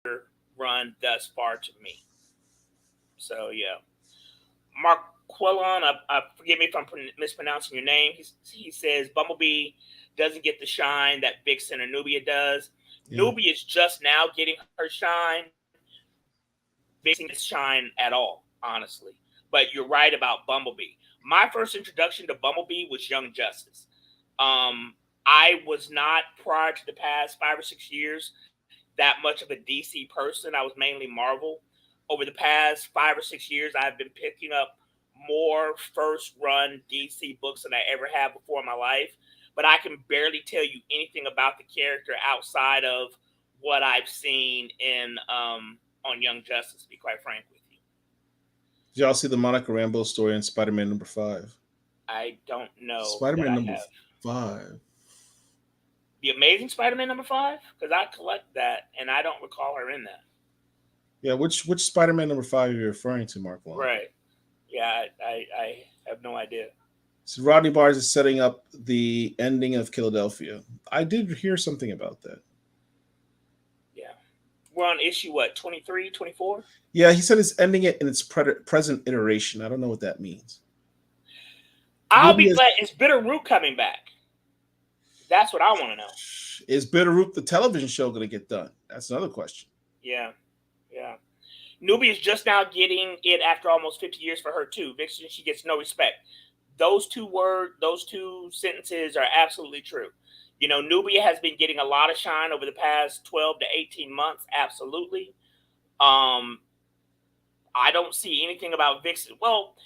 run thus far to me. So, yeah. Mark Quillon, forgive me if I'm mispronouncing your name. He says Bumblebee doesn't get the shine that Vixen or Nubia does. Yeah. Nubia is just now getting her shine. Vixen doesn't shine at all, honestly. But you're right about Bumblebee. My first introduction to Bumblebee was Young Justice. I was not, prior to the past 5 or 6 years, that much of a DC person. I was mainly Marvel. Over the past 5 or 6 years, I've been picking up more first-run DC books than I ever have before in my life. But I can barely tell you anything about the character outside of what I've seen on Young Justice, to be quite frank with you. Did y'all see the Monica Rambeau story in Spider-Man number 5? I don't know. Spider-Man number 5. The Amazing Spider-Man number 5? Because I collect that, and I don't recall her in that. Yeah, which Spider-Man number 5 are you referring to, Mark Long? Right. Yeah, I have no idea. So Rodney Barnes is setting up the ending of Philadelphia. I did hear something about that. Yeah. We're on issue, what, 23, 24? Yeah, he said it's ending it in its present iteration. I don't know what that means. I'll be glad. Is Bitterroot coming back? That's what I want to know. Is Bitterroot the television show going to get done? That's another question. Yeah. Yeah. Newbie is just now getting it after almost 50 years for her, too. Vixen, she gets no respect. Those two sentences are absolutely true. You know, Nubia has been getting a lot of shine over the past 12 to 18 months. Absolutely. I don't see anything about Vixen. Well,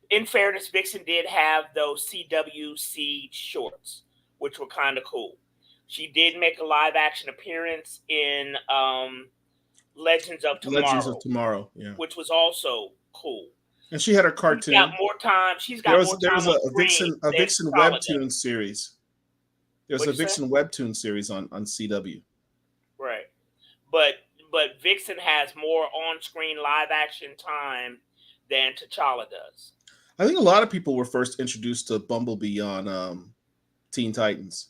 in fairness, Vixen did have those CWC shorts, which were kind of cool. She did make a live action appearance in Legends of Tomorrow, yeah, which was also cool. And she had her cartoon. She's got more time. There was a Vixen webtoon series. There's a Vixen webtoon series on CW. Right, but Vixen has more on-screen live action time than T'Challa does. I think a lot of people were first introduced to Bumblebee on Teen Titans.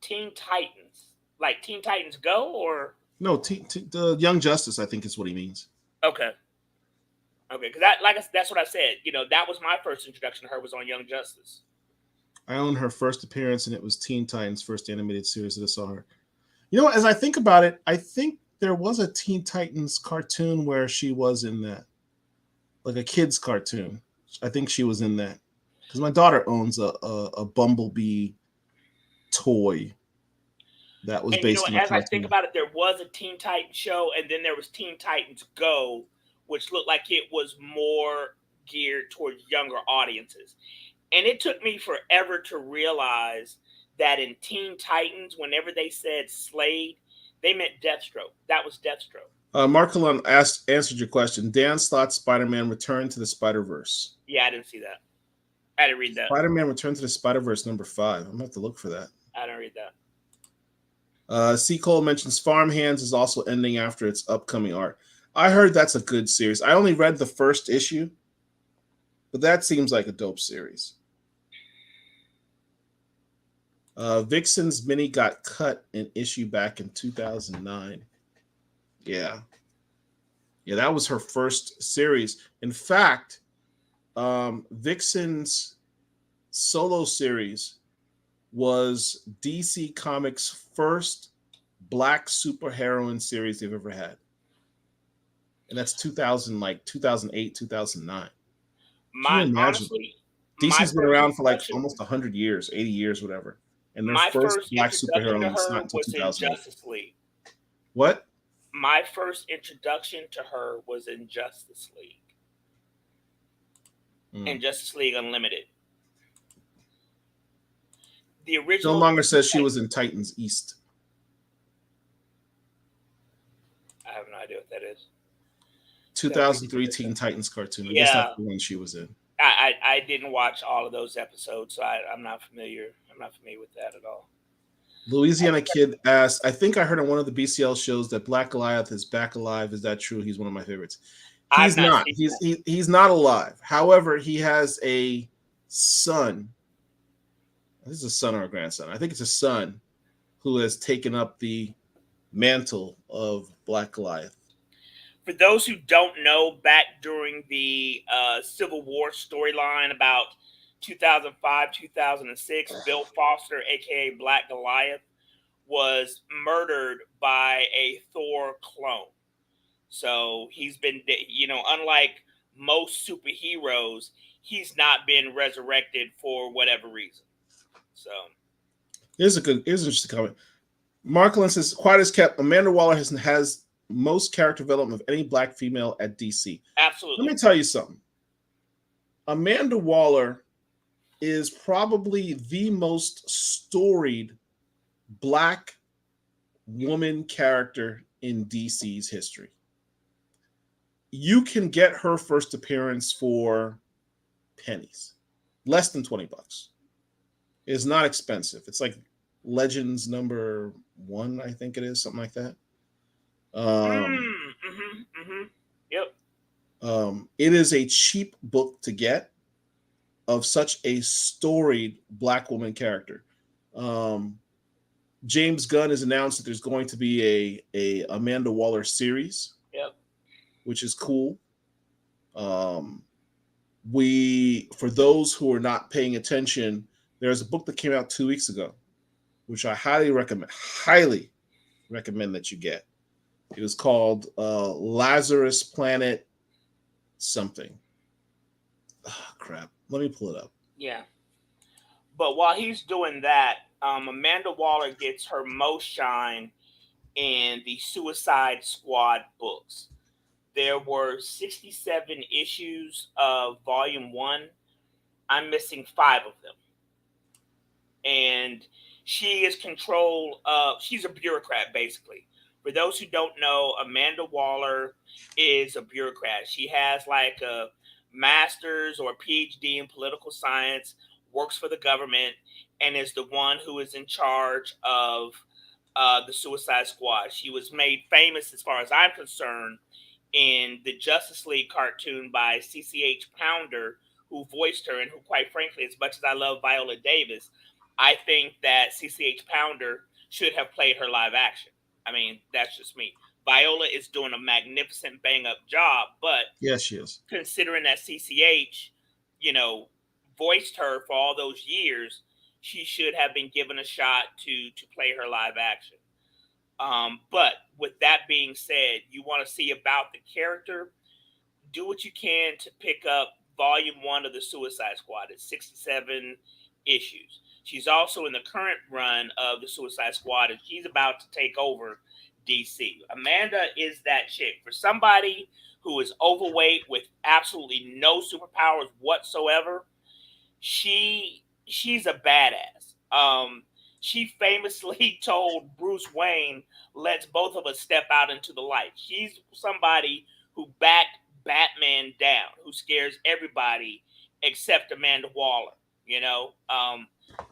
Teen Titans, like Teen Titans Go, or no? The Young Justice, I think, is what he means. Okay, because that's what I said. You know, that was my first introduction to her, was on Young Justice. I own her first appearance, and it was Teen Titans' first animated series that I saw her. You know, as I think about it, I think there was a Teen Titans cartoon where she was in that, like a kid's cartoon. I think she was in that because my daughter owns a Bumblebee toy that was based on a as I think about it, there was a Teen Titans show, and then there was Teen Titans Go, which looked like it was more geared towards younger audiences. And it took me forever to realize that in Teen Titans, whenever they said Slade, they meant Deathstroke. That was Deathstroke. Markelon answered your question. Dan Slott's Spider-Man Return to the Spider-Verse. Yeah, I didn't see that. I didn't read that. Spider-Man Return to the Spider-Verse number 5. I'm going to have to look for that. I didn't read that. C. Cole mentions Farmhands is also ending after its upcoming arc. I heard that's a good series. I only read the first issue, but that seems like a dope series. Vixen's mini got cut in issue back in 2009. Yeah, that was her first series. In fact, Vixen's solo series was DC Comics' first black superheroine series they've ever had. And that's 2008, 2009. Honestly, DC's been around for like almost 100 years, 80 years, whatever. And their first black superhero was not until 2008. Justice League. What? My first introduction to her was in Justice League. And Justice League Unlimited. The original. No longer says she was in Titans East. I have no idea what that is. 2003 Teen Titans cartoon. I guess that's the one she was in. I didn't watch all of those episodes, so I'm not familiar. I'm not familiar with that at all. Louisiana Kid asked, I think I heard on one of the BCL shows that Black Goliath is back alive. Is that true? He's one of my favorites. He's not. He's not alive. However, he has a son. This is a son or a grandson. I think it's a son who has taken up the mantle of Black Goliath. For those who don't know, back during the Civil War storyline about 2005, 2006, Bill Foster, a.k.a. Black Goliath, was murdered by a Thor clone. So he's been, unlike most superheroes, he's not been resurrected for whatever reason. So here's an interesting comment. Marklin says, quiet as kept, Amanda Waller has most character development of any black female at DC. Absolutely. Let me tell you something. Amanda Waller is probably the most storied black woman character in DC's history. You can get her first appearance for pennies, less than $20. It's not expensive. It's like Legends number 1, I think it is, something like that. Yep. It is a cheap book to get of such a storied Black woman character. James Gunn has announced that there's going to be a Amanda Waller series. Yep. Which is cool. For those who are not paying attention, there's a book that came out 2 weeks ago, which I highly recommend that you get. It was called Lazarus Planet something. Oh, crap. Let me pull it up. Yeah. But while he's doing that, Amanda Waller gets her most shine in the Suicide Squad books. There were 67 issues of Volume 1. I'm missing 5 of them. And she is she's a bureaucrat, basically. For those who don't know, Amanda Waller is a bureaucrat. She has like a master's or a PhD in political science, works for the government, and is the one who is in charge of the Suicide Squad. She was made famous, as far as I'm concerned, in the Justice League cartoon by CCH Pounder, who voiced her, and who, quite frankly, as much as I love Viola Davis, I think that CCH Pounder should have played her live action. I mean, that's just me. Viola is doing a magnificent bang-up job, but yes, she is. Considering that CCH, voiced her for all those years, she should have been given a shot to play her live action. But with that being said, you want to see about the character, do what you can to pick up Volume 1 of the Suicide Squad. It's 67 issues. She's also in the current run of the Suicide Squad, and she's about to take over DC. Amanda is that chick. For somebody who is overweight with absolutely no superpowers whatsoever, she's a badass. She famously told Bruce Wayne, "Let's both of us step out into the light." She's somebody who backed Batman down, who scares everybody except Amanda Waller.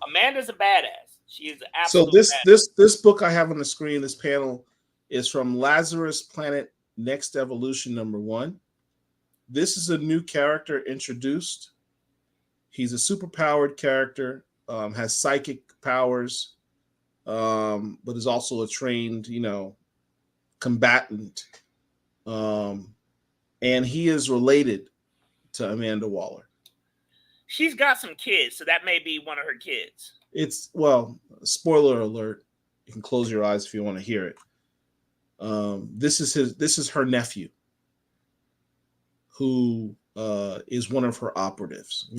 Amanda's a badass. She is an absolute badass. This book I have on the screen, this panel, is from Lazarus Planet Next Evolution #1. This is a new character introduced. He's a superpowered character, has psychic powers, but is also a trained, combatant. And he is related to Amanda Waller. She's got some kids, so that may be one of her kids. Spoiler alert. You can close your eyes if you want to hear it. This is her nephew, who is one of her operatives.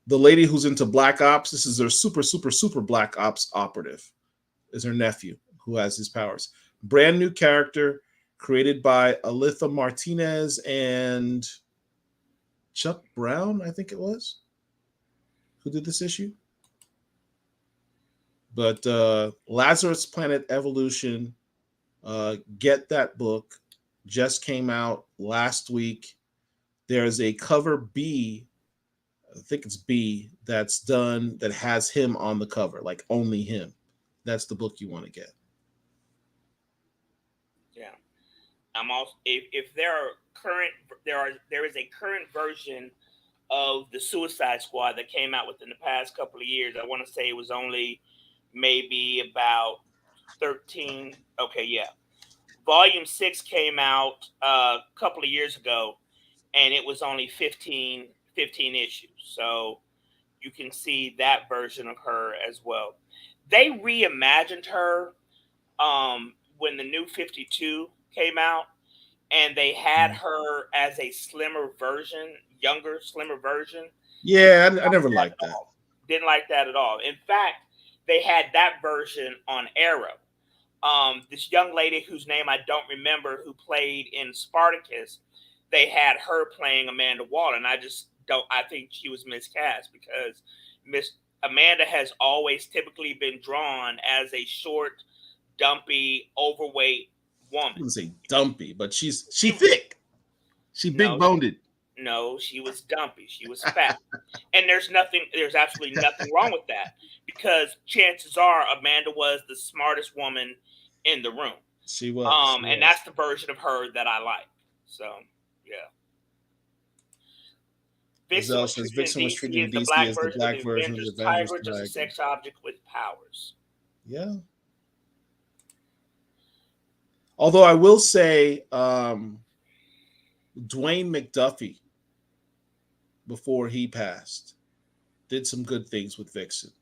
The lady who's into Black Ops. This is her super Black Ops operative. Is her nephew who has his powers. Brand new character created by Alitha Martinez and Chuck Brown, I think it was, who did this issue. But Lazarus Planet Evolution, get that book. Just came out last week. There's a cover B, I think it's B, that's done that has him on the cover, like only him. That's the book you want to get. Yeah. I'm also if there is a current version of the Suicide Squad that came out within the past couple of years. I want to say it was only maybe about 13. Okay, yeah. Volume 6 came out a couple of years ago, and it was only 15 issues. So you can see that version of her as well. They reimagined her when the New 52 came out, and they had her as a younger, slimmer version. Yeah, I never liked that. Didn't like that at all. In fact, they had that version on Arrow. This young lady whose name I don't remember, who played in Spartacus, they had her playing Amanda Waller, and I think she was miscast, because Amanda has always typically been drawn as a short, dumpy, overweight woman. I wouldn't say dumpy, but she's thick. She big boned. No, she was dumpy. She was fat. And there's absolutely nothing wrong with that, because chances are Amanda was the smartest woman in the room. She was. And that's the version of her that I like. So, yeah. Giselle says Vixen was treated in DC as the black version of the Avengers. Tiger, just a sex object with powers. Yeah. Although I will say, Dwayne McDuffie, before he passed, did some good things with Vixen.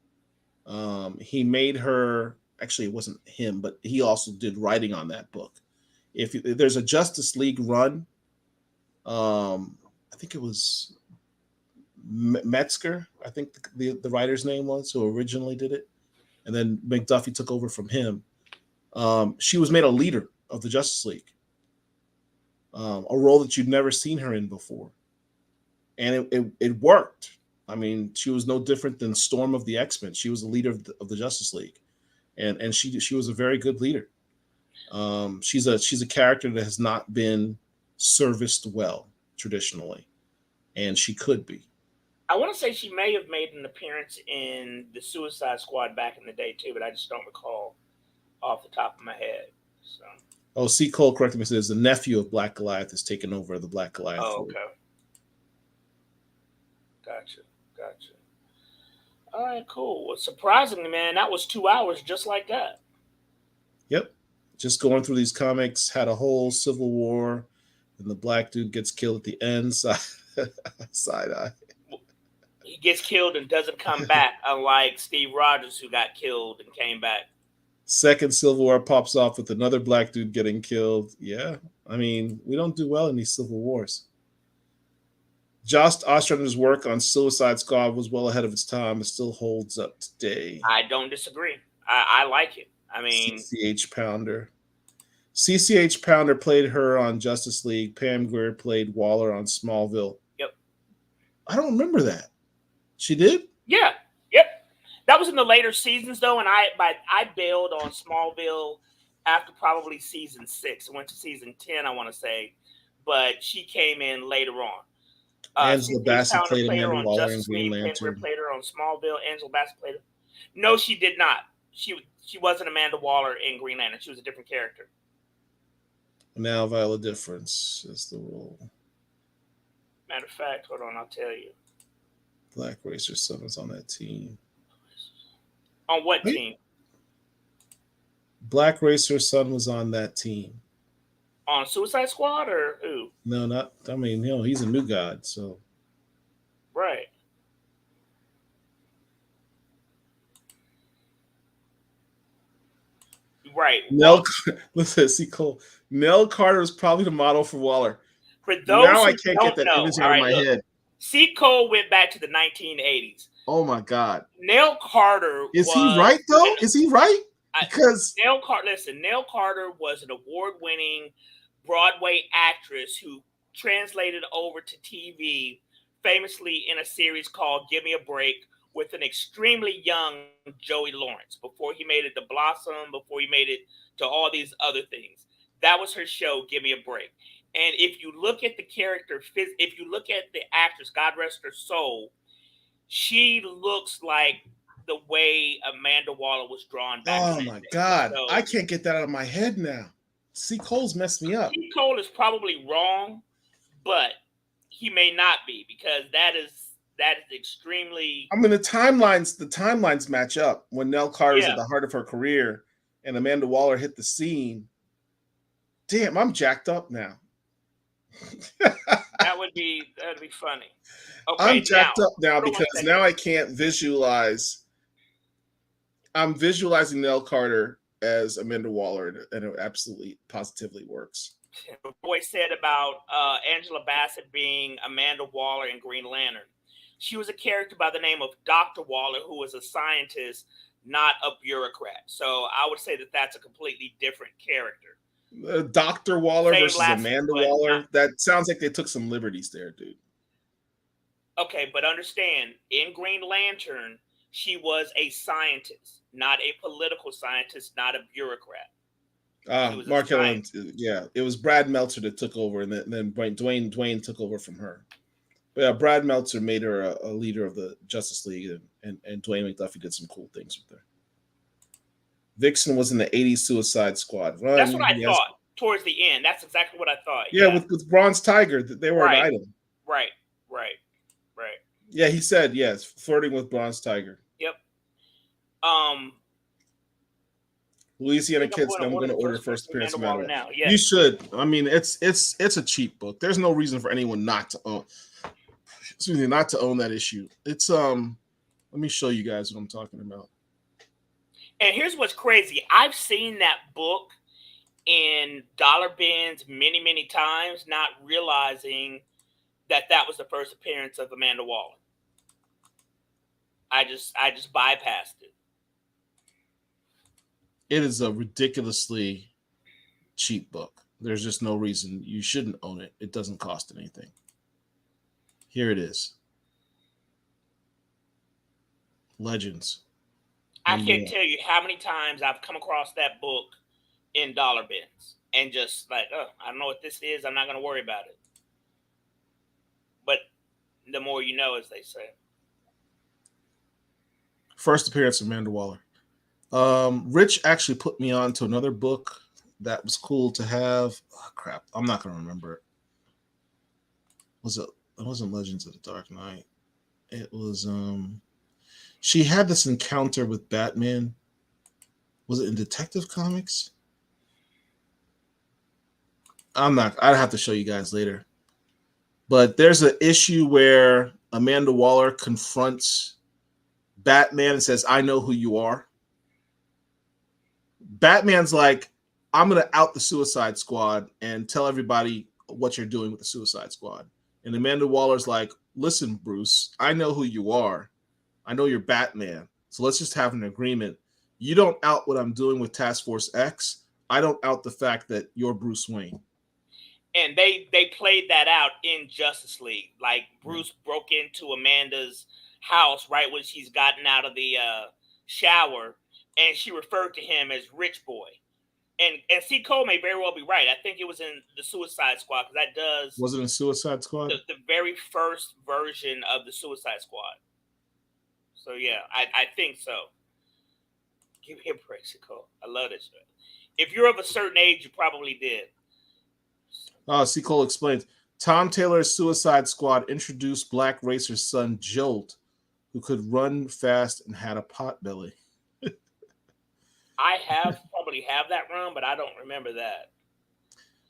He made her, actually it wasn't him, but he also did writing on that book. If there's a Justice League run, I think it was Metzger, I think the writer's name was, who originally did it, and then McDuffie took over from him. She was made a leader of the Justice League, a role that you'd never seen her in before, and it worked. I mean, she was no different than Storm of the X-Men. She was the leader of the Justice League, and she was a very good leader. She's a character that has not been serviced well traditionally, and she could be. I want to say she may have made an appearance in the Suicide Squad back in the day too, but I just don't recall off the top of my head. So. Oh, C. Cole corrected me. Says the nephew of Black Goliath has taken over the Black Goliath. Oh, okay. Gotcha. All right, cool. Well, surprisingly, man, that was 2 hours just like that. Yep. Just going through these comics, had a whole civil war, and the black dude gets killed at the end. Side eye. He gets killed and doesn't come back, unlike Steve Rogers, who got killed and came back. Second Civil War pops off with another black dude getting killed. Yeah. I mean, we don't do well in these civil wars. Josh Ostrander's work on Suicide Squad was well ahead of its time. It still holds up today. I don't disagree. I like it. I mean, CCH Pounder. CCH Pounder played her on Justice League. Pam Grier played Waller on Smallville. Yep. I don't remember that. She did? Yeah. Yep. That was in the later seasons, though, and I bailed on Smallville after probably season 6. I went to season 10, I want to say, but she came in later on. Angela Bassett played Amanda Waller in Green Lantern. Played her on Smallville. Angela Bassett played her. No, she did not. She wasn't Amanda Waller in Green Lantern. She was a different character. Now Viola Difference is the role. Matter of fact, hold on, I'll tell you. Black Racer Son was on that team. On what team? Black Racer Son was on that team. On Suicide Squad or who? No, not. I mean, he's a new god, so. Right. Right. Listen, see Cole. Nell Carter is probably the model for Waller. For those now I can't get that image out of my head. C. Cole went back to the 1980s. Oh my God. Nell Carter. Is he right though? Is he right? Because Nell Carter was an award-winning Broadway actress who translated over to TV, famously in a series called Give Me a Break, with an extremely young Joey Lawrence, before he made it to Blossom, before he made it to all these other things. That was her show, Give Me a Break. And if you look at the character, if you look at the actress, God rest her soul, she looks like the way Amanda Waller was drawn back. Oh my God. So, I can't get that out of my head now. C. Cole's messed me up. C. Cole is probably wrong, but he may not be, because that is extremely. I mean, the timelines match up when Nell Carter's at the heart of her career and Amanda Waller hit the scene. Damn, I'm jacked up now. That'd be funny. Okay, I'm jacked up now because now I can't visualize. I'm visualizing Nell Carter as Amanda Waller, and it absolutely positively works. What boy said about Angela Bassett being Amanda Waller in Green Lantern. She was a character by the name of Dr. Waller, who was a scientist, not a bureaucrat. So I would say that that's a completely different character. Dr. Waller versus Amanda Waller. That sounds like they took some liberties there, dude. Okay, but understand, in Green Lantern, she was a scientist, not a political scientist, not a bureaucrat. Mark Helen, yeah, it was Brad Meltzer that took over, and then Dwayne took over from her. But yeah, Brad Meltzer made her a leader of the Justice League, and Dwayne McDuffie did some cool things with her. Vixen was in the 80s Suicide Squad run. That's what I thought towards the end. That's exactly what I thought. Yeah, with Bronze Tiger, they were an item. Right. Yeah, he said yes, flirting with Bronze Tiger. Yep. Louisiana Kids. I'm going to order First Appearance of Amanda now. Yeah. You should. I mean, it's a cheap book. There's no reason for anyone not to own. Excuse me, not to own that issue. It's Let me show you guys what I'm talking about. And here's what's crazy. I've seen that book in dollar bins many times, not realizing that was the first appearance of Amanda Waller. I just bypassed it. It is a ridiculously cheap book. There's just no reason you shouldn't own it. It doesn't cost anything. Here it is. Legends. I can't tell you how many times I've come across that book in dollar bins and just like, oh, I don't know what this is. I'm not going to worry about it. But the more you know, as they say. First appearance of Amanda Waller. Rich actually put me on to another book that was cool to have. Oh, crap. I'm not going to remember it. It wasn't Legends of the Dark Knight. It was, she had this encounter with Batman. Was it in Detective Comics? I'd have to show you guys later. But there's an issue where Amanda Waller confronts Batman and says, I know who you are. Batman's like, I'm going to out the Suicide Squad and tell everybody what you're doing with the Suicide Squad. And Amanda Waller's like, listen, Bruce, I know who you are. I know you're Batman. So let's just have an agreement. You don't out what I'm doing with Task Force X. I don't out the fact that you're Bruce Wayne. And they played that out in Justice League. Like Bruce broke into Amanda's house right when she's gotten out of the shower, and she referred to him as Rich Boy. And C. Cole may very well be right. I think it was in the Suicide Squad because that does. Was it in Suicide Squad? The very first version of the Suicide Squad. So yeah, I think so. Give me a break, C. Cole. I love this show. If you're of a certain age, you probably did. C. Cole explains. Tom Taylor's Suicide Squad introduced Black Racer's son, Jolt, who could run fast and had a pot belly. I probably have that run, but I don't remember that.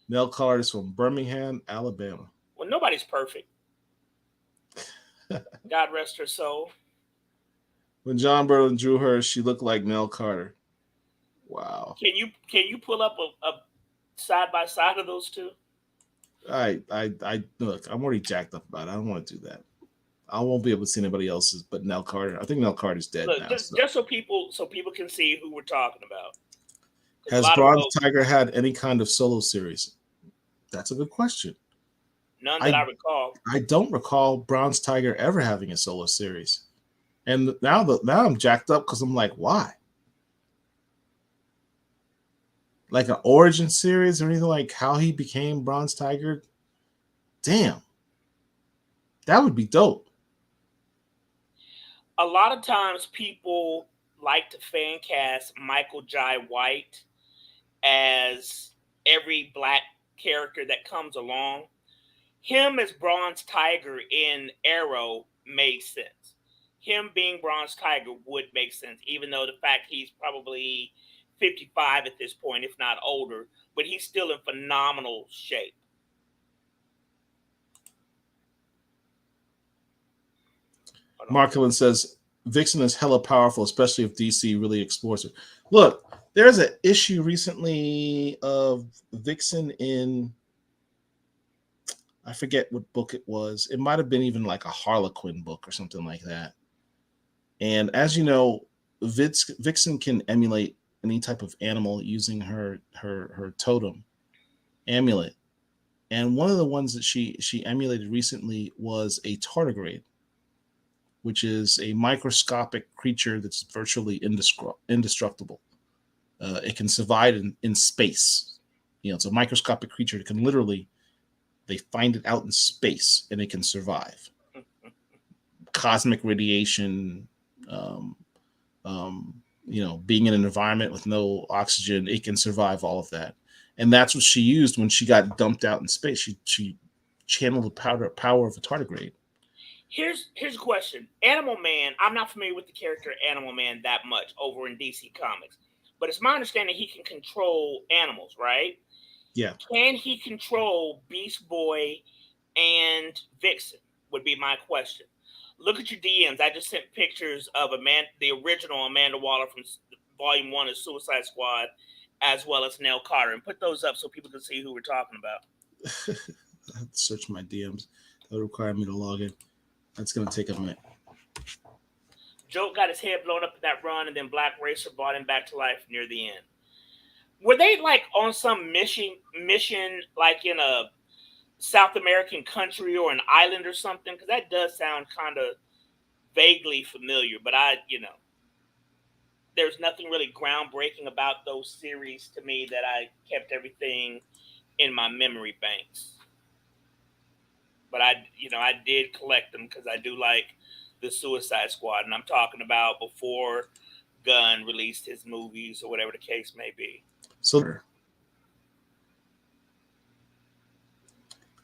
Nell Carter is from Birmingham, Alabama. Well, nobody's perfect. God rest her soul. When John Berlin drew her, she looked like Nell Carter. Wow. Can you pull up a side by side of those two? I look, I'm already jacked up about it. I don't want to do that. I won't be able to see anybody else's but Nell Carter. I think Nell Carter's dead now. Just so people can see who we're talking about. Has Bronze Tiger had any kind of solo series? That's a good question. None that I recall. I don't recall Bronze Tiger ever having a solo series. And now I'm jacked up because I'm like, why? Like an origin series or anything like how he became Bronze Tiger? Damn. That would be dope. A lot of times people like to fan cast Michael Jai White as every black character that comes along. Him as Bronze Tiger in Arrow made sense. Him being Bronze Tiger would make sense, even though the fact he's probably 55 at this point, if not older, but he's still in phenomenal shape. Mark Hillen says, Vixen is hella powerful, especially if DC really explores it. Look, there's an issue recently of Vixen in, I forget what book it was. It might have been even like a Harlequin book or something like that. And as you know, Vixen can emulate any type of animal using her totem amulet. And one of the ones that she emulated recently was a tardigrade, which is a microscopic creature that's virtually indestructible. It can survive in space. It's a microscopic creature that can literally, they find it out in space and it can survive. Cosmic radiation, being in an environment with no oxygen, it can survive all of that. And that's what she used when she got dumped out in space. She channeled the power of a tardigrade. Here's a question. Animal Man, I'm not familiar with the character Animal Man that much over in DC Comics, but it's my understanding he can control animals, right? Yeah. Can he control Beast Boy and Vixen? Would be my question. Look at your DMs. I just sent pictures of the original Amanda Waller from Volume 1 of Suicide Squad, as well as Nell Carter, and put those up so people can see who we're talking about. I have to search my DMs. That would require me to log in. That's going to take a minute. Joe got his head blown up in that run, and then Black Racer brought him back to life near the end. Were they like on some mission like in a South American country or an island or something? Because that does sound kind of vaguely familiar, but there's nothing really groundbreaking about those series to me that I kept everything in my memory banks. But I did collect them because I do like the Suicide Squad, and I'm talking about before Gunn released his movies or whatever the case may be. So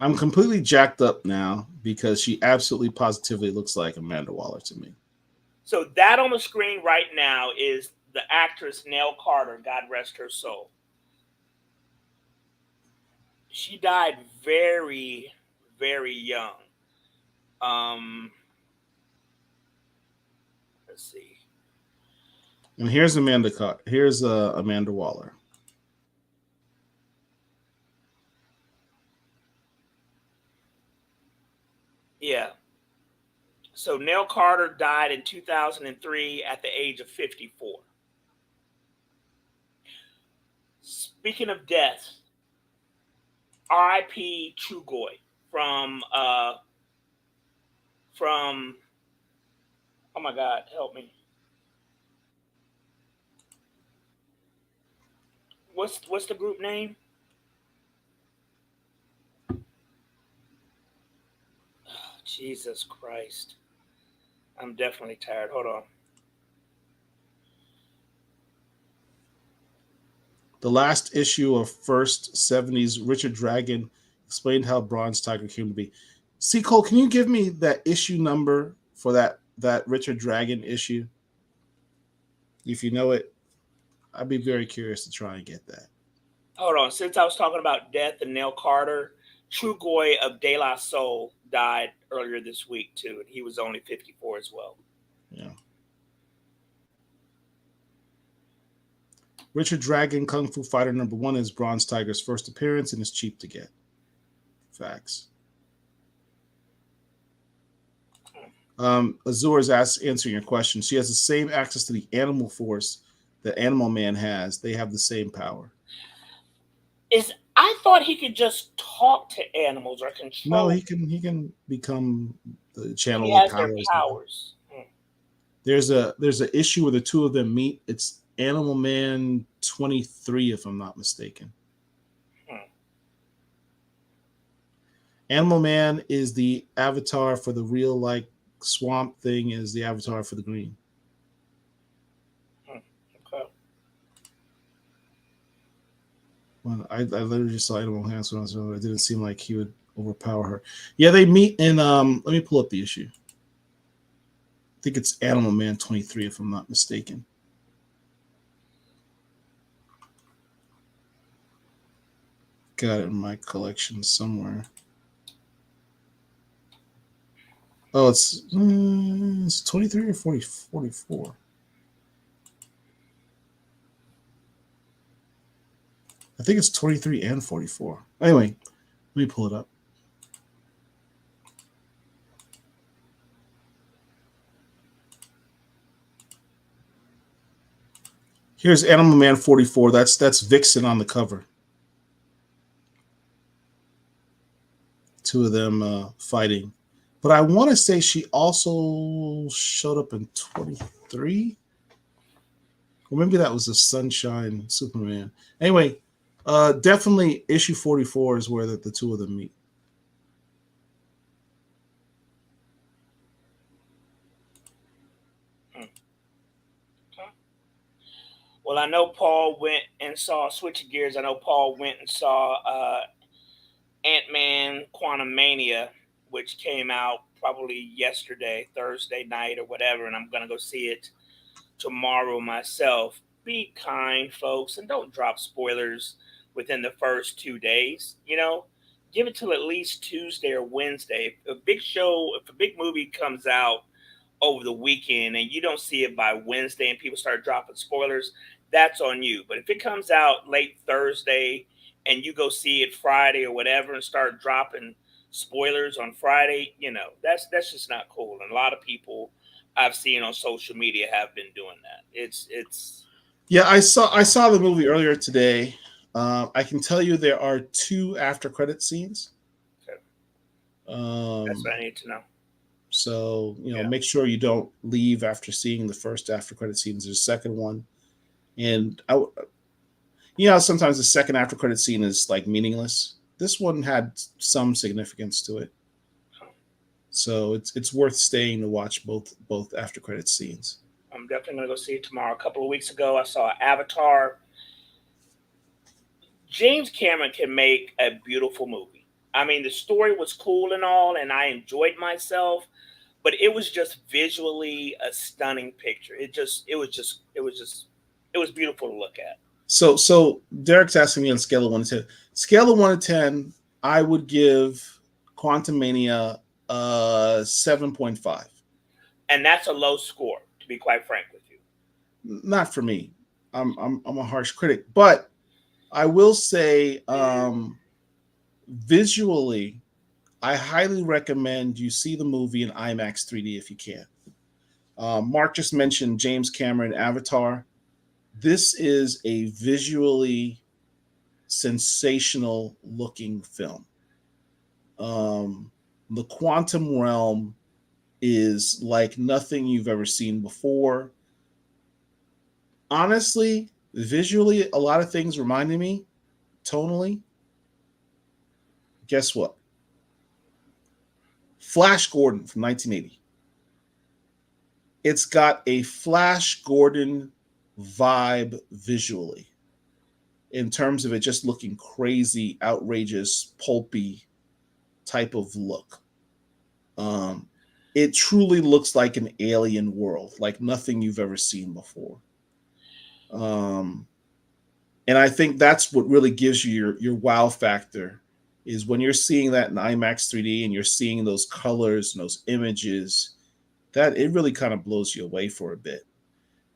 I'm completely jacked up now because she absolutely positively looks like Amanda Waller to me. So that on the screen right now is the actress Nell Carter, God rest her soul. She died very, very young. Let's see. And here's Amanda Waller. Yeah. So Nell Carter died in 2003 at the age of 54. Speaking of death, R.I.P. Trugoy from oh my God, help me. What's the group name? Oh, Jesus Christ. I'm definitely tired. Hold on. The last issue of First 70s, Richard Dragon explained how Bronze Tiger came to be. See, Cole, can you give me that issue number for that Richard Dragon issue? If you know it, I'd be very curious to try and get that. Hold on. Since I was talking about death and Nell Carter, Trugoy of De La Soul died earlier this week, too. And he was only 54 as well. Yeah. Richard Dragon, Kung Fu Fighter #1 is Bronze Tiger's first appearance and is cheap to get. Facts. Azur is answering your question. She has the same access to the animal force that Animal Man has. They have the same power. I thought he could just talk to animals or control. No, he can become the channel. He has their powers. There's a issue where the two of them meet. It's Animal Man 23, if I'm not mistaken. Animal Man is the avatar for the real, like, Swamp Thing is the avatar for the green. Okay. Well, I literally just saw Animal Man, so it didn't seem like he would overpower her. Yeah, they meet in let me pull up the issue. I think it's Animal Man 23, if I'm not mistaken. Got it in my collection somewhere. Oh, it's 23 or 44. I think it's 23 and 44. Anyway, let me pull it up. Here's Animal Man 44. That's Vixen on the cover. Two of them fighting. But I want to say she also showed up in 23. Or maybe that was the Sunshine Superman. Anyway, definitely issue 44 is where the two of them meet. Well, I know Paul went and saw, switching gears, I know Paul went and saw Ant-Man Quantumania, which came out probably yesterday, Thursday night or whatever, and I'm going to go see it tomorrow myself. Be kind, folks, and don't drop spoilers within the first 2 days. Give it till at least Tuesday or Wednesday. If a big movie comes out over the weekend and you don't see it by Wednesday and people start dropping spoilers, that's on you. But if it comes out late Thursday and you go see it Friday or whatever and start dropping spoilers on Friday, that's just not cool. And a lot of people I've seen on social media have been doing that. It's Yeah, I saw the movie earlier today. I can tell you there are two after credit scenes. okay. That's Um, what I need to know. so Yeah. make sure you don't leave after seeing the first after credit scenes. There's a second one, and sometimes the second after credit scene is like meaningless. This one had some significance to it, so it's worth staying to watch both after credit scenes. I'm definitely gonna go see it tomorrow. A couple of weeks ago, I saw Avatar. James Cameron can make a beautiful movie. I mean, the story was cool and all, and I enjoyed myself, but it was just visually a stunning picture. It was beautiful to look at. So Derek's asking me on scale of 1 to 10. Scale of 1 to 10, I would give Quantum Mania 7.5. And that's a low score, to be quite frank with you. Not for me. I'm a harsh critic, but I will say visually, I highly recommend you see the movie in IMAX 3D if you can. Mark just mentioned James Cameron Avatar. This is a visually sensational looking film. The quantum realm is like nothing you've ever seen before. Honestly, visually, a lot of things reminded me tonally. Guess what? Flash Gordon from 1980. It's got a Flash Gordon vibe visually in terms of it just looking crazy, outrageous, pulpy type of look. It truly looks like an alien world, like nothing you've ever seen before. And I think that's what really gives you your wow factor is when you're seeing that in IMAX 3D and you're seeing those colors and those images, that it really kind of blows you away for a bit.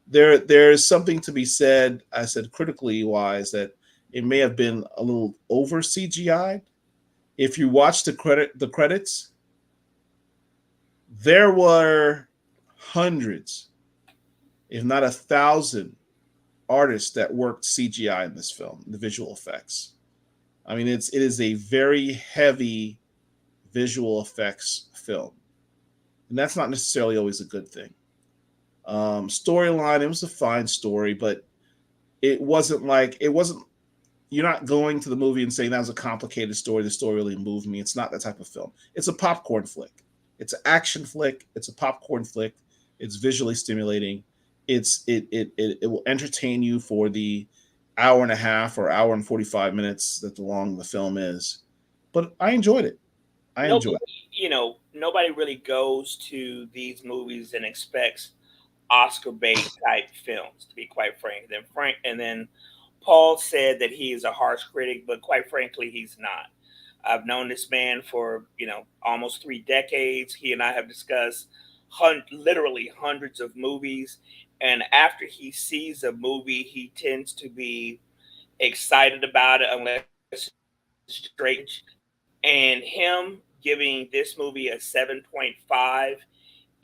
There's something to be said, I said critically wise, that it may have been a little over CGI. If you watch the credits, there were hundreds, if not 1,000, artists that worked CGI in this film, the visual effects. I mean, it is a very heavy visual effects film, and that's not necessarily always a good thing. Storyline, it was a fine story, but it wasn't. You're not going to the movie and saying that was a complicated story. The story really moved me. It's not that type of film. It's a popcorn flick. It's an action flick. It's a popcorn flick. It's visually stimulating. It will entertain you for the hour and a half or hour and 45 minutes that the long the film is. But I enjoyed it. I enjoyed it. Nobody really goes to these movies and expects Oscar bait type films, to be quite frank. And then Paul said that he is a harsh critic, but quite frankly, he's not. I've known this man for almost 3 decades. He and I have discussed literally hundreds of movies, and after he sees a movie, he tends to be excited about it unless it's strange. And him giving this movie a 7.5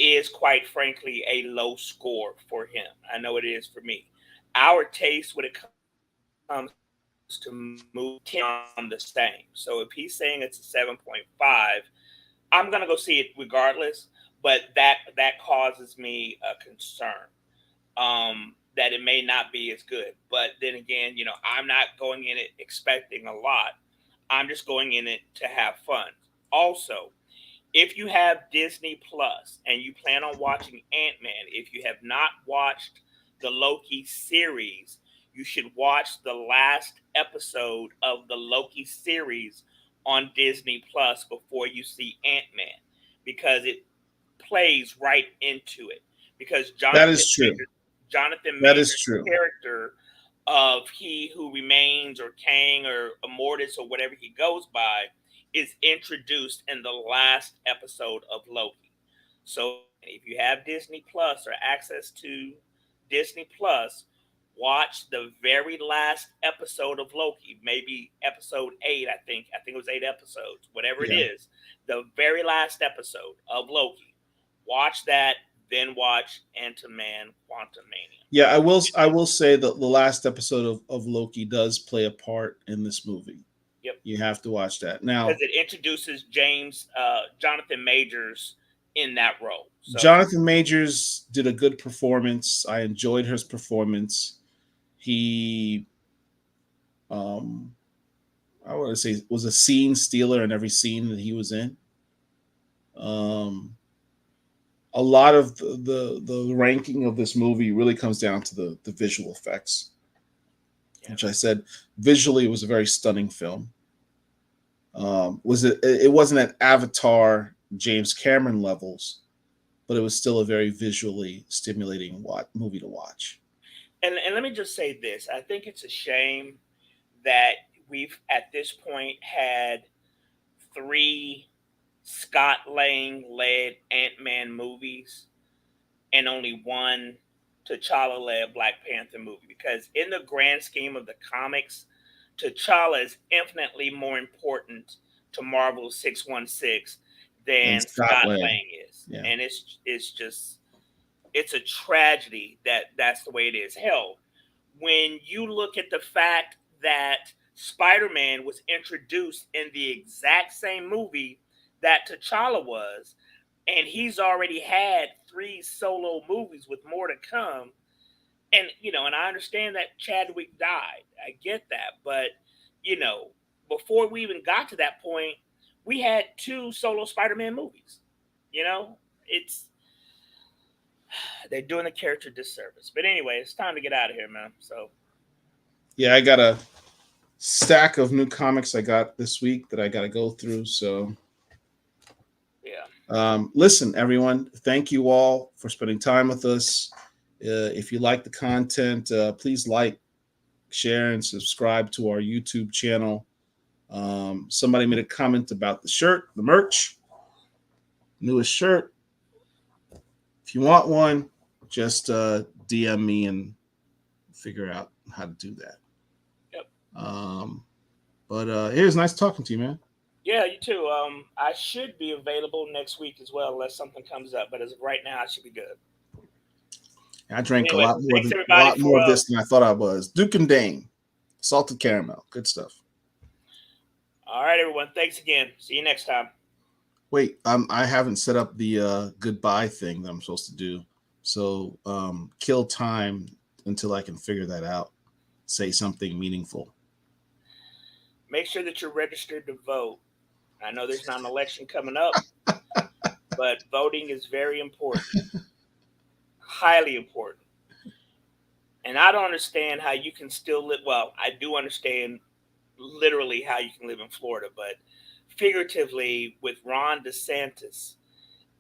is quite frankly a low score for him. I know it is for me. Our taste when it comes to move on the same. So if he's saying it's a 7.5, I'm gonna go see it regardless. But that causes me a concern that it may not be as good. But then again, I'm not going in it expecting a lot. I'm just going in it to have fun. Also, if you have Disney Plus and you plan on watching Ant-Man, if you have not watched the Loki series, you should watch the last episode of the Loki series on Disney Plus before you see Ant-Man, because it plays right into it. Because That is true. Jonathan That is Major's true. character of He Who Remains or Kang or Immortus or whatever he goes by is introduced in the last episode of Loki. So if you have Disney Plus or access to Disney Plus, watch the very last episode of Loki, maybe episode 8, I think it was 8 episodes, whatever it is, the very last episode of Loki. Watch that, then watch Ant-Man Quantumania. Yeah, I will say that the last episode of Loki does play a part in this movie. Yep. You have to watch that. Now, because it introduces Jonathan Majors in that role. So, Jonathan Majors did a good performance. I enjoyed his performance. He, I want to say, was a scene stealer in every scene that he was in. A lot of the ranking of this movie really comes down to the visual effects, which I said visually it was a very stunning film. It wasn't at Avatar James Cameron levels, but it was still a very visually stimulating movie to watch. And let me just say this. I think it's a shame that we've, at this point, had 3 Scott Lang-led Ant-Man movies and only 1 T'Challa-led Black Panther movie. Because in the grand scheme of the comics, T'Challa is infinitely more important to Marvel's 616 than Scott Lang is. Yeah. And it's a tragedy that that's the way it is. Hell, when you look at the fact that Spider-Man was introduced in the exact same movie that T'Challa was, and he's already had 3 solo movies with more to come. And, and I understand that Chadwick died. I get that. But, before we even got to that point, we had 2 solo Spider-Man movies. They're doing the character disservice. But anyway, it's time to get out of here, man. So, yeah, I got a stack of new comics I got this week that I got to go through. So, yeah. Listen, everyone, thank you all for spending time with us. If you like the content, please like, share, and subscribe to our YouTube channel. Somebody made a comment about the shirt, the merch, newest shirt. If you want one, just DM me and figure out how to do that. Yep. But it was nice talking to you, man. Yeah, you too. I should be available next week as well, unless something comes up. But as of right now, I should be good. I drank a lot more of this than I thought I was. Duke and Dane, salted caramel, good stuff. All right, everyone. Thanks again. See you next time. Wait, I haven't set up the goodbye thing that I'm supposed to do. So kill time until I can figure that out. Say something meaningful. Make sure that you're registered to vote. I know there's not an election coming up, but voting is very important. Highly important. And I don't understand how you can still live. Well, I do understand literally how you can live in Florida, but figuratively with Ron DeSantis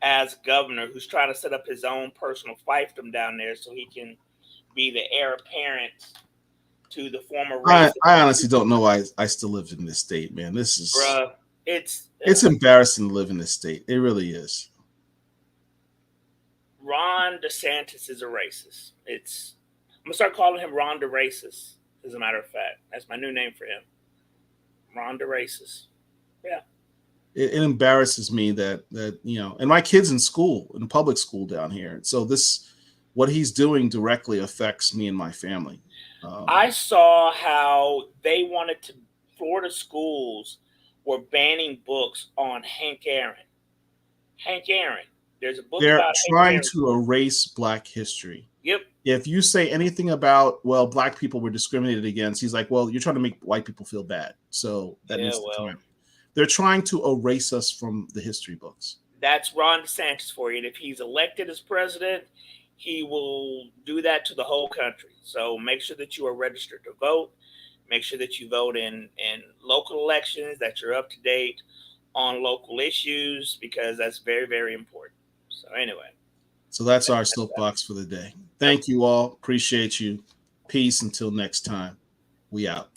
as governor, who's trying to set up his own personal fiefdom down there so he can be the heir apparent to the former I honestly don't know why I still live in this state, man. This is bruh, it's embarrassing to live in this state. It really is. Ron DeSantis is a racist. I'm gonna start calling him Ron DeRacist, as a matter of fact. That's my new name for him. Ron DeRacist. Yeah. It embarrasses me that and my kids in school, in public school down here. So what he's doing directly affects me and my family. I saw how Florida schools were banning books on Hank Aaron. Hank Aaron. There's a book They're about trying to erase Black history. Yep. If you say anything about, Black people were discriminated against, he's like, well, you're trying to make white people feel bad. So that needs to come out. They're trying to erase us from the history books. That's Ron DeSantis for you. And if he's elected as president, he will do that to the whole country. So make sure that you are registered to vote. Make sure that you vote in local elections, that you're up to date on local issues, because that's very, very important. So anyway. So that's our soapbox for the day. Thank you all. Appreciate you. Peace until next time. We out.